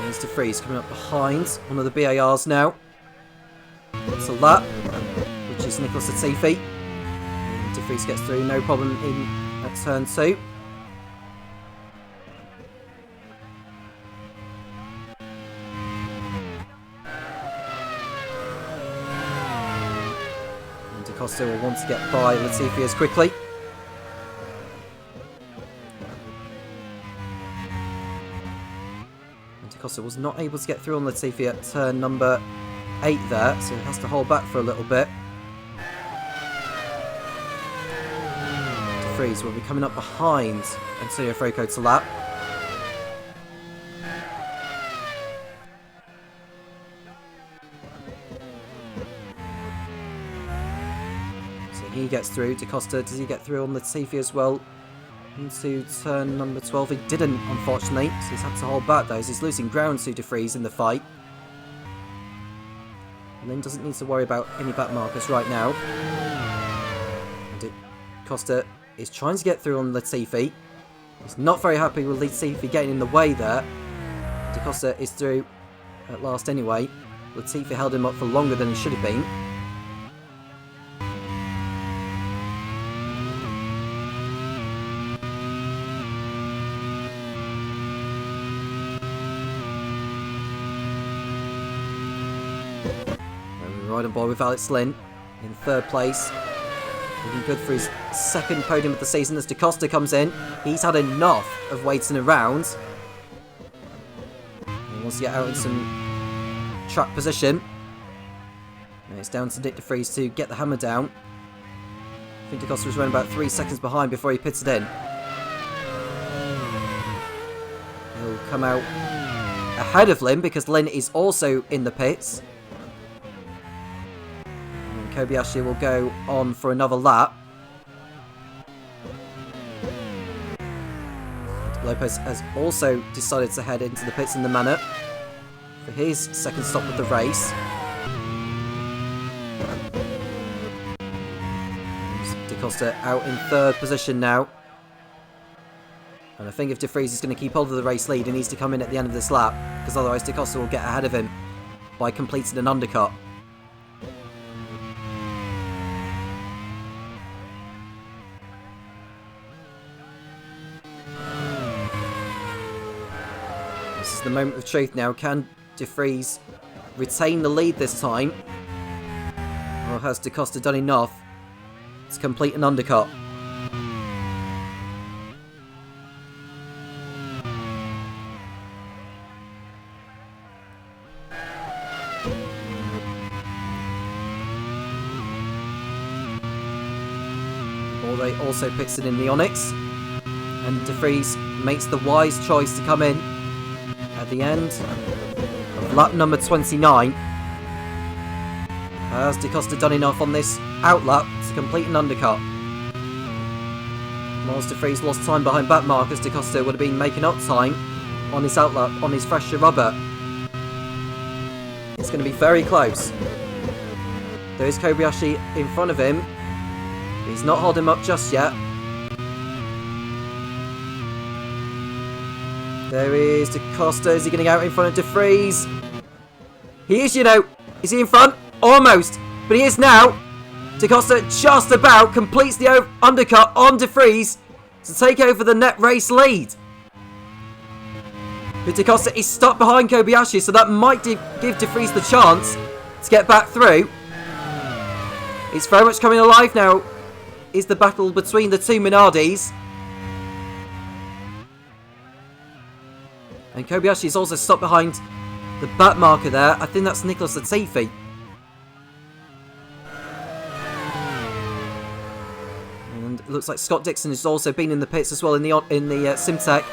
There's De Vries coming up behind one of the BARs now. It's a lap, which is Nicholas Latifi. De Vries gets through, no problem in at turn 2. And DaCosta will want to get by Latifi as quickly. And DaCosta was not able to get through on Latifi at turn number 8 there, so he has to hold back for a little bit. De Vries will be coming up behind Antonio Franco to lap. So he gets through. DaCosta, does he get through on Latifi as well? Into turn number 12. He didn't, unfortunately, so he's had to hold back though, as he's losing ground to De Vries in the fight. Lynn doesn't need to worry about any back markers right now. And Costa is trying to get through on Latifi. He's not very happy with Latifi getting in the way there. DaCosta is through at last anyway. Latifi held him up for longer than he should have been. Right on board with Alex Lynn in 3rd place. Looking good for his 2nd podium of the season as DaCosta comes in. He's had enough of waiting around. He wants to get out in some track position. And it's down to Nick De Vries to get the hammer down. I think DaCosta was running about 3 seconds behind before he pitted in. He'll come out ahead of Lynn because Lynn is also in the pits. Kobayashi will go on for another lap. Lopez has also decided to head into the pits in the manor for his 2nd stop of the race. DaCosta out in 3rd position now. And I think if De Vries is going to keep hold of the race lead, he needs to come in at the end of this lap, because otherwise DaCosta will get ahead of him by completing an undercut. The moment of truth now. Can De Vries retain the lead this time? Or has DaCosta done enough to complete an undercut? Bordet also pits it in the Onyx, and De Vries makes the wise choice to come in at the end of lap number 29. Has DaCosta done enough on this outlap to complete an undercut? Whilst De Vries lost time behind back markers, DaCosta would have been making up time on his outlap on his fresher rubber. It's going to be very close. There is Kobayashi in front of him. He's not holding him up just yet. There is DaCosta. Is he getting out in front of De Vries? He is, you know. Is he in front? Almost. But he is now. DaCosta just about completes the undercut on De Vries to take over the net race lead. But DaCosta is stuck behind Kobayashi, so that might give De Vries the chance to get back through. It's very much coming alive now. Is the battle between the two Minardis. And Kobayashi is also stuck behind the back marker there. I think that's Nicholas Latifi. And it looks like Scott Dixon has also been in the pits as well in the Simtech.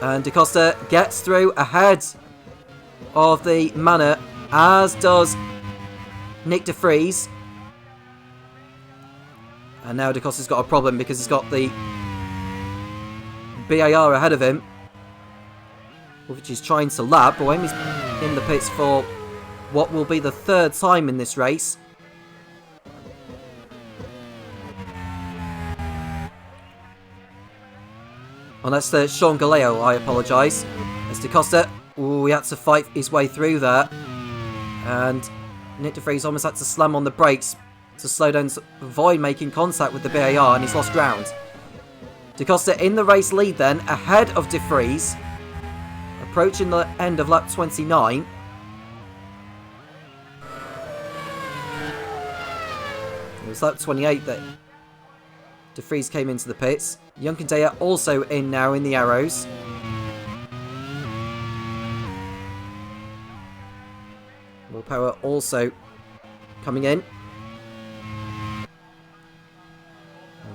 And DaCosta gets through ahead of the Manor, as does Nick De Vries. And now DaCosta's got a problem because he's got the BAR ahead of him, which is trying to lap. Bohemi's in the pits for what will be the 3rd time in this race. And that's Sean Galeo, I apologise. As DaCosta, he had to fight his way through there. And Nick De Vries almost had to slam on the brakes to slow down to avoid making contact with the BAR, and he's lost ground. Da Costa in the race lead then, ahead of De Vries. Approaching the end of lap 29. It was lap 28 that De Vries came into the pits. Junkendaya also in now in the arrows. Willpower also coming in.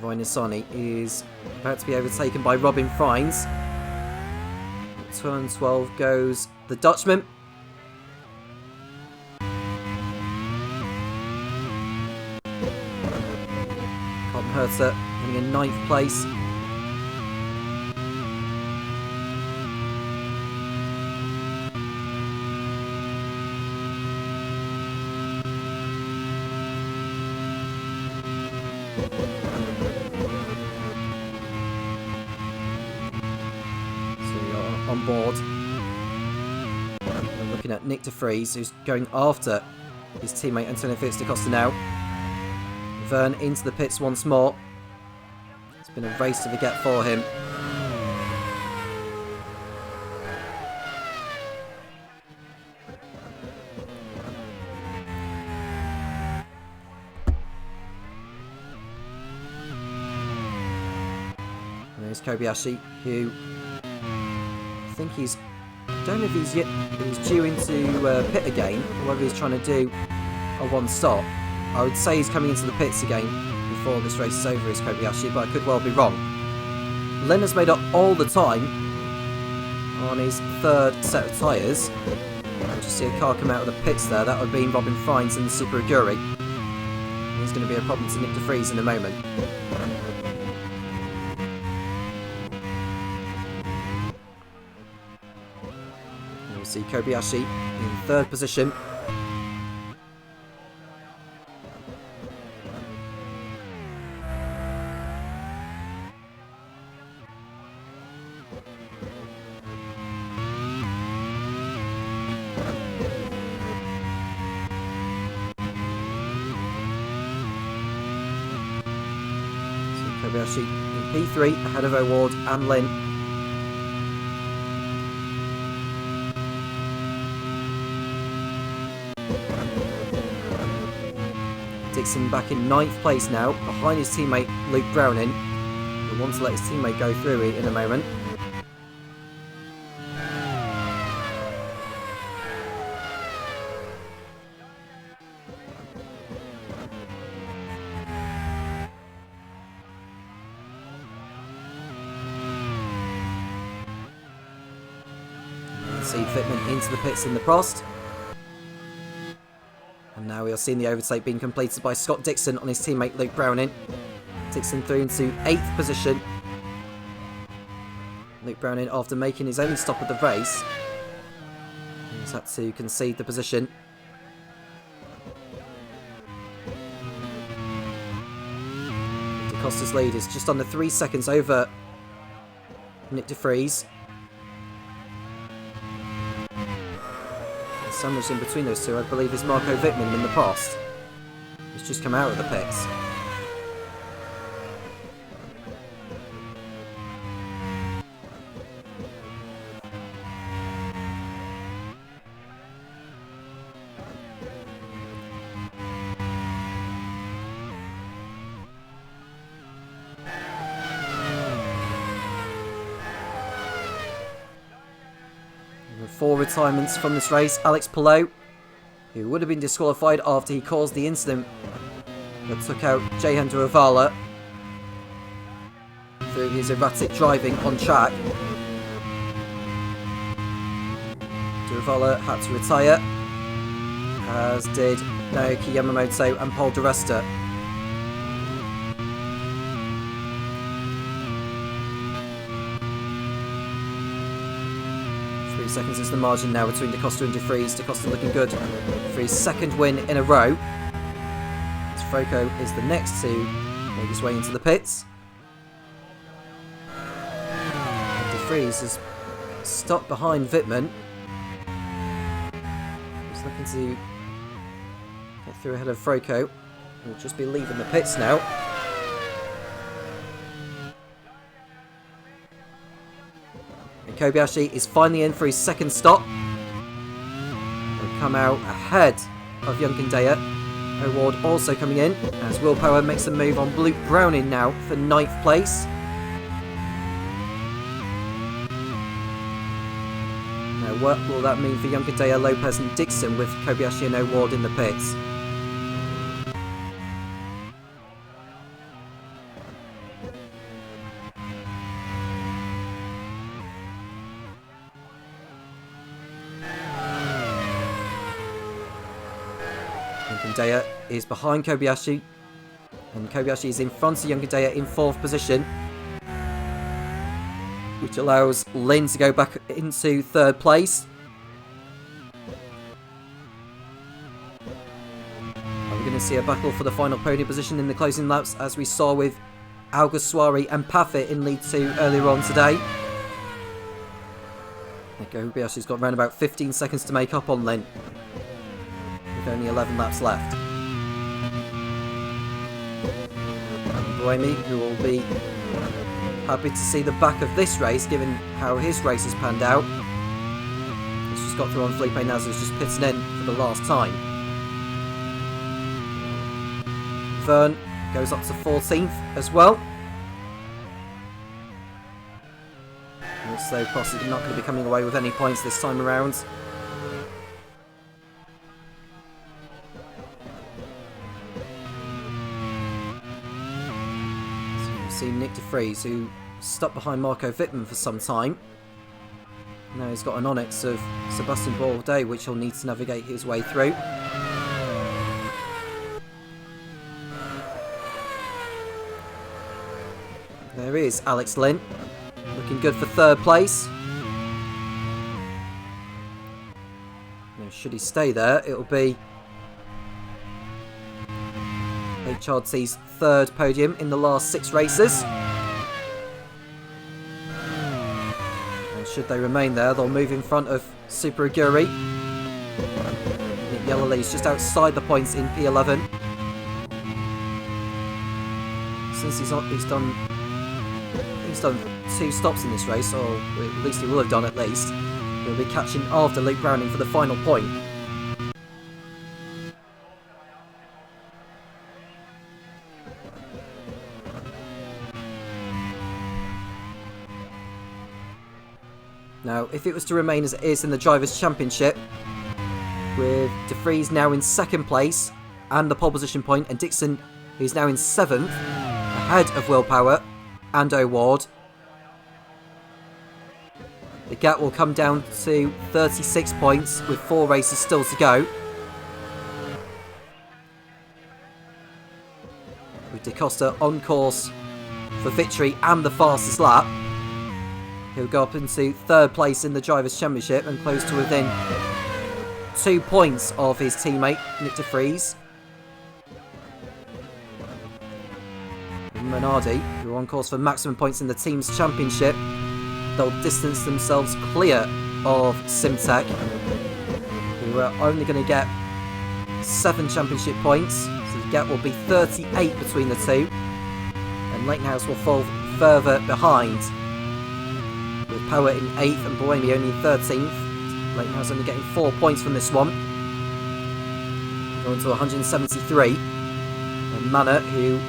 Voinasani is about to be overtaken by Robin Frines. Turn 12 goes the Dutchman. Colton Herter coming in 9th place. On board. I'm looking at Nick De Vries, who's going after his teammate Antonio Felix da Costa now. Vern into the pits once more. It's been a race to forget for him. And there's Kobayashi, who I think don't know if he's due into pit again, or whether he's trying to do a one stop. I would say he's coming into the pits again before this race is over, is Kobayashi, but I could well be wrong. Len has made up all the time on his 3rd set of tyres. I just see a car come out of the pits there. That would be Robin Frines in the Super Aguri. He's going to be a problem to Nick De Vries in a moment. See Kobayashi in 3rd position. So Kobayashi in P3 ahead of O'Ward and Lynn. Dixon back in 9th place now, behind his teammate Luke Browning. He'll want to let his teammate go through it in a moment. See Fitman into the pits in the Prost. And now we are seeing the overtake being completed by Scott Dixon on his teammate Luke Browning. Dixon through into 8th position. Luke Browning, after making his only stop of the race, he's had to concede the position. Da Costa's lead is just under 3 seconds over Nick De Vries. Sandwiched in between those two, I believe, is Marco Wittmann in the past. He's just come out of the pits. Four retirements from this race. Alex Palou, who would have been disqualified after he caused the incident that took out Jehan Duravala through his erratic driving on track. Duravala had to retire, as did Naoki Yamamoto and Paul Di Resta. 3 seconds is the margin now between Da Costa and De Vries. Da Costa looking good for his 2nd win in a row. As Frocco is the next to make his way into the pits. And De Vries has stopped behind Wittmann. He's looking to get through ahead of Frocco. He'll just be leaving the pits now. Kobayashi is finally in for his second stop. He'll come out ahead of Yunkandaya. O'Ward also coming in as Willpower makes a move on Luke Browning now for 9th place. Now what will that mean for Yunkandaya, Lopez and Dixon with Kobayashi and O'Ward in the pits? Yunkandaya is behind Kobayashi, and Kobayashi is in front of Yunkandaya in 4th position, which allows Lynn to go back into 3rd place. Are we going to see a battle for the final podium position in the closing laps, as we saw with Alguersuari and Paffett in lead 2 earlier on today? Kobayashi's got around about 15 seconds to make up on Lynn, with only 11 laps left. And Buemi, who will be happy to see the back of this race, given how his race has panned out. He's just got through on Felipe Nasr's just pitting in for the last time. Vern goes up to 14th as well. Looks though possibly not going to be coming away with any points this time around. So you've seen Nick de Vries, who stuck behind Marco Wittmann for some time. Now he's got an Onyx of Sebastian Bourdais, which he'll need to navigate his way through. There is Alex Lynn, looking good for 3rd place. Now, should he stay there, it'll be HRT's 3rd podium in the last 6 races. And should they remain there, they'll move in front of Super Aguri. Nick Yellowlee's just outside the points in P11. Since he's done 2 stops in this race, or at least he will have done at least. He'll be catching after Luke Browning for the final point. Now, if it was to remain as it is in the Drivers' Championship, with de Vries now in 2nd place and the pole position point, and Dixon, who's now in 7th, ahead of Willpower and O'Ward, the gap will come down to 36 points with 4 races still to go. With Da Costa on course for victory and the fastest lap, he'll go up into 3rd place in the Drivers' Championship and close to within 2 points of his teammate Nick de Vries. Minardi, who are on course for maximum points in the team's championship, they'll distance themselves clear of Simtek, who are only going to get 7 championship points, so the gap will be 38 between the two, and Lakenhouse will fall further behind, with Power in 8th and Buemi only in 13th. Lakenhouse only getting 4 points from this one, going to 173, and Manor, who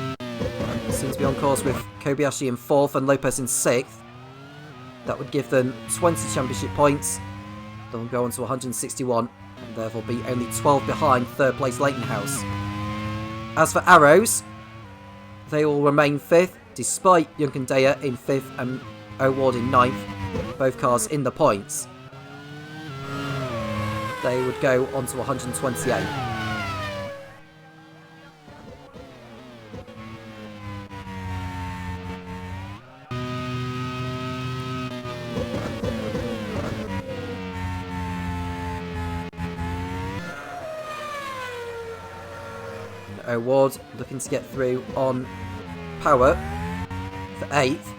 seems to be on course with Kobayashi in 4th and Lopez in 6th. That would give them 20 championship points. They'll go on to 161, and therefore be only 12 behind 3rd place Lakenhouse. As for Arrows, they will remain 5th, despite Yunkandaya in 5th and O'Ward in 9th, both cars in the points. They would go on to 128. O'Ward looking to get through on Power for 8th.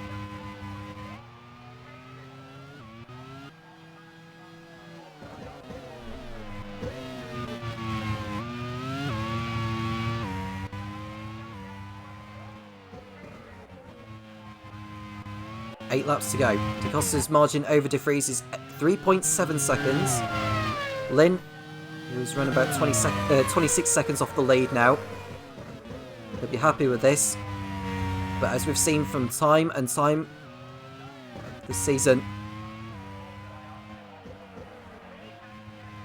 8 laps to go. DaCosta's margin over De Vries is 3.7 seconds. Lynn, who's run about 26 seconds off the lead now. He'll be happy with this. But as we've seen from time and time this season,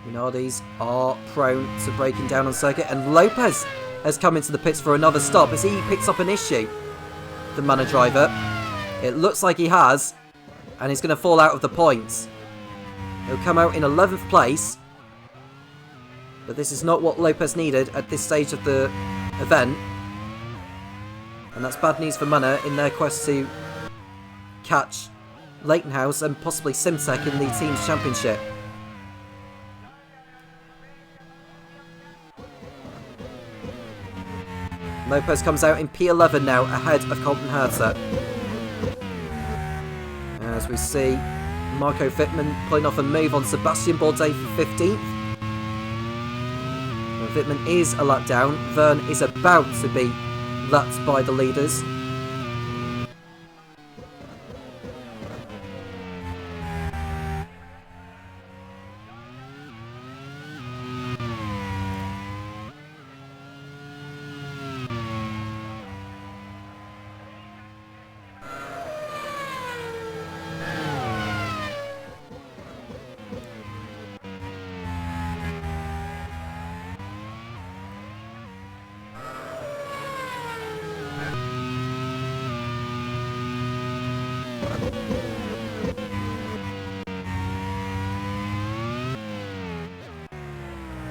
Minardi's are prone to breaking down on circuit, and Lopez has come into the pits for another stop as he picks up an issue. The Manor driver. It looks like he has, and he's going to fall out of the points. He'll come out in 11th place, but this is not what Lopez needed at this stage of the event. And that's bad news for Manor in their quest to catch Leightonhouse and possibly Simtech in the team's championship. Lopez comes out in P11 now, ahead of Colton Herta. As we see Marco Wittmann pulling off a move on Sebastian Bourdais for 15th. Wittmann is a lap down. Verne is about to be lapped by the leaders.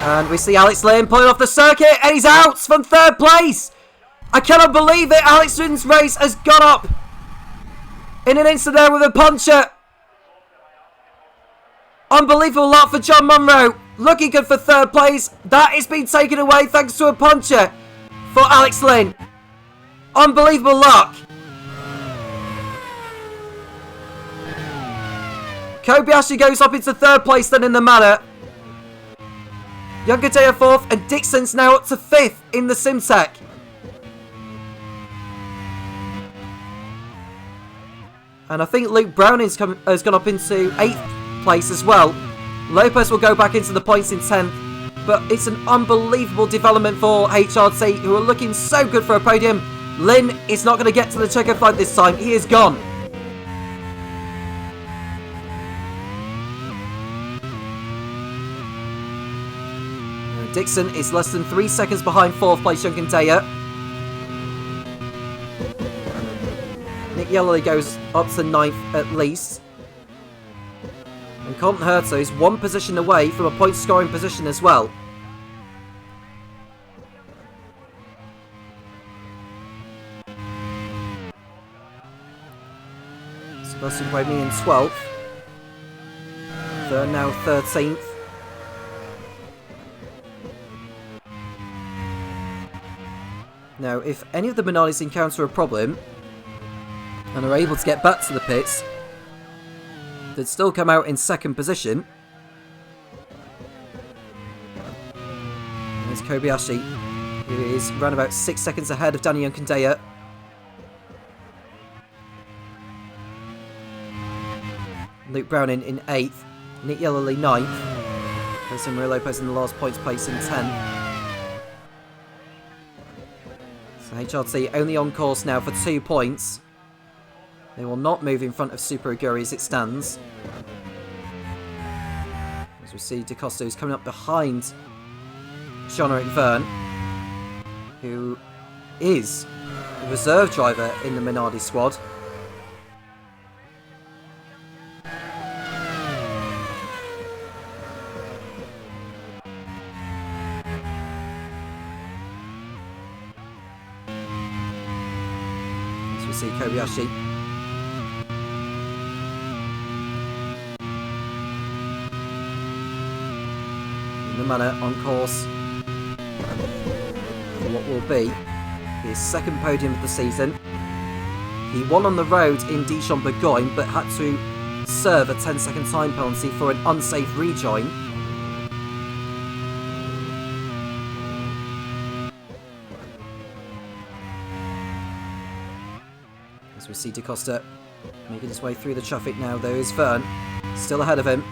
And we see Alex Lynn pulling off the circuit, and he's out from 3rd place. I cannot believe it. Alex Lynn's race has gone up in an instant there with a puncher. Unbelievable luck for John Munro. Looking good for 3rd place. That has been taken away thanks to a puncher for Alex Lynn. Unbelievable luck. Kobayashi goes up into 3rd place then in the Manor. Youngadea 4th, and Dixon's now up to 5th in the Simtech. And I think Luke Browning's has gone up into 8th place as well. Lopez will go back into the points in 10th, but it's an unbelievable development for HRT, who are looking so good for a podium. Lynn is not going to get to the checkered flag this time. He is gone. Dixon is less than 3 seconds behind 4th place Youngadea. Nick Yellerly goes up to 9th at least. And Colton Herta is 1 position away from a point scoring position as well. Sebastian Boemi in 12th. They're now 13th. Now, if any of the Minardis encounter a problem and are able to get back to the pits, they'd still come out in 2nd position. There's Kobayashi, who is around about 6 seconds ahead of Danny Youngadea. Luke Browning in 8th, Nick Yellerly 9th, Jose Maria Lopez in the last points place in 10th. HRT only on course now for 2 points. They will not move in front of Super Aguri as it stands. As we see DaCosta is coming up behind Jean-Eric Verne, who is a reserve driver in the Minardi squad. See Kobayashi. In the Manor on course for what will be his 2nd podium of the season. He won on the road in Dijon-Bourgogne but had to serve a 10-second time penalty for an unsafe rejoin. As we see DaCosta Making his way through the traffic now, there is Verne. Still ahead of him.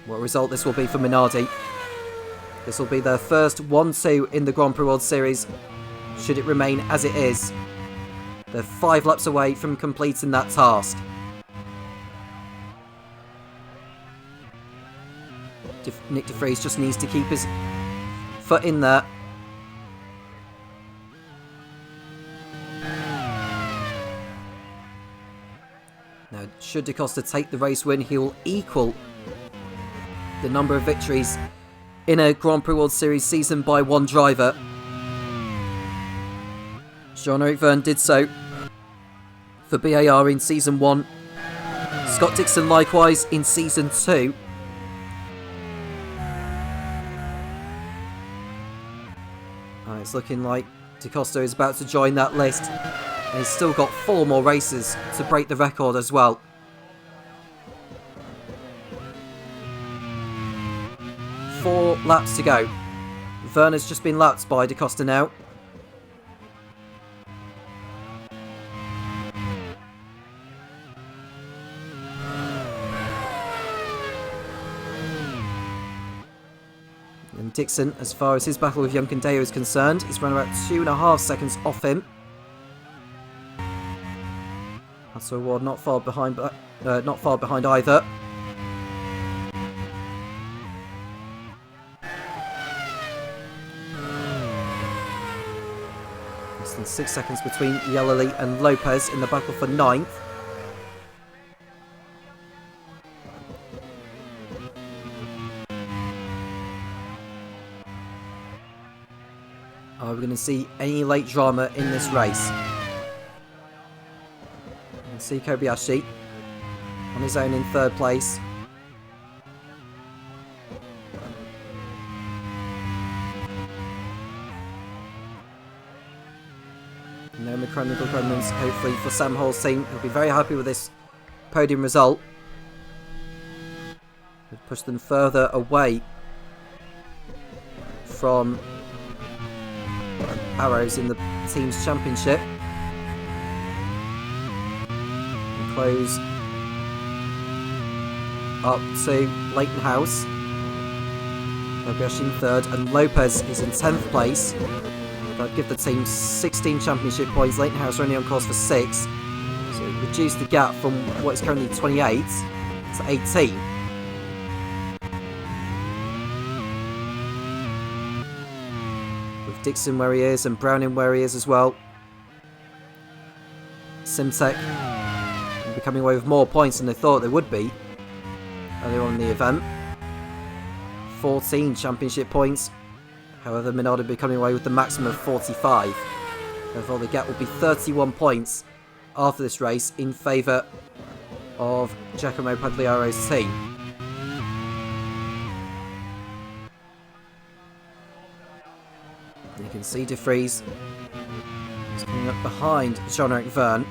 What result this will be for Minardi. This will be their first 1-2 in the Grand Prix World Series, should it remain as it is. They're 5 laps away from completing that task. Nick de Vries just needs to keep his foot in there. Now, should Da Costa take the race win, he will equal the number of victories in a Grand Prix World Series season by one driver. Jean-Eric Verne did so for BAR in Season 1. Scott Dixon likewise in Season 2. It's looking like Da Costa is about to join that list. And he's still got 4 more races to break the record as well. Four laps to go. Verne has just been lapped by Da Costa now. And Dixon, as far as his battle with Juncadeo is concerned, is run about 2.5 seconds off him. That's a Ward not far behind either. Less than 6 seconds between Yelali and Lopez in the battle for 9th. Are we going to see any late drama in this race? We can see Kobayashi on his own in 3rd place. No mechanical problems, hopefully, for Sam Hall's team. He'll be very happy with this podium result. It'll push them further away from Arrows in the team's championship. And close up to Leighton House. Kobayashi in 3rd, and Lopez is in 10th place. That'll give the team 16 championship points. Leighton House are only on course for 6. So it reduced the gap from what is currently 28 to 18. Dixon where he is and Browning where he is as well. Simtek will be coming away with more points than they thought they would be earlier on in the event. 14 championship points. However, Minardi will be coming away with the maximum of 45. Therefore, the gap will be 31 points after this race in favour of Giacomo Pagliaro's team. You can see De Vries is coming up behind Jean-Eric Verne.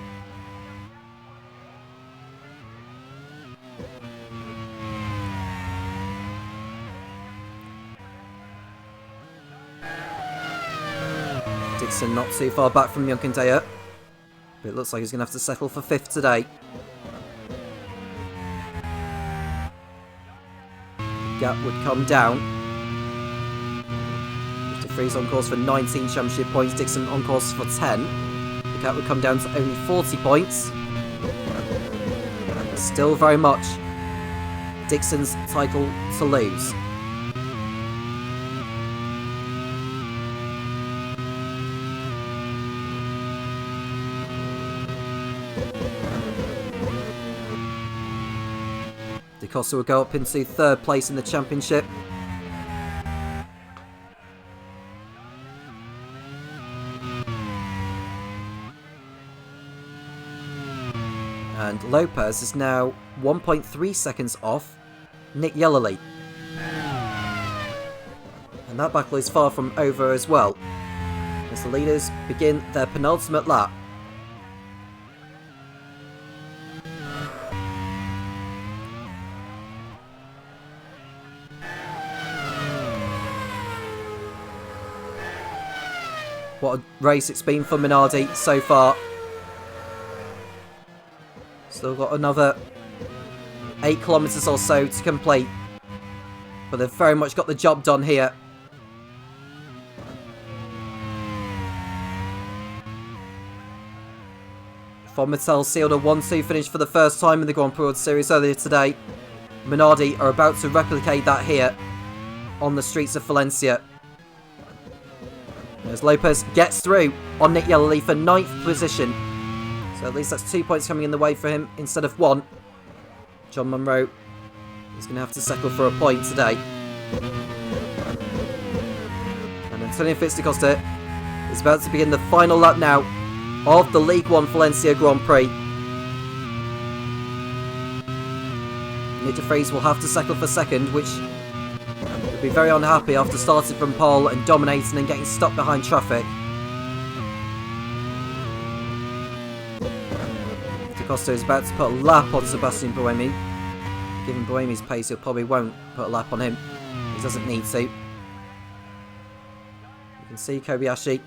Dixon not too far back from Juncadeo, but it looks like he's going to have to settle for 5th today. The gap would come down. Vries on course for 19 championship points, Dixon on course for 10. The gap would come down to only 40 points. Still very much Dixon's title to lose. Da Costa will go up into 3rd place in the championship. And Lopez is now 1.3 seconds off Nick Yelali. And that battle is far from over as well, as the leaders begin their penultimate lap. What a race it's been for Minardi so far. Still got another 8 kilometres or so to complete. But they've very much got the job done here. Von Mattel sealed a 1-2 finish for the first time in the Grand Prix World Series earlier today. Minardi are about to replicate that here on the streets of Valencia. As Lopez gets through on Nick Yellerly for 9th position. So at least that's 2 points coming in the way for him instead of 1. John Munro is going to have to settle for a point today. And Antonio Fitz-da-Costa is about to begin the final lap now of the League 1 Valencia Grand Prix. Nick de Vries will have to settle for second, which would be very unhappy after starting from pole and dominating and getting stuck behind traffic. Costa is about to put a lap on Sebastian Buemi. Given Buemi's pace, he probably won't put a lap on him. He doesn't need to. You can see Kobayashi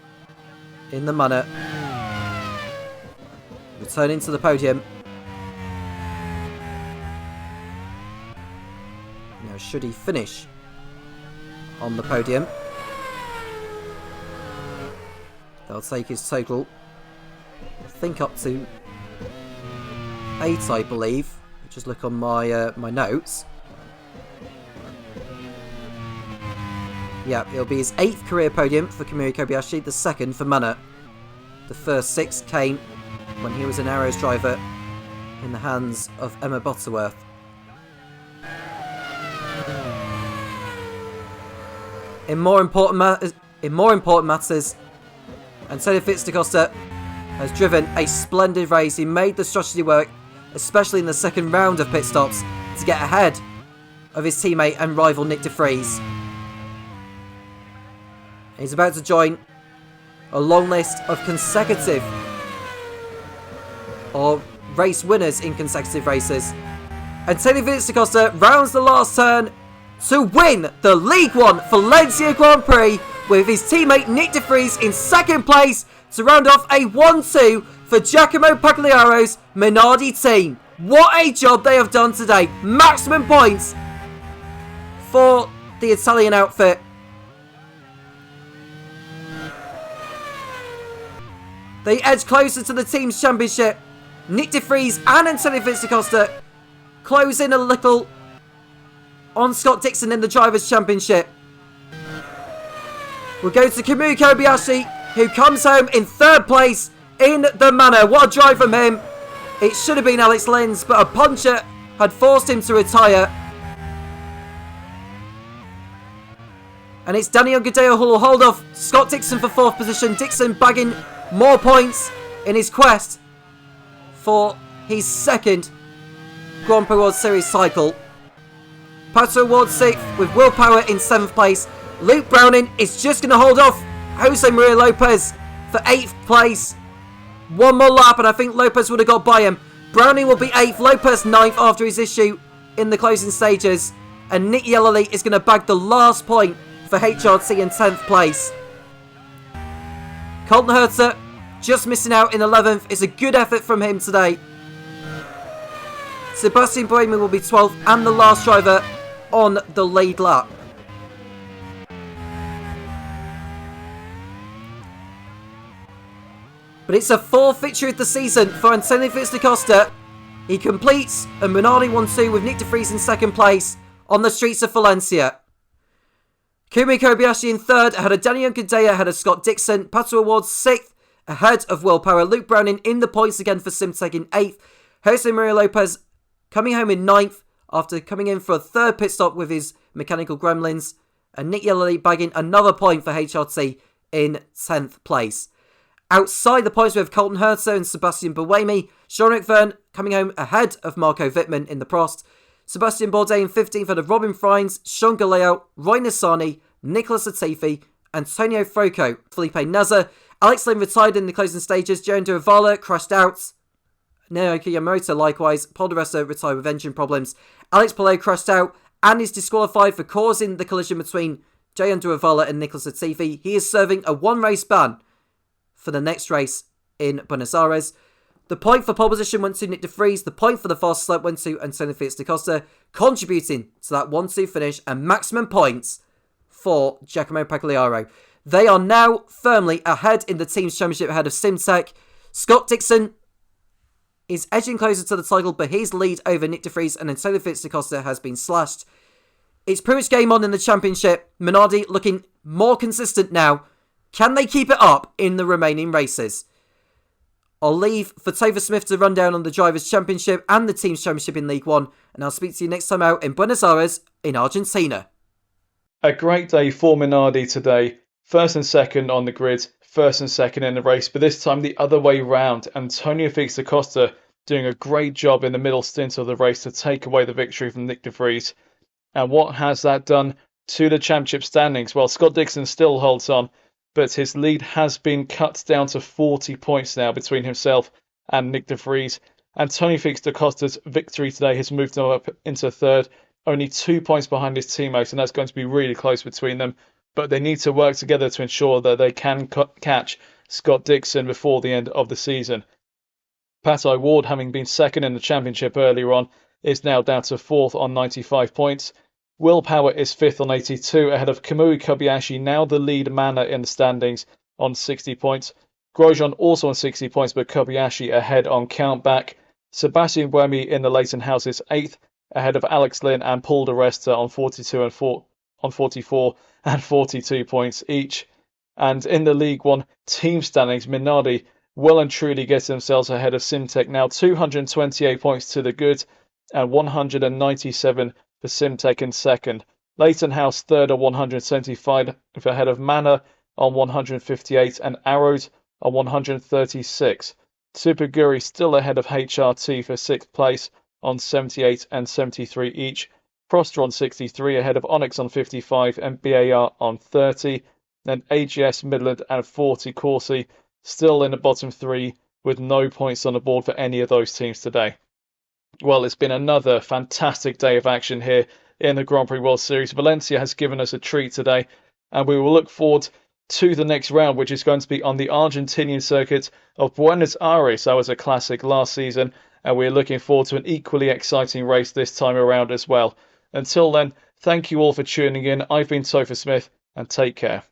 in the manner. Returning to the podium. Now, should he finish on the podium, they'll take his total, I think, up to 8, I believe. Just look on my my notes. Yeah, it'll be his 8th career podium for Kamui Kobayashi, the 2nd for Mana. The first 6 came when he was an Arrows driver in the hands of Emma Butterworth. In more important matters, Antonio Fitz-da-Costa has driven a splendid race. He made the strategy work, especially in the second round of pit stops, to get ahead of his teammate and rival Nick de Vries. He's about to join a long list of consecutive or race winners in consecutive races. Antonio Fitz-da-Costa rounds the last turn to win the League 1 Valencia Grand Prix with his teammate Nick de Vries in second place to round off a 1-2 for Giacomo Pagliaro's Minardi team. What a job they have done today. Maximum points for the Italian outfit. They edge closer to the team's championship. Nick de Vries and Antonio Fitz-da-Costa close in a little on Scott Dixon in the Drivers' Championship. We'll go to Kamui Kobayashi, who comes home in 3rd place in the manor. What a drive from him. It should have been Alex Lins, but a puncher had forced him to retire. And it's Danny Ungadeo who will hold off Scott Dixon for 4th position. Dixon bagging more points in his quest for his 2nd Grand Prix World Series cycle. Pato Award 6th with Willpower in 7th place. Luke Browning is just going to hold off Jose Maria Lopez for 8th place. One more lap and I think Lopez would have got by him. Browning will be 8th, Lopez 9th after his issue in the closing stages. And Nick Yellerly is going to bag the last point for HRT in 10th place. Colton Herter just missing out in 11th. It's a good effort from him today. Sebastian Buemi will be 12th and the last driver on the lead lap. But it's a 4th victory of the season for Antonio Fitz-da-Costa. He completes a Minardi 1-2 with Nick de Vries in 2nd place on the streets of Valencia. Kamui Kobayashi in 3rd, ahead of Danny Ungadeo, ahead of Scott Dixon. Pato Award 6th, ahead of Willpower. Luke Browning in the points again for Simtech in 8th. Jose Maria Lopez coming home in 9th after coming in for a 3rd pit stop with his mechanical gremlins. And Nick Yellerly bagging another point for HRT in 10th place. Outside the points we have Colton Herter and Sebastian Buemi. Jean-Luc Verne coming home ahead of Marco Wittmann in the Prost. Sebastian Bourdais in 15th ahead of Robin Frines, Sean Galeo, Roy Nissani, Nicholas Latifi, Antonio Froco, Felipe Nasser. Alex Lynn retired in the closing stages. Joan Duravala crashed out. Naoki Yamamoto likewise. Paul di Resta retired with engine problems. Alex Palou crashed out and is disqualified for causing the collision between Joan Duravala and Nicholas Latifi. He is serving a 1-race ban for the next race in Buenos Aires. The point for pole position went to Nick de Vries. The point for the fastest lap went to Antonio Felix da Costa, contributing to that 1-2 finish and maximum points for Giacomo Pagliaro. They are now firmly ahead in the team's championship ahead of Simtech. Scott Dixon is edging closer to the title, but his lead over Nick de Vries and Antonio Felix da Costa has been slashed. It's pretty much game on in the championship. Minardi looking more consistent now. Can they keep it up in the remaining races? I'll leave for Topher Smith to run down on the Drivers' Championship and the Teams' Championship in League One, and I'll speak to you next time out in Buenos Aires in Argentina. A great day for Minardi today. First and second on the grid, first and second in the race, but this time the other way round. Antonio Felix da Costa doing a great job in the middle stint of the race to take away the victory from Nick de Vries. And what has that done to the championship standings? Well, Scott Dixon still holds on, but his lead has been cut down to 40 points now between himself and Nick de Vries. Antonio Felix da Costa's victory today has moved him up into third, only 2 points behind his teammates, and that's going to be really close between them. But they need to work together to ensure that they can catch Scott Dixon before the end of the season. Patai Ward, having been second in the championship earlier on, is now down to fourth on 95 points. Will Power is fifth on 82, ahead of Kamui Kobayashi, now the lead manner in the standings, on 60 points. Grosjean also on 60 points, but Kobayashi ahead on countback. Sebastian Buemi in the Leighton House is 8th, ahead of Alex Lynn and Paul di Resta on 44 and 42 points each. And in the League One team standings, Minardi well and truly gets themselves ahead of Simtech, now 228 points to the good and 197 for Simtech in second. Leighton House third on 175, ahead of Manor on 158 and Arrows on 136. Superguri still ahead of HRT for 6th place on 78 and 73 each. Prostra on 63, ahead of Onyx on 55 and BAR on 30. And AGS, Midland and 40 Corsi still in the bottom three with no points on the board for any of those teams today. Well, it's been another fantastic day of action here in the Grand Prix World Series. Valencia has given us a treat today, and we will look forward to the next round, which is going to be on the Argentinian circuit of Buenos Aires. That was a classic last season, and we're looking forward to an equally exciting race this time around as well. Until then, thank you all for tuning in. I've been Topher Smith, and take care.